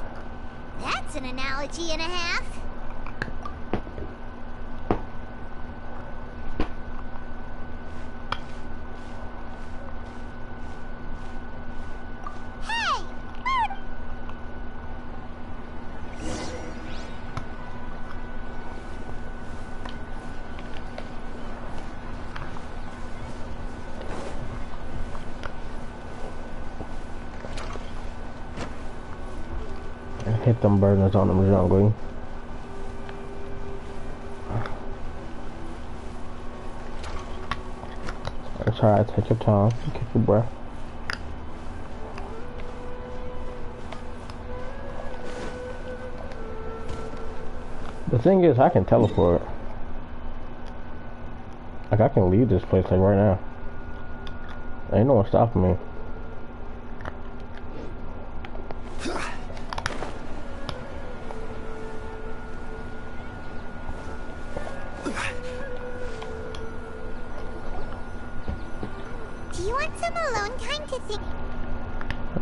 That's an analogy and a half. Hey! Hit them burners on them jungle. That's alright, take your time, keep your breath. The thing is, I can teleport. Like, I can leave this place like right now. Ain't no one stopping me. Do you want some alone time to think?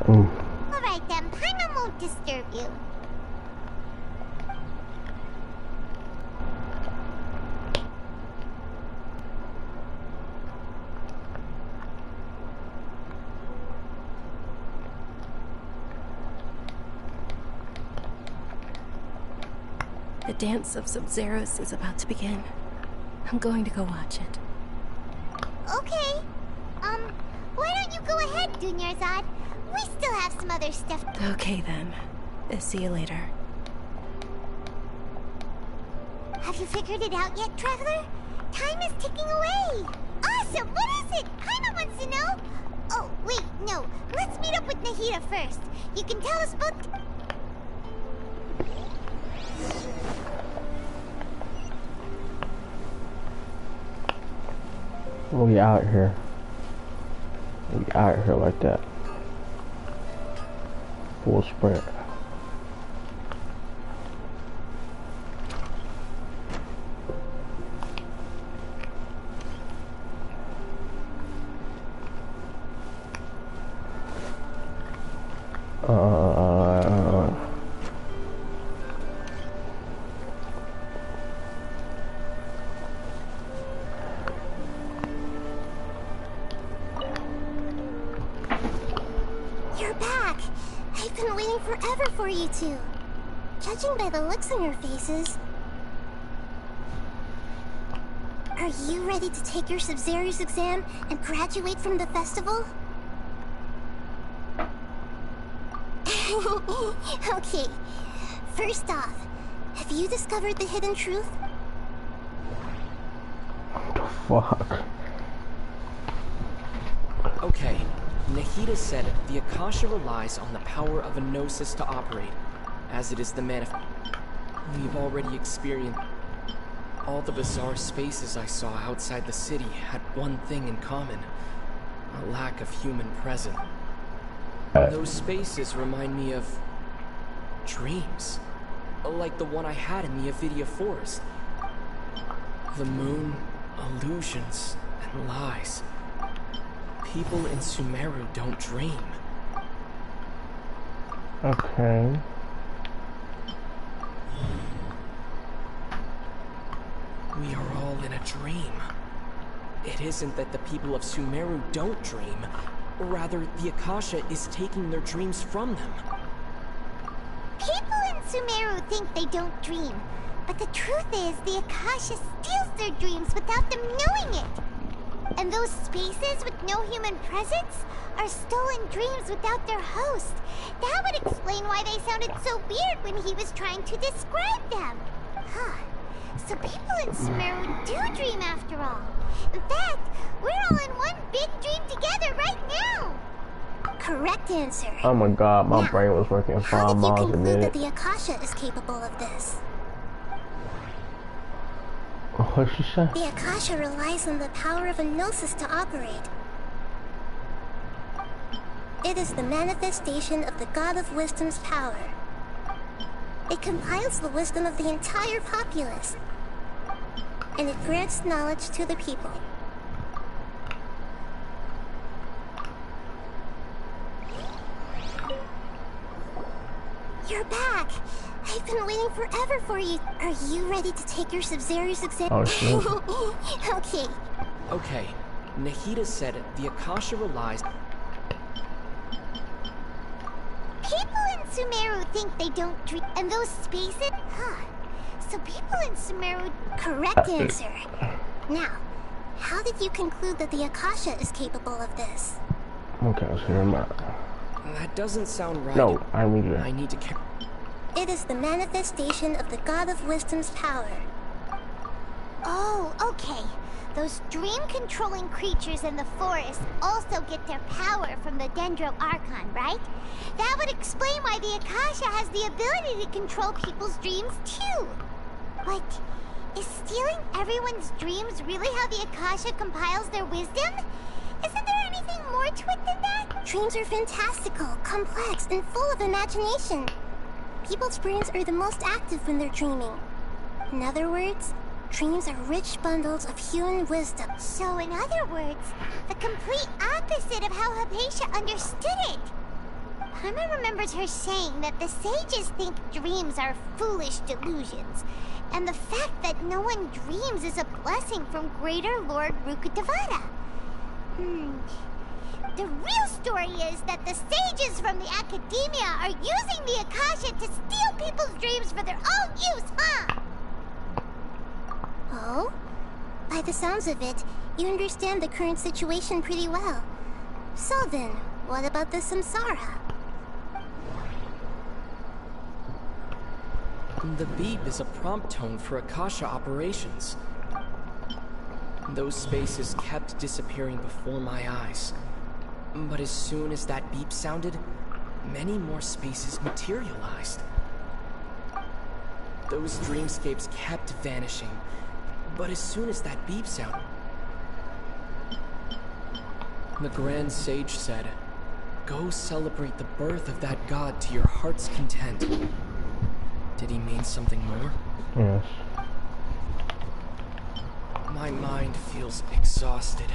Alright then, Paimon won't disturb you. The dance of Sub-Zeros is about to begin. I'm going to go watch it. Okay. Why don't you go ahead, Dunyarzad? We still have some other stuff. Okay then. See you later. Have you figured it out yet, Traveler? Time is ticking away. Awesome! What is it? Paimon wants to know. Oh, wait, no. Let's meet up with Nahida first. You can tell us both. We out here. We out here like that. Full sprint. You're back! I've been waiting forever for you two. Judging by the looks on your faces, are you ready to take your Sub-Zeros exam and graduate from the festival? Okay, first off, have you discovered the hidden truth? Fuck. Okay, Nahida said the Akasha relies on the power of a gnosis to operate, as it is the We've already experienced. All the bizarre spaces I saw outside the city had one thing in common: a lack of human presence. Those spaces remind me of dreams, like the one I had in the Avidia Forest. The moon, illusions, and lies. People in Sumeru don't dream. Okay. We are all in a dream. It isn't that the people of Sumeru don't dream. Rather, the Akasha is taking their dreams from them. People in Sumeru think they don't dream, but the truth is the Akasha steals their dreams without them knowing it. And those spaces with no human presence are stolen dreams without their host. That would explain why they sounded so weird when he was trying to describe them. Huh. So people in Sumeru do dream after all. In fact, we're all in one big dream together right now. Correct answer. Oh my god, my brain was working 5 miles a Conclude minute. that the Akasha is capable of this. What's she saying? The Akasha relies on the power of a gnosis to operate. It is the manifestation of the God of Wisdom's power. It compiles the wisdom of the entire populace, and it grants knowledge to the people. You're back! I've been waiting forever for you. Are you ready to take your Sub-Zerius exam? Oh, shit. Okay. Okay, Nahida said the Akasha relies... People in Sumeru think they don't dream, and those spaces? Huh. So people in Sumeru... Correct answer. Now, how did you conclude that the Akasha is capable of this? Okay, so you're not. That doesn't sound right. No, I mean that. I need to... It is the manifestation of the God of Wisdom's power. Oh, okay. Those dream-controlling creatures in the forest also get their power from the Dendro Archon, right? That would explain why the Akasha has the ability to control people's dreams, too. But is stealing everyone's dreams really how the Akasha compiles their wisdom? Isn't there anything more to it than that? Dreams are fantastical, complex, and full of imagination. People's brains are the most active when they're dreaming. In other words, dreams are rich bundles of human wisdom. So in other words, the complete opposite of how Hypatia understood it. Paimon remembers her saying that the sages think dreams are foolish delusions, and the fact that no one dreams is a blessing from Greater Lord Rukkhadevata. The real story is that the sages from the Academia are using the Akasha to steal people's dreams for their own use, huh? Oh? By the sounds of it, you understand the current situation pretty well. So then, what about the Samsara? The beep is a prompt tone for Akasha operations. Those spaces kept disappearing before my eyes. But as soon as that beep sounded, many more spaces materialized. Those dreamscapes kept vanishing, but as soon as that beep sounded... The Grand Sage said, "Go celebrate the birth of that god to your heart's content." Did he mean something more? Yes. My mind feels exhausted,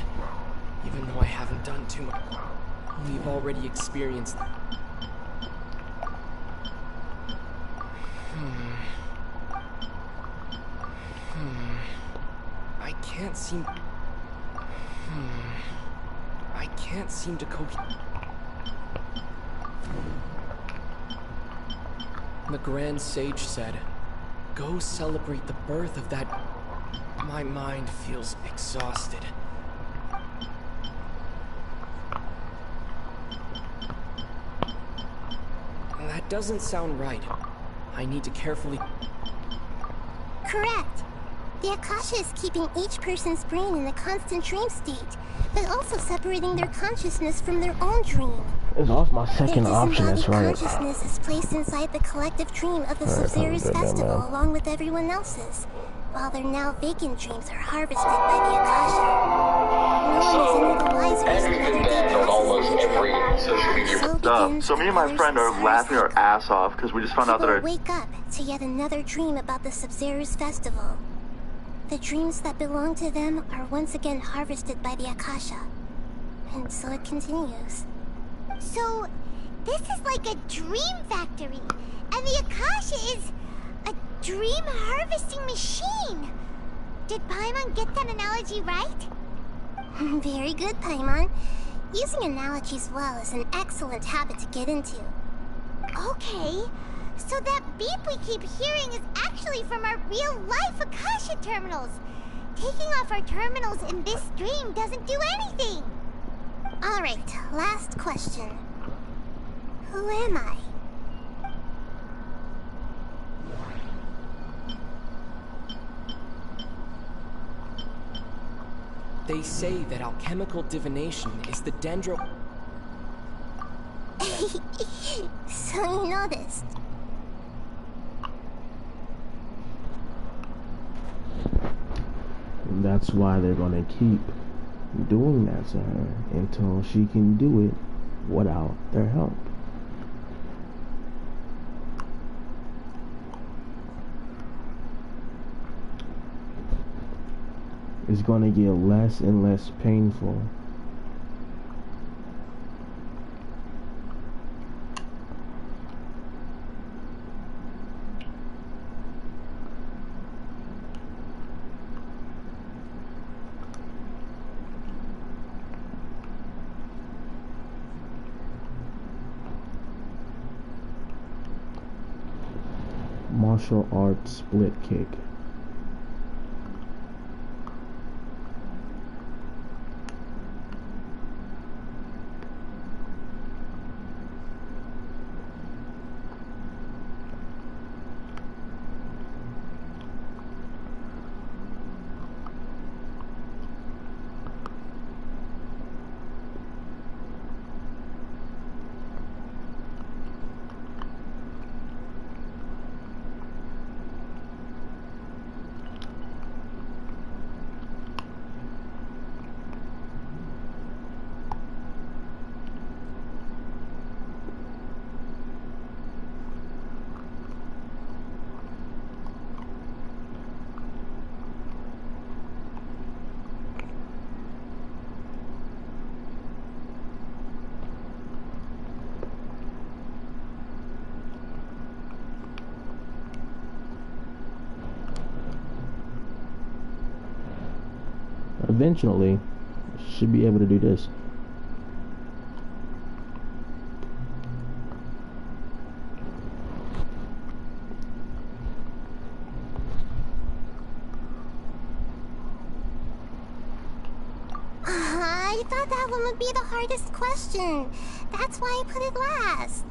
even though I haven't done too much. We've already experienced... I can't seem... I can't seem to cope... The Grand Sage said, "Go celebrate the birth of that..." My mind feels exhausted. That doesn't sound right. I need to carefully... Correct. The Akasha is keeping each person's brain in a constant dream state, but also separating their consciousness from their own dream. It's off my second option, that's right. Consciousness is placed inside the collective dream of the Sub-Zerius festival along with everyone else's, while their now vacant dreams are harvested by the Akasha. No one is any the wiser as another day passes. So me and my friend are laughing our ass off because we just found out that our... wake up to yet another dream about the Sub-Zerius festival. The dreams that belong to them are once again harvested by the Akasha. And so it continues. So, this is like a dream factory, and the Akasha is a dream harvesting machine. Did Paimon get that analogy right? Very good, Paimon. Using analogies well is an excellent habit to get into. Okay, so that beep we keep hearing is actually from our real-life Akasha terminals. Taking off our terminals in this dream doesn't do anything. Alright, last question. Who am I? They say that alchemical divination is the dendro... So you noticed. And that's why they're gonna keep doing that to her until she can do it without their help. It's gonna get less and less painful. Martial arts split kick. Eventually, should be able to do this. I thought that one would be the hardest question. That's why I put it last.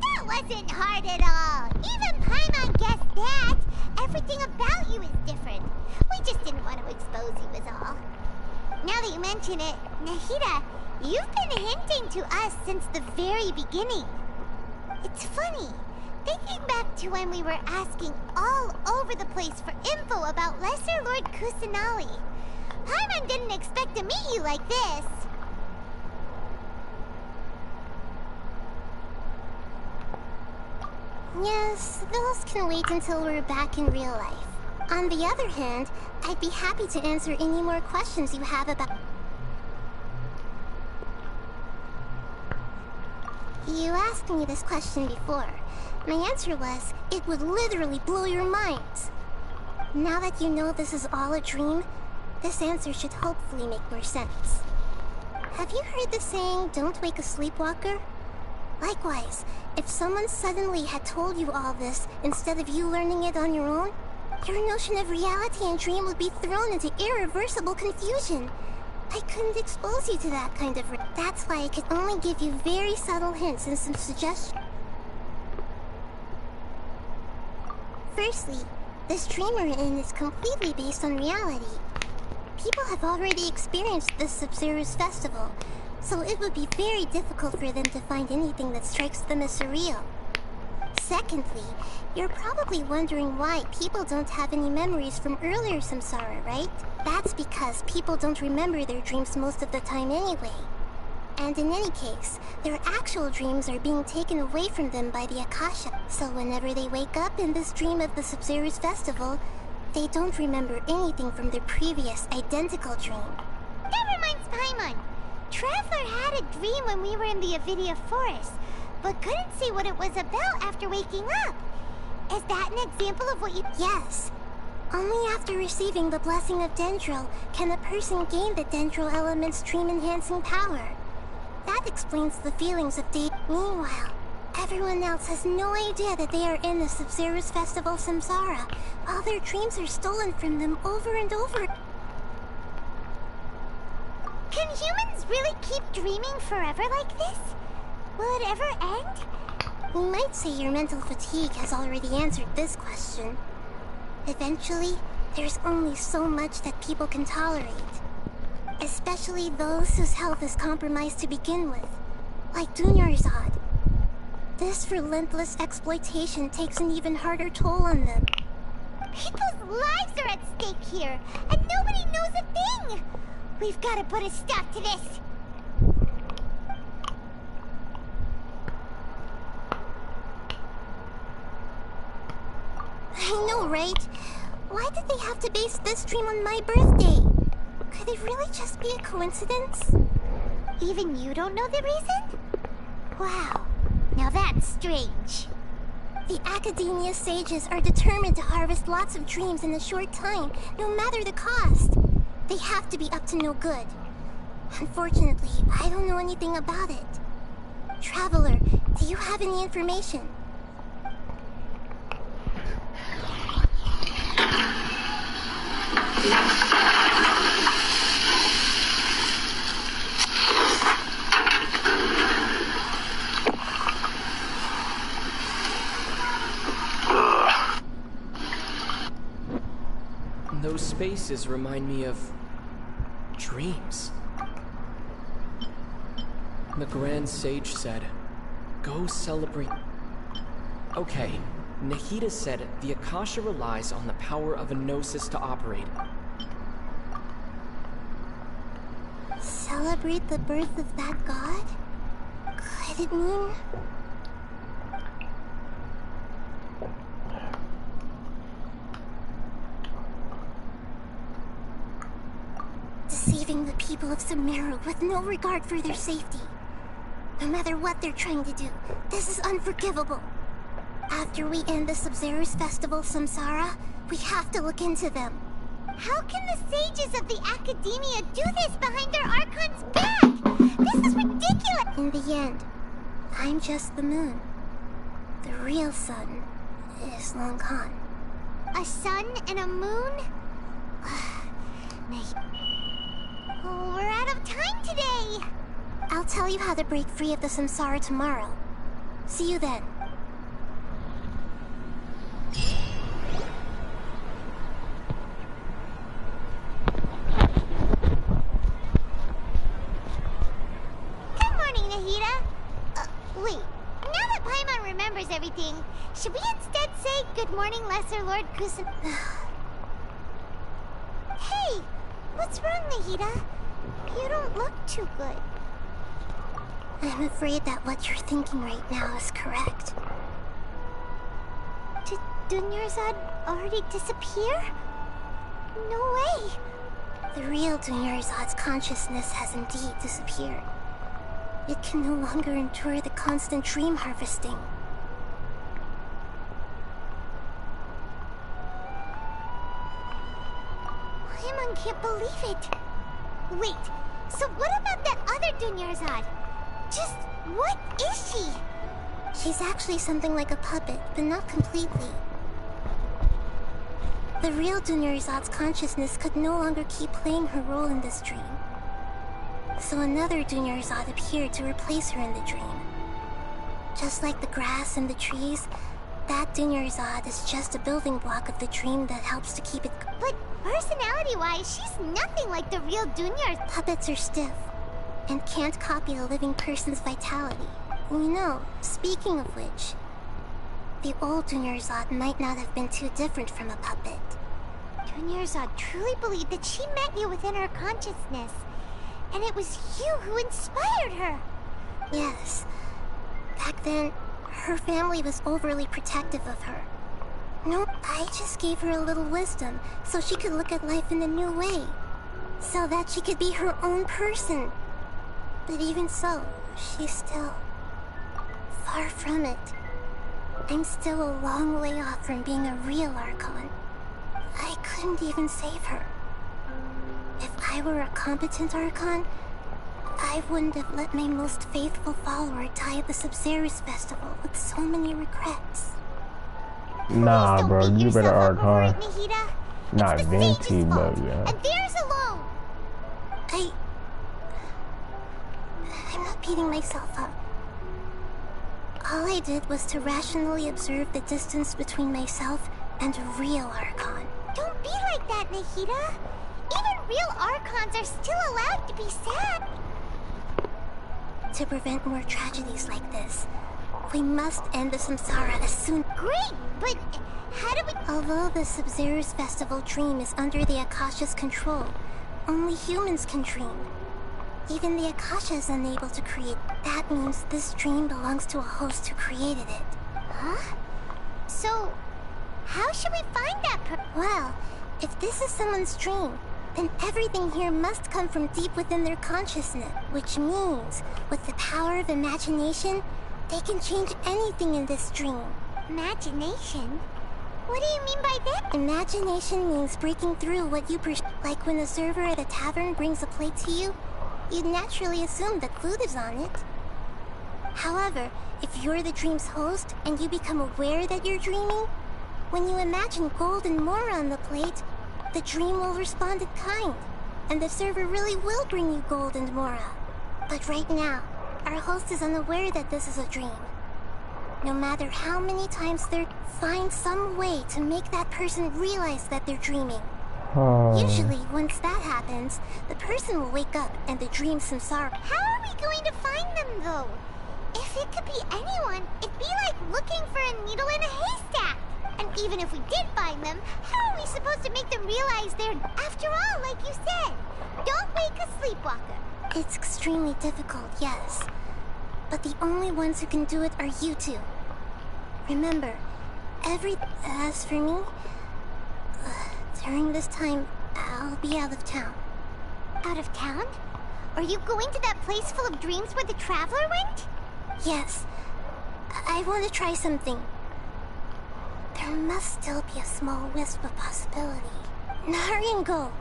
That wasn't hard at all. Even Paimon guessed that. Everything about you is different. We just didn't want to expose you is all. Now that you mention it, Nahida, you've been hinting to us since the very beginning. It's funny, thinking back to when we were asking all over the place for info about Lesser Lord Kusanali. Paimon didn't expect to meet you like this. Yes, those can wait until we're back in real life. On the other hand, I'd be happy to answer any more questions you have about... You asked me this question before. My answer was, it would literally blow your minds. Now that you know this is all a dream, this answer should hopefully make more sense. Have you heard the saying, don't wake a sleepwalker? Likewise, if someone suddenly had told you all this instead of you learning it on your own, your notion of reality and dream would be thrown into irreversible confusion. I couldn't expose you to that kind of... That's why I could only give you very subtle hints and some suggestions. Firstly, this dream we're in is completely based on reality. People have already experienced this Sabzeruz festival, so it would be very difficult for them to find anything that strikes them as surreal. Secondly, you're probably wondering why people don't have any memories from earlier samsara, right? That's because people don't remember their dreams most of the time anyway. And in any case, their actual dreams are being taken away from them by the Akasha. So whenever they wake up in this dream of the Sabzeruz festival, they don't remember anything from their previous identical dream. That reminds Paimon. Traveler had a dream when we were in the Avidia forest, but couldn't see what it was about after waking up. Is that an example of what you... Yes. Only after receiving the blessing of Dendro can a person gain the Dendro element's dream-enhancing power. That explains the feelings of day. Meanwhile, everyone else has no idea that they are in the Sabzeruz Festival Samsara, while their dreams are stolen from them over and over. Can humans really keep dreaming forever like this? Will it ever end? We might say your mental fatigue has already answered this question. Eventually, there's only so much that people can tolerate. Especially those whose health is compromised to begin with, like Dunyarzad. This relentless exploitation takes an even harder toll on them. People's lives are at stake here, and nobody knows a thing! We've got to put a stop to this! I know, right? Why did they have to base this dream on my birthday? Could it really just be a coincidence? Even you don't know the reason? Wow, now that's strange. The Academia sages are determined to harvest lots of dreams in a short time, no matter the cost. They have to be up to no good. Unfortunately, I don't know anything about it. Traveler, do you have any information? Those spaces remind me of dreams. The Grand Sage said, "Go celebrate." Okay, Nahida said the Akasha relies on the power of a gnosis to operate. Celebrate the birth of that god? Could it mean... deceiving the people of Sumeru with no regard for their safety. No matter what they're trying to do, this is unforgivable. After we end the Sub-Zero's festival, Samsara, we have to look into them. How can the sages of the Academia do this behind their Archon's back? This is ridiculous! In the end, I'm just the moon. The real sun is long gone. A sun and a moon? Oh, we're out of time today! I'll tell you how to break free of the Samsara tomorrow. See you then. Good morning, Nahida. Wait. Now that Paimon remembers everything, should we instead say good morning, Lesser Lord Kusan... Hey! What's wrong, Nahida? You don't look too good. I'm afraid that what you're thinking right now is correct. Did Dunyarzad already disappear? No way! The real Dunyarzad's consciousness has indeed disappeared. It can no longer endure the constant dream harvesting. Paimon can't believe it. Wait, so what about that other Dunyarzad? Just what is she? She's actually something like a puppet, but not completely. The real Dunyarzad's consciousness could no longer keep playing her role in this dream. So another Dunyarzad appeared to replace her in the dream. Just like the grass and the trees, that Dunyarzad is just a building block of the dream that helps to keep it... But personality-wise, she's nothing like the real Dunyar. Puppets are stiff, and can't copy a living person's vitality. You know, speaking of which, the old Dunyarzad might not have been too different from a puppet. Dunyarzad truly believed that she met you within her consciousness, and it was you who inspired her. Yes. Back then, her family was overly protective of her. No, I just gave her a little wisdom so she could look at life in a new way. So that she could be her own person. But even so, she's still far from it. I'm still a long way off from being a real Archon. I couldn't even save her. If I were a competent Archon, I wouldn't have let my most faithful follower die at the Sub-Zero's festival with so many regrets. Nah, bro, you better Archon. Nahida. Not Venti, but yeah. And theirs alone. I'm not beating myself up. All I did was to rationally observe the distance between myself and a real Archon. Don't be like that, Nahida. Even real Archons are still allowed to be sad. To prevent more tragedies like this, we must end the Samsara as soon... Great, but How do we... Although the Sub-Zero's festival dream is under the Akasha's control, only humans can dream. Even the Akasha is unable to create. That means this dream belongs to a host who created it. Huh? So, how should we find that Well, if this is someone's dream, then everything here must come from deep within their consciousness. Which means, with the power of imagination, they can change anything in this dream. Imagination? What do you mean by that? Imagination means breaking through what you like when the server at a tavern brings a plate to you, you'd naturally assume that food is on it. However, if you're the dream's host and you become aware that you're dreaming, when you imagine gold and more on the plate, the dream will respond in kind, and the server really will bring you gold and mora. But right now, our host is unaware that this is a dream. No matter how many times find some way to make that person realize that they're dreaming. Usually, once that happens, the person will wake up and the dream samsara. How are we going to find them, though? If it could be anyone, it'd be like looking for a needle in a haystack. And even if we did find them, how are we supposed to make them realize they're... After all, like you said, don't wake a sleepwalker. It's extremely difficult, yes. But the only ones who can do it are you two. Remember, as for me, during this time, I'll be out of town. Out of town? Are you going to that place full of dreams where the Traveler went? Yes. I want to try something. There must still be a small wisp of possibility. Hurry and go.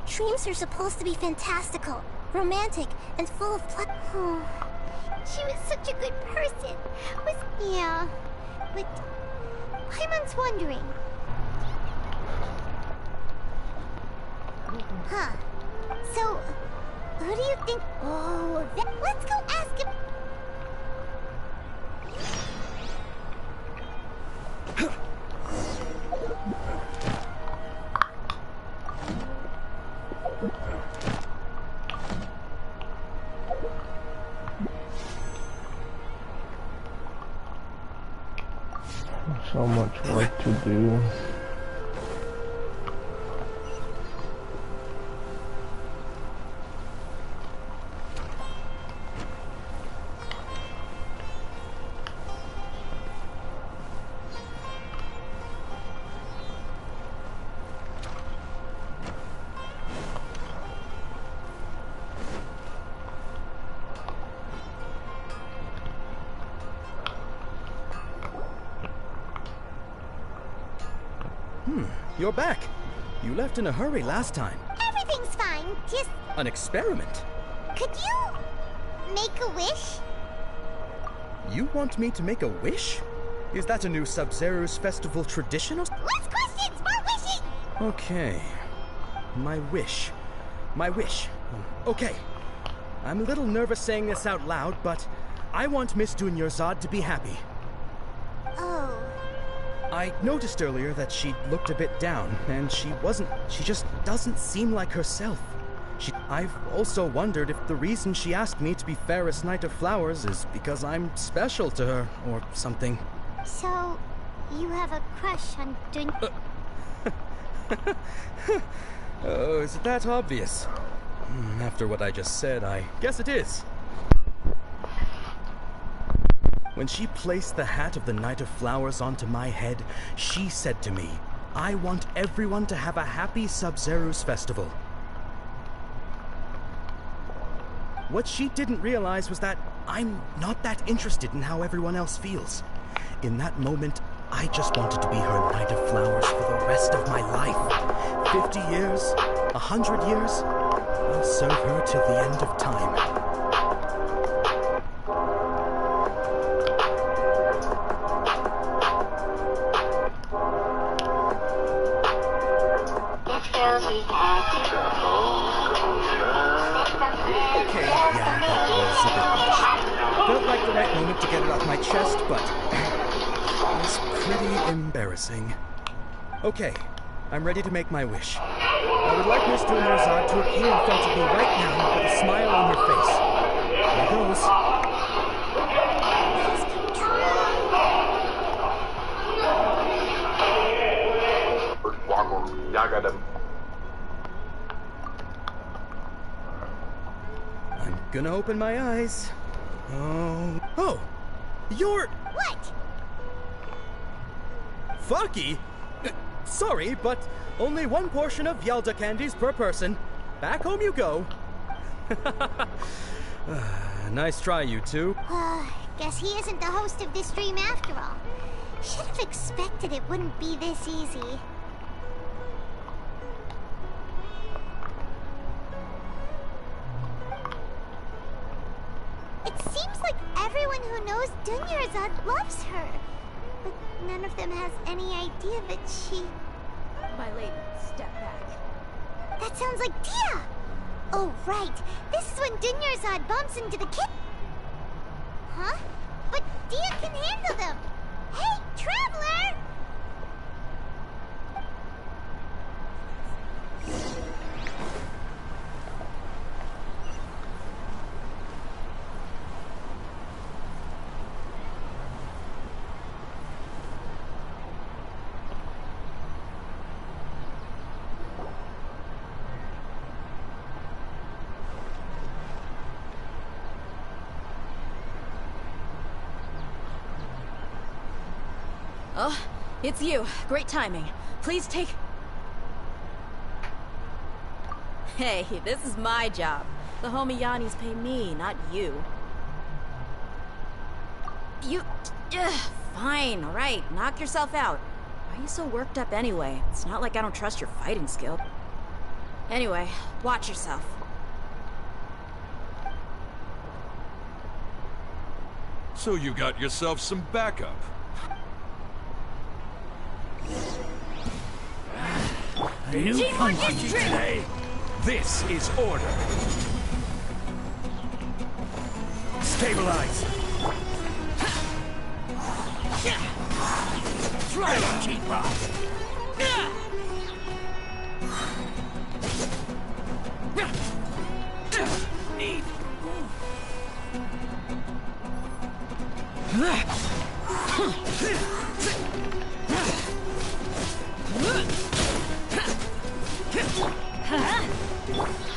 Dreams are supposed to be fantastical, romantic, and full of She was such a good person. Yeah, but Paimon's wondering. Huh. So, who do you think? Oh, let's go ask him. So much work to do. You're back. You left in a hurry last time. Everything's fine, just... An experiment? Could you... make a wish? You want me to make a wish? Is that a new Sub-Zero's festival tradition or... Less questions, more wishing! Okay. My wish. My wish. Okay. I'm a little nervous saying this out loud, but I want Miss Dunyarzad to be happy. Oh... I noticed earlier that she looked a bit down, and she just doesn't seem like herself. I've also wondered if the reason she asked me to be Fairest Knight of Flowers is because I'm special to her, or something. So, you have a crush on Oh, is it that obvious? After what I just said, I guess it is. When she placed the hat of the Knight of Flowers onto my head, she said to me, I want everyone to have a happy Sub-Zero's festival. What she didn't realize was that I'm not that interested in how everyone else feels. In that moment, I just wanted to be her Knight of Flowers for the rest of my life. 50 years, 100 years, I'll serve her till the end of time. Okay, yeah, that was a bit much. Felt like the right moment to get it off my chest, but it was pretty embarrassing. Okay, I'm ready to make my wish. I would like Miss Dunyarzad to appear in front of me right now with a smile on her face. There goes. Gonna open my eyes. Oh, you're... What? Faki? Sorry, but only one portion of Yalda candies per person. Back home you go. Nice try, you two. Guess he isn't the host of this stream after all. Should have expected it wouldn't be this easy. It seems like everyone who knows Dunyarzad loves her. But none of them has any idea that she... My lady, step back. That sounds like Dia! Oh, right. This is when Dunyarzad bumps into the kid... Huh? But Dia can handle them! Hey, Traveler! Oh, it's you. Great timing. Please take... Hey, this is my job. The homie Yannis pay me, not you. You... fine, alright. Knock yourself out. Why are you so worked up anyway? It's not like I don't trust your fighting skill. Anyway, watch yourself. So you got yourself some backup. New punching today. This is order. Stabilize. Try to keep up. Need.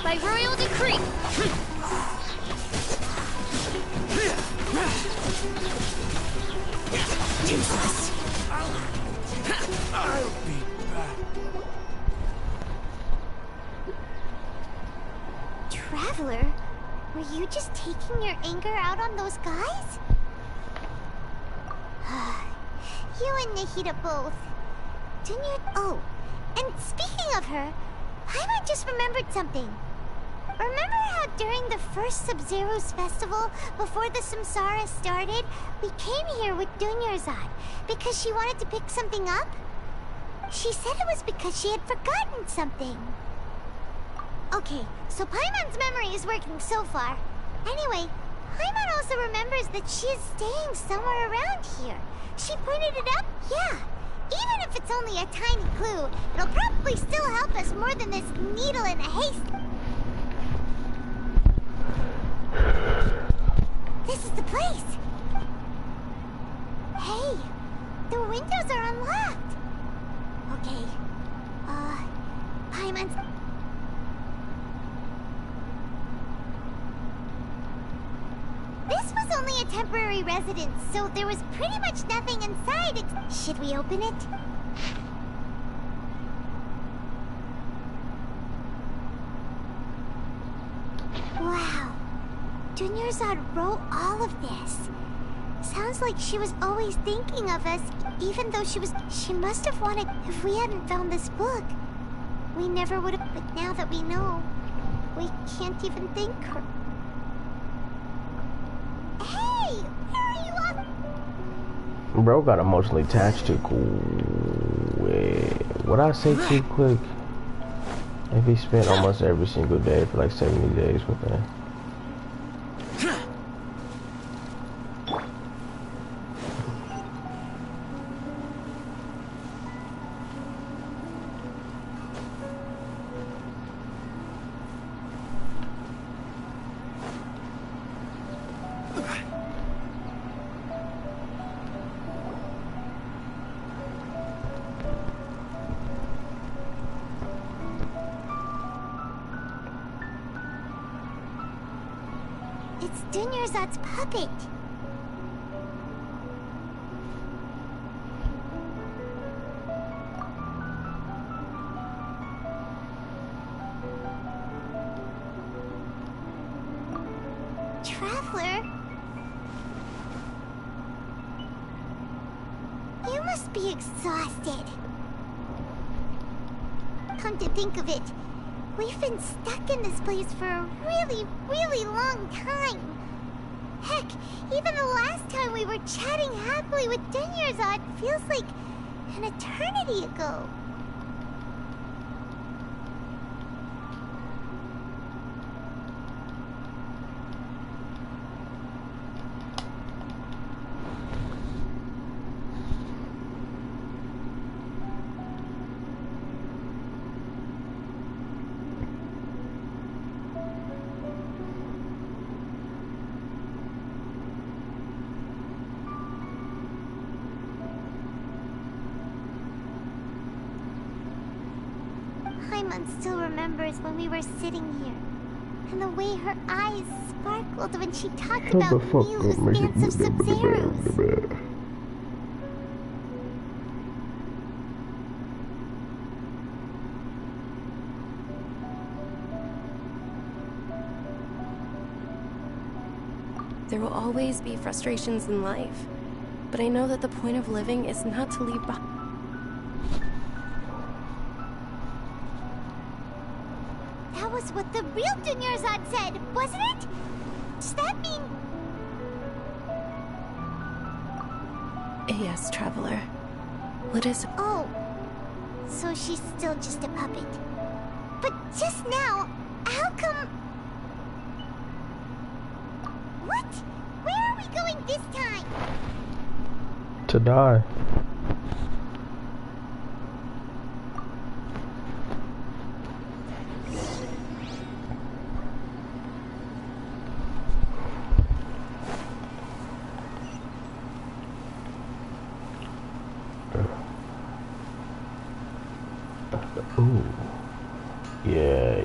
By royal decree. Useless. I'll be back. Traveler, were you just taking your anger out on those guys? You and Nahida both. Didn't you? Oh, and speaking of her, Paimon just remembered something. Remember how during the first Sub-Zero's festival, before the Samsara started, we came here with Dunyarzad because she wanted to pick something up? She said it was because she had forgotten something. Okay, so Paimon's memory is working so far. Anyway, Paimon also remembers that she is staying somewhere around here. She pointed it up? Yeah. Even if it's only a tiny clue, it'll probably still help us more than this needle in a haystack. This is the place. Hey, the windows are unlocked. Okay. Paimon's... This was only a temporary residence, so there was pretty much nothing inside. Should we open it? Wow. Dunyarzad wrote all of this. Sounds like she was always thinking of us, even though she must have wanted... If we hadn't found this book, we never would have... But now that we know, we can't even thank her. Hey! Where are you up? Bro got emotionally attached too quick. What I say too quick? If he spent almost every single day for like 70 days with her. It's Dunyarzad's puppet. Traveler? You must be exhausted. Come to think of it, we've been stuck in this place for a really, really long time. Heck, even the last time we were chatting happily with Dunyarzad feels like an eternity ago. Paimon still remembers when we were sitting here, and the way her eyes sparkled when she talked about Milu's dance of Sub-Zeros. There will always be frustrations in life, but I know that the point of living is not to leave behind. That was what the real Dunyarzad said, wasn't it? Does that mean... Yes, Traveler. What is... Oh, so she's still just a puppet. But just now, how come... What? Where are we going this time? To die. Ooh. Yeah.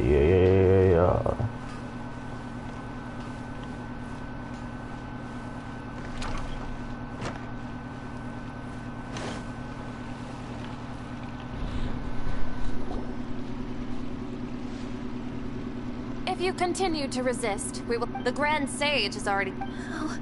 If you continue to resist, we will... The Grand Sage has already... Oh.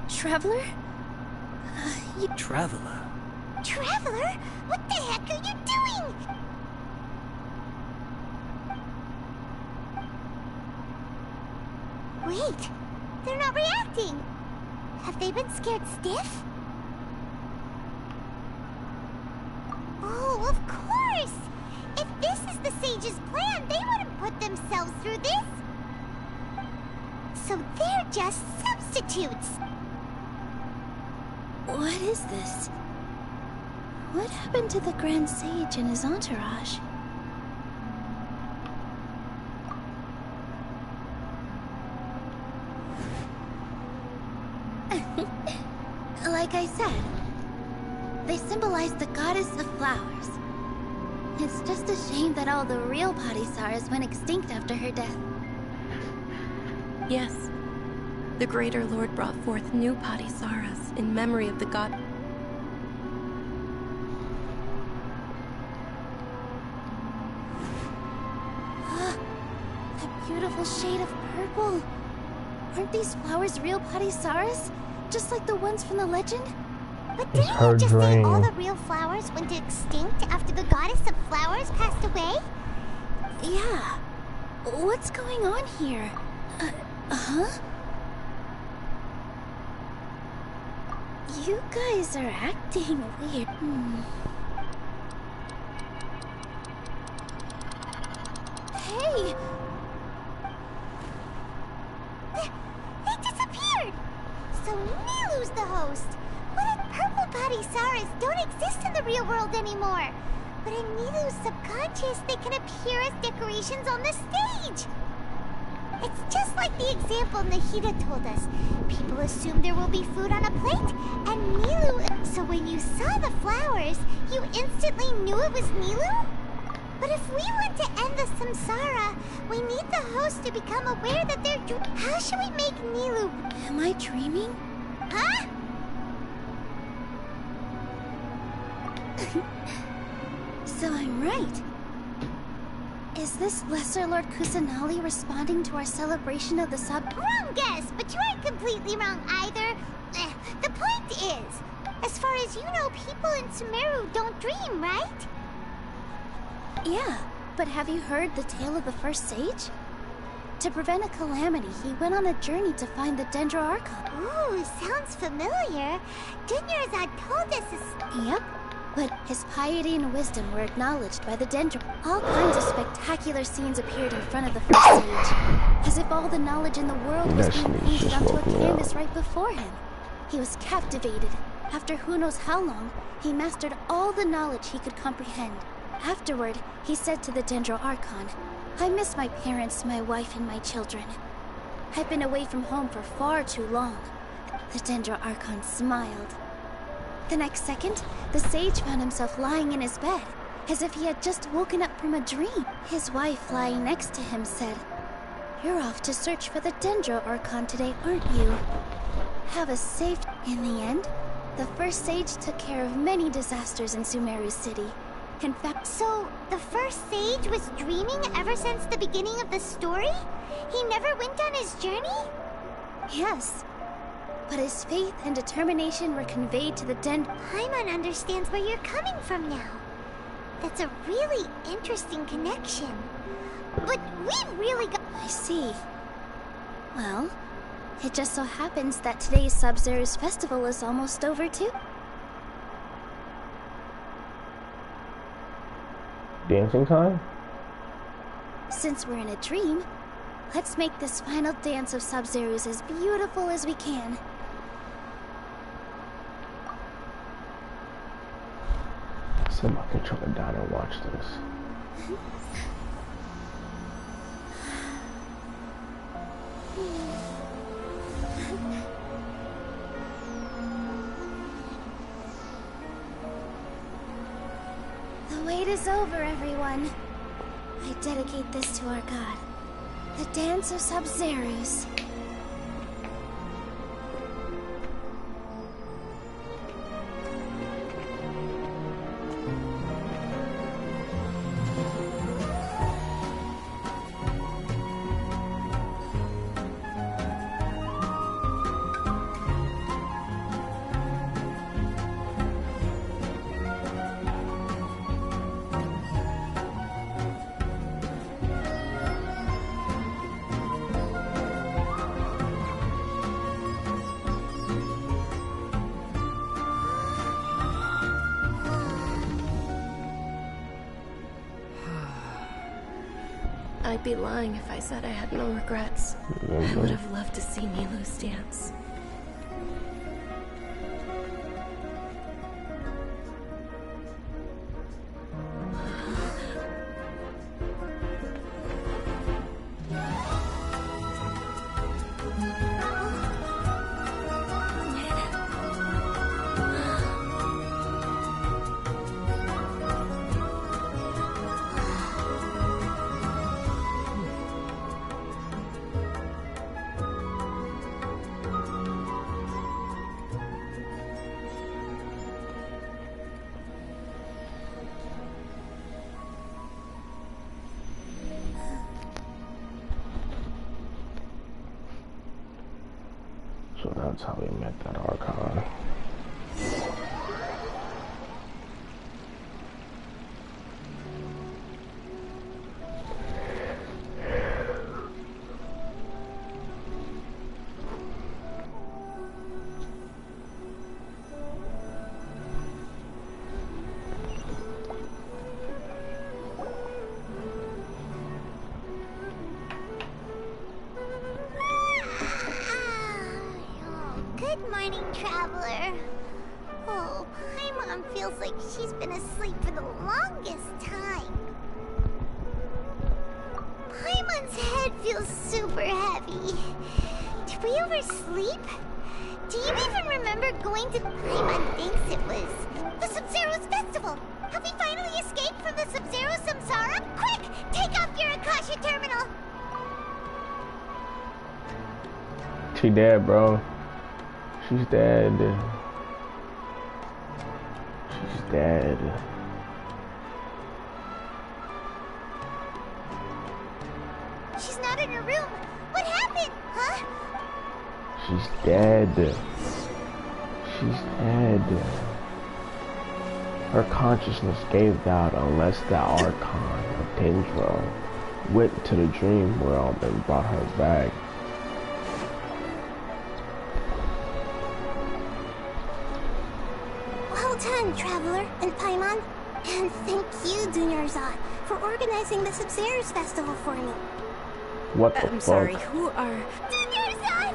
Traveler? You... Traveler? Traveler? What the heck are you doing? Wait, they're not reacting. Have they been scared stiff? Oh, of course! If this is the Sage's plan, they wouldn't put themselves through this. So they're just substitutes. What is this? What happened to the Grand Sage and his entourage? Like I said, they symbolize the goddess of flowers. It's just a shame that all the real Padisaras went extinct after her death. Yes. The Greater Lord brought forth new Padisaras in memory of the god. That beautiful shade of purple. Aren't these flowers real Padisaras? Just like the ones from the legend? But didn't you just say all the real flowers went extinct after the goddess of flowers passed away? Yeah. What's going on here? Huh? You guys are acting weird. Hey! They disappeared! So Milu's the host! What if purple Padisaras don't exist in the real world anymore? But in Milu's subconscious, they can appear as decorations on the stage! It's just like the example Nahida told us. People assume there will be food on a plate, and when you saw the flowers, you instantly knew it was Nilu? But if we want to end the samsara, we need the host to become aware that they're How should we make Nilu? Am I dreaming? Huh? So I'm right. Is this Lesser Lord Kusanali responding to our celebration of the Wrong guess, but you aren't completely wrong either. The point is, as far as you know, people in Sumeru don't dream, right? Yeah, but have you heard the tale of the first sage? To prevent a calamity, he went on a journey to find the Dendro Archon. Ooh, sounds familiar. Dunyarzad told us this. Yep, but his piety and wisdom were acknowledged by the Dendro. All kinds of spectacular scenes appeared in front of the first sage, as if all the knowledge in the world was being painted onto a canvas right before him. He was captivated. After who knows how long, he mastered all the knowledge he could comprehend. Afterward, he said to the Dendro Archon, I miss my parents, my wife, and my children. I've been away from home for far too long. The Dendro Archon smiled. The next second, the sage found himself lying in his bed, as if he had just woken up from a dream. His wife, lying next to him, said, You're off to search for the Dendro Archon today, aren't you? Have a safe... In the end, the first sage took care of many disasters in Sumeru City. In fact, so the first sage was dreaming ever since the beginning of the story? He never went on his journey? Yes. But his faith and determination were conveyed to the Paimon understands where you're coming from now. That's a really interesting connection. But we really got... I see. Well, it just so happens that today's Sub-Zero's festival is almost over too. Dancing time? Since we're in a dream, let's make this final dance of Sub-Zero's as beautiful as we can. Set my controller down and watch this. The wait is over, everyone. I dedicate this to our god, the dance of Sub-Zero's. I'd be lying if I said I had no regrets. I would have loved to see Nilu's dance. So that's how we met that Archon. Good morning, traveler. Oh, Paimon feels like she's been asleep for the longest time. Paimon's head feels super heavy. Did we oversleep? Do you even remember going to Paimon thinks it was the Sub-Zero's festival? Have we finally escaped from the Sub-Zero samsara? Quick! Take off your Akasha terminal! She dead, bro. She's dead. She's dead. She's not in her room. What happened? Huh? She's dead. She's dead. Her consciousness gave out unless the Archon of Dendro went to the dream world and brought her back. Well done, Traveler and Paimon. And thank you, Dunyarzad, for organizing the Sub-Zero's festival for me. What the fuck? I'm sorry, who are... Dunyarzad!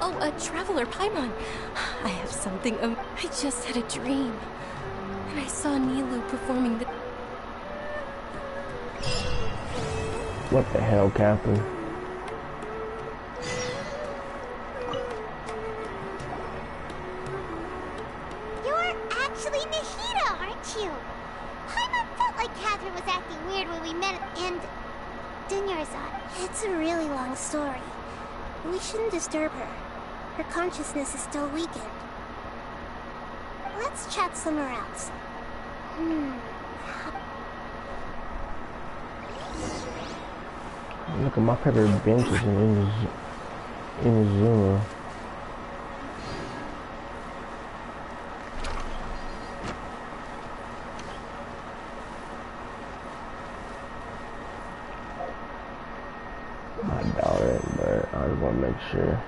Oh, Traveler Paimon. I have something, I just had a dream. And I saw Nilu performing the... What the hell, Captain? You're actually Nahida, aren't you? Paimon felt like Catherine was acting weird when we met and... Dunyarzad. It's a really long story. We shouldn't disturb her. Her consciousness is still weakened. Let's chat somewhere else. Look at my favorite benches in Zuma. I doubt it, but I just want to make sure.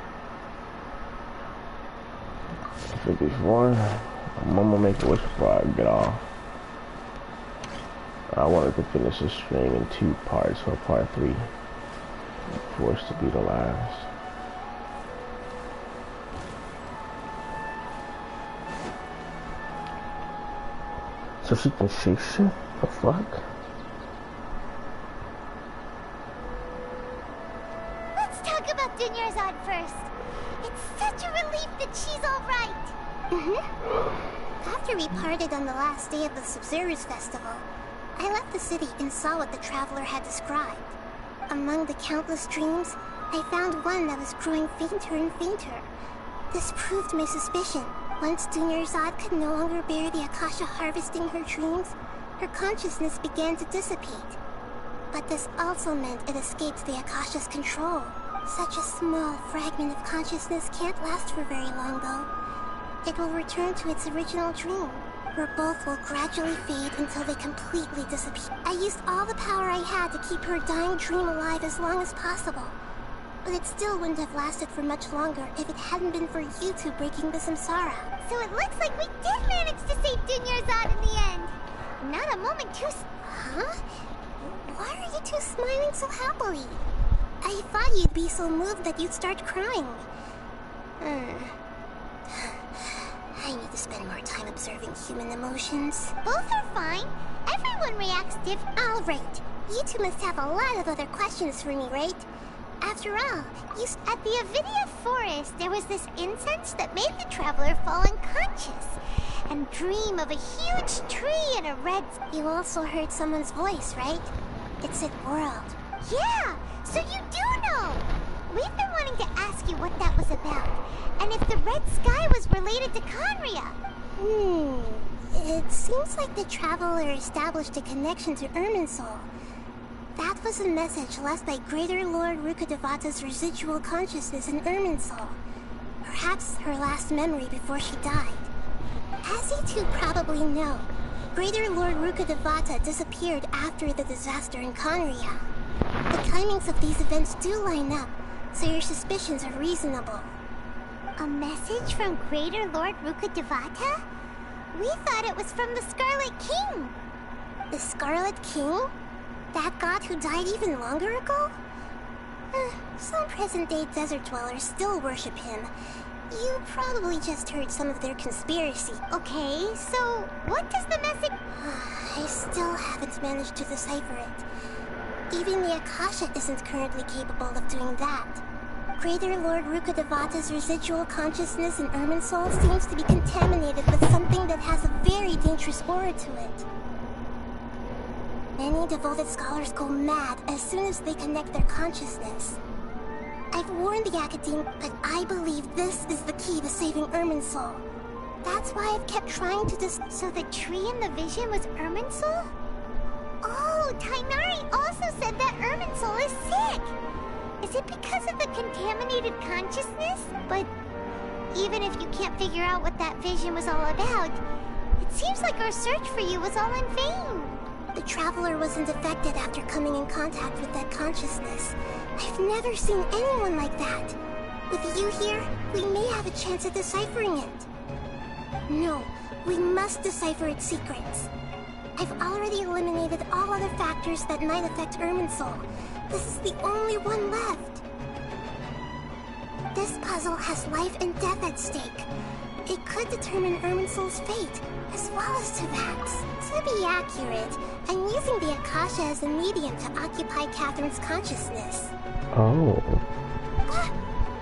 54. I'm gonna make a wish before I get off. I wanted to finish this stream in 2 parts, so part 3 forced to be the last. So she can shake shit? The fuck? Let's talk about Dunyarzad first. It's such a relief that she's alright. After we parted on the last day of the Sub-Zero's festival, I left the city and saw what the Traveler had described. Among the countless dreams, I found one that was growing fainter and fainter. This proved my suspicion. Once Dunyarzad could no longer bear the Akasha harvesting her dreams, her consciousness began to dissipate. But this also meant it escaped the Akasha's control. Such a small fragment of consciousness can't last for very long, though. It will return to its original dream, where both will gradually fade until they completely disappear. I used all the power I had to keep her dying dream alive as long as possible. But it still wouldn't have lasted for much longer if it hadn't been for you two breaking the samsara. So it looks like we did manage to save Dunyarzad in the end. Not a moment too Huh? Why are you two smiling so happily? I thought you'd be so moved that you'd start crying. I need to spend more time observing human emotions. Both are fine. Everyone reacts All right. You two must have a lot of other questions for me, right? After all, at the Avidia Forest, there was this incense that made the Traveler fall unconscious and dream of a huge tree and a red... You also heard someone's voice, right? It said world. Yeah, so you do know! We've been wanting to ask you what that was about, and if the red sky was related to Conria. It seems like the Traveler established a connection to Irminsul. That was a message left by Greater Lord Rukkhadevata's residual consciousness in Irminsul. Perhaps her last memory before she died. As you two probably know, Greater Lord Rukkhadevata disappeared after the disaster in Conria. The timings of these events do line up, so your suspicions are reasonable. A message from Greater Lord Rukkhadevata? We thought it was from the Scarlet King. The Scarlet King? That god who died even longer ago? Some present-day desert dwellers still worship him. You probably just heard some of their conspiracy. Okay, so what does the message... I still haven't managed to decipher it. Even the Akasha isn't currently capable of doing that. Greater Lord Rukkhadevata's residual consciousness in Irminsul seems to be contaminated with something that has a very dangerous aura to it. Many devoted scholars go mad as soon as they connect their consciousness. I've warned the Academe, but I believe this is the key to saving Irminsul. That's why I've kept trying to So the tree in the vision was Irminsul? Oh, Tainari also said that Irminsul is sick! Is it because of the contaminated consciousness? But even if you can't figure out what that vision was all about, it seems like our search for you was all in vain. The Traveler wasn't affected after coming in contact with that consciousness. I've never seen anyone like that. With you here, we may have a chance at deciphering it. No, we must decipher its secrets. I've already eliminated all other factors that might affect Irminsul. This is the only one left. This puzzle has life and death at stake. It could determine Irminsul's fate, as well as Tavax. To be accurate, I'm using the Akasha as a medium to occupy Catherine's consciousness. Oh.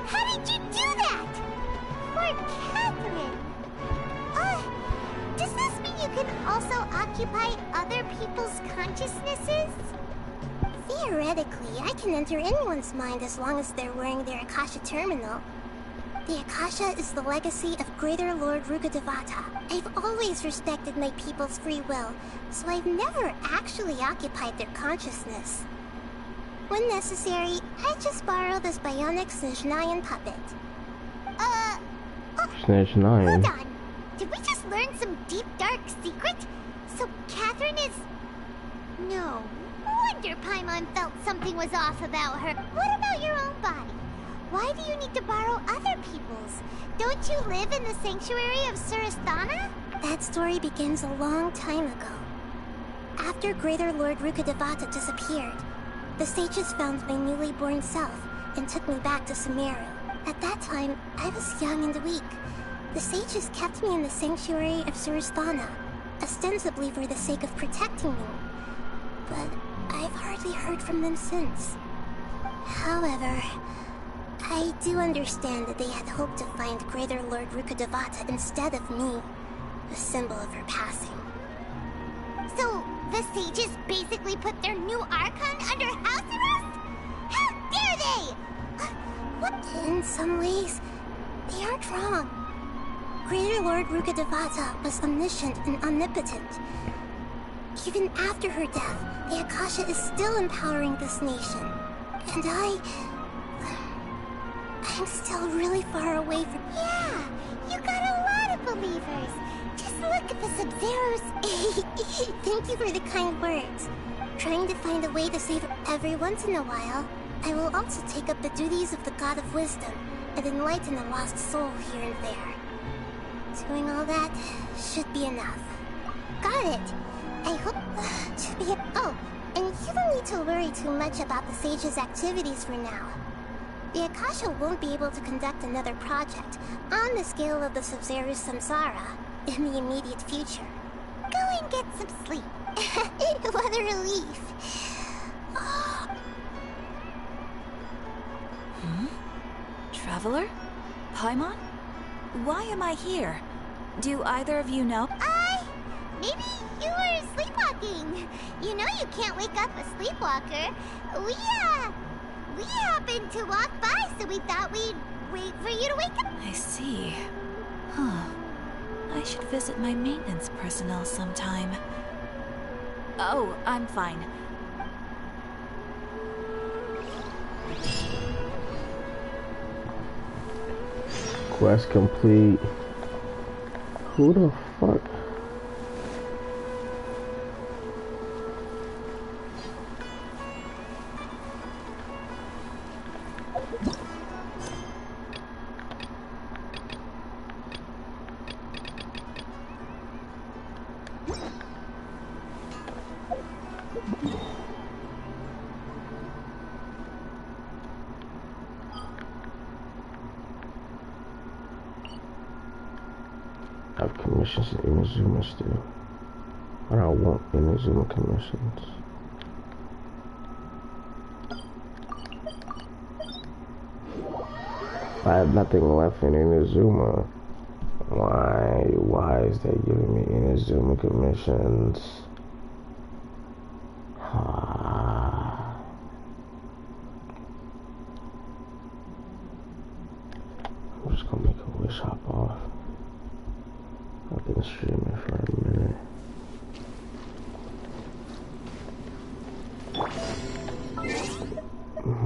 How did you do that? Poor Catherine. Does this mean you can also occupy other people's consciousnesses? Theoretically, I can enter anyone's mind as long as they're wearing their Akasha terminal. The Akasha is the legacy of Greater Lord Rukkhadevata. I've always respected my people's free will, so I've never actually occupied their consciousness. When necessary, I just borrow this bionic Snezhnayan puppet. Snezhnayan? Hold on. Did we just learn some deep, dark secret? So Catherine is... No. Wonder Paimon felt something was off about her. What about your own body? Why do you need to borrow other people's? Don't you live in the sanctuary of Surasthana? That story begins a long time ago. After Greater Lord Rukkhadevata disappeared, the sages found my newly born self and took me back to Sumeru. At that time, I was young and weak. The sages kept me in the sanctuary of Surasthana, ostensibly for the sake of protecting me. But I've hardly heard from them since. However, I do understand that they had hoped to find Greater Lord Rukkhadevata instead of me, a symbol of her passing. So, the sages basically put their new Archon under house arrest? How dare they! What? In some ways, they aren't wrong. Greater Lord Rukkhadevata was omniscient and omnipotent. Even after her death, the Akasha is still empowering this nation. And I'm still really far away from... Yeah, you got a lot of believers. Just look at the Sub-Zeros. Thank you for the kind words. Trying to find a way to save every once in a while, I will also take up the duties of the God of Wisdom and enlighten a lost soul here and there. Doing all that should be enough. Got it. I hope to be... Oh, and you don't need to worry too much about the Sage's activities for now. The Akasha won't be able to conduct another project on the scale of the Sub-Zero Samsara in the immediate future. Go and get some sleep. What a relief. Traveler? Paimon? Why am I here? Do either of you know? Maybe you were sleepwalking. You know you can't wake up a sleepwalker. We happened to walk by, so we thought we'd wait for you to wake up. I see. Huh. I should visit my maintenance personnel sometime. Oh, I'm fine. Quest complete. Who the fuck? I have commissions in Inazuma still. But I want Inazuma commissions. I have nothing left in Inazuma. Why is that giving me Inazuma commissions? I'm just gonna make a wish hop off. I've been streaming for a minute.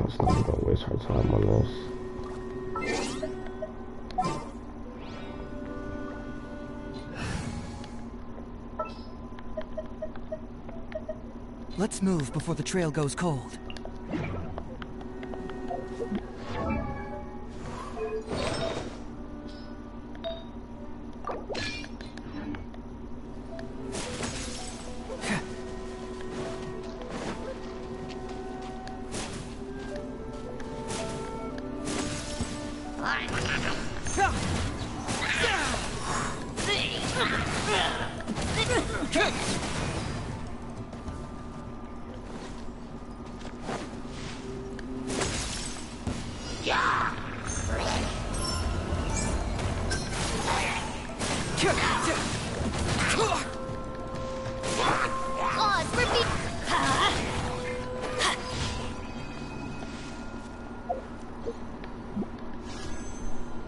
Let's not even waste our time on this. Let's move before the trail goes cold.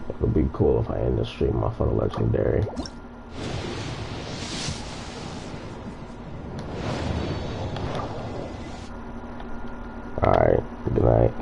It would be cool if I end the stream off on a legendary. Alright, good night.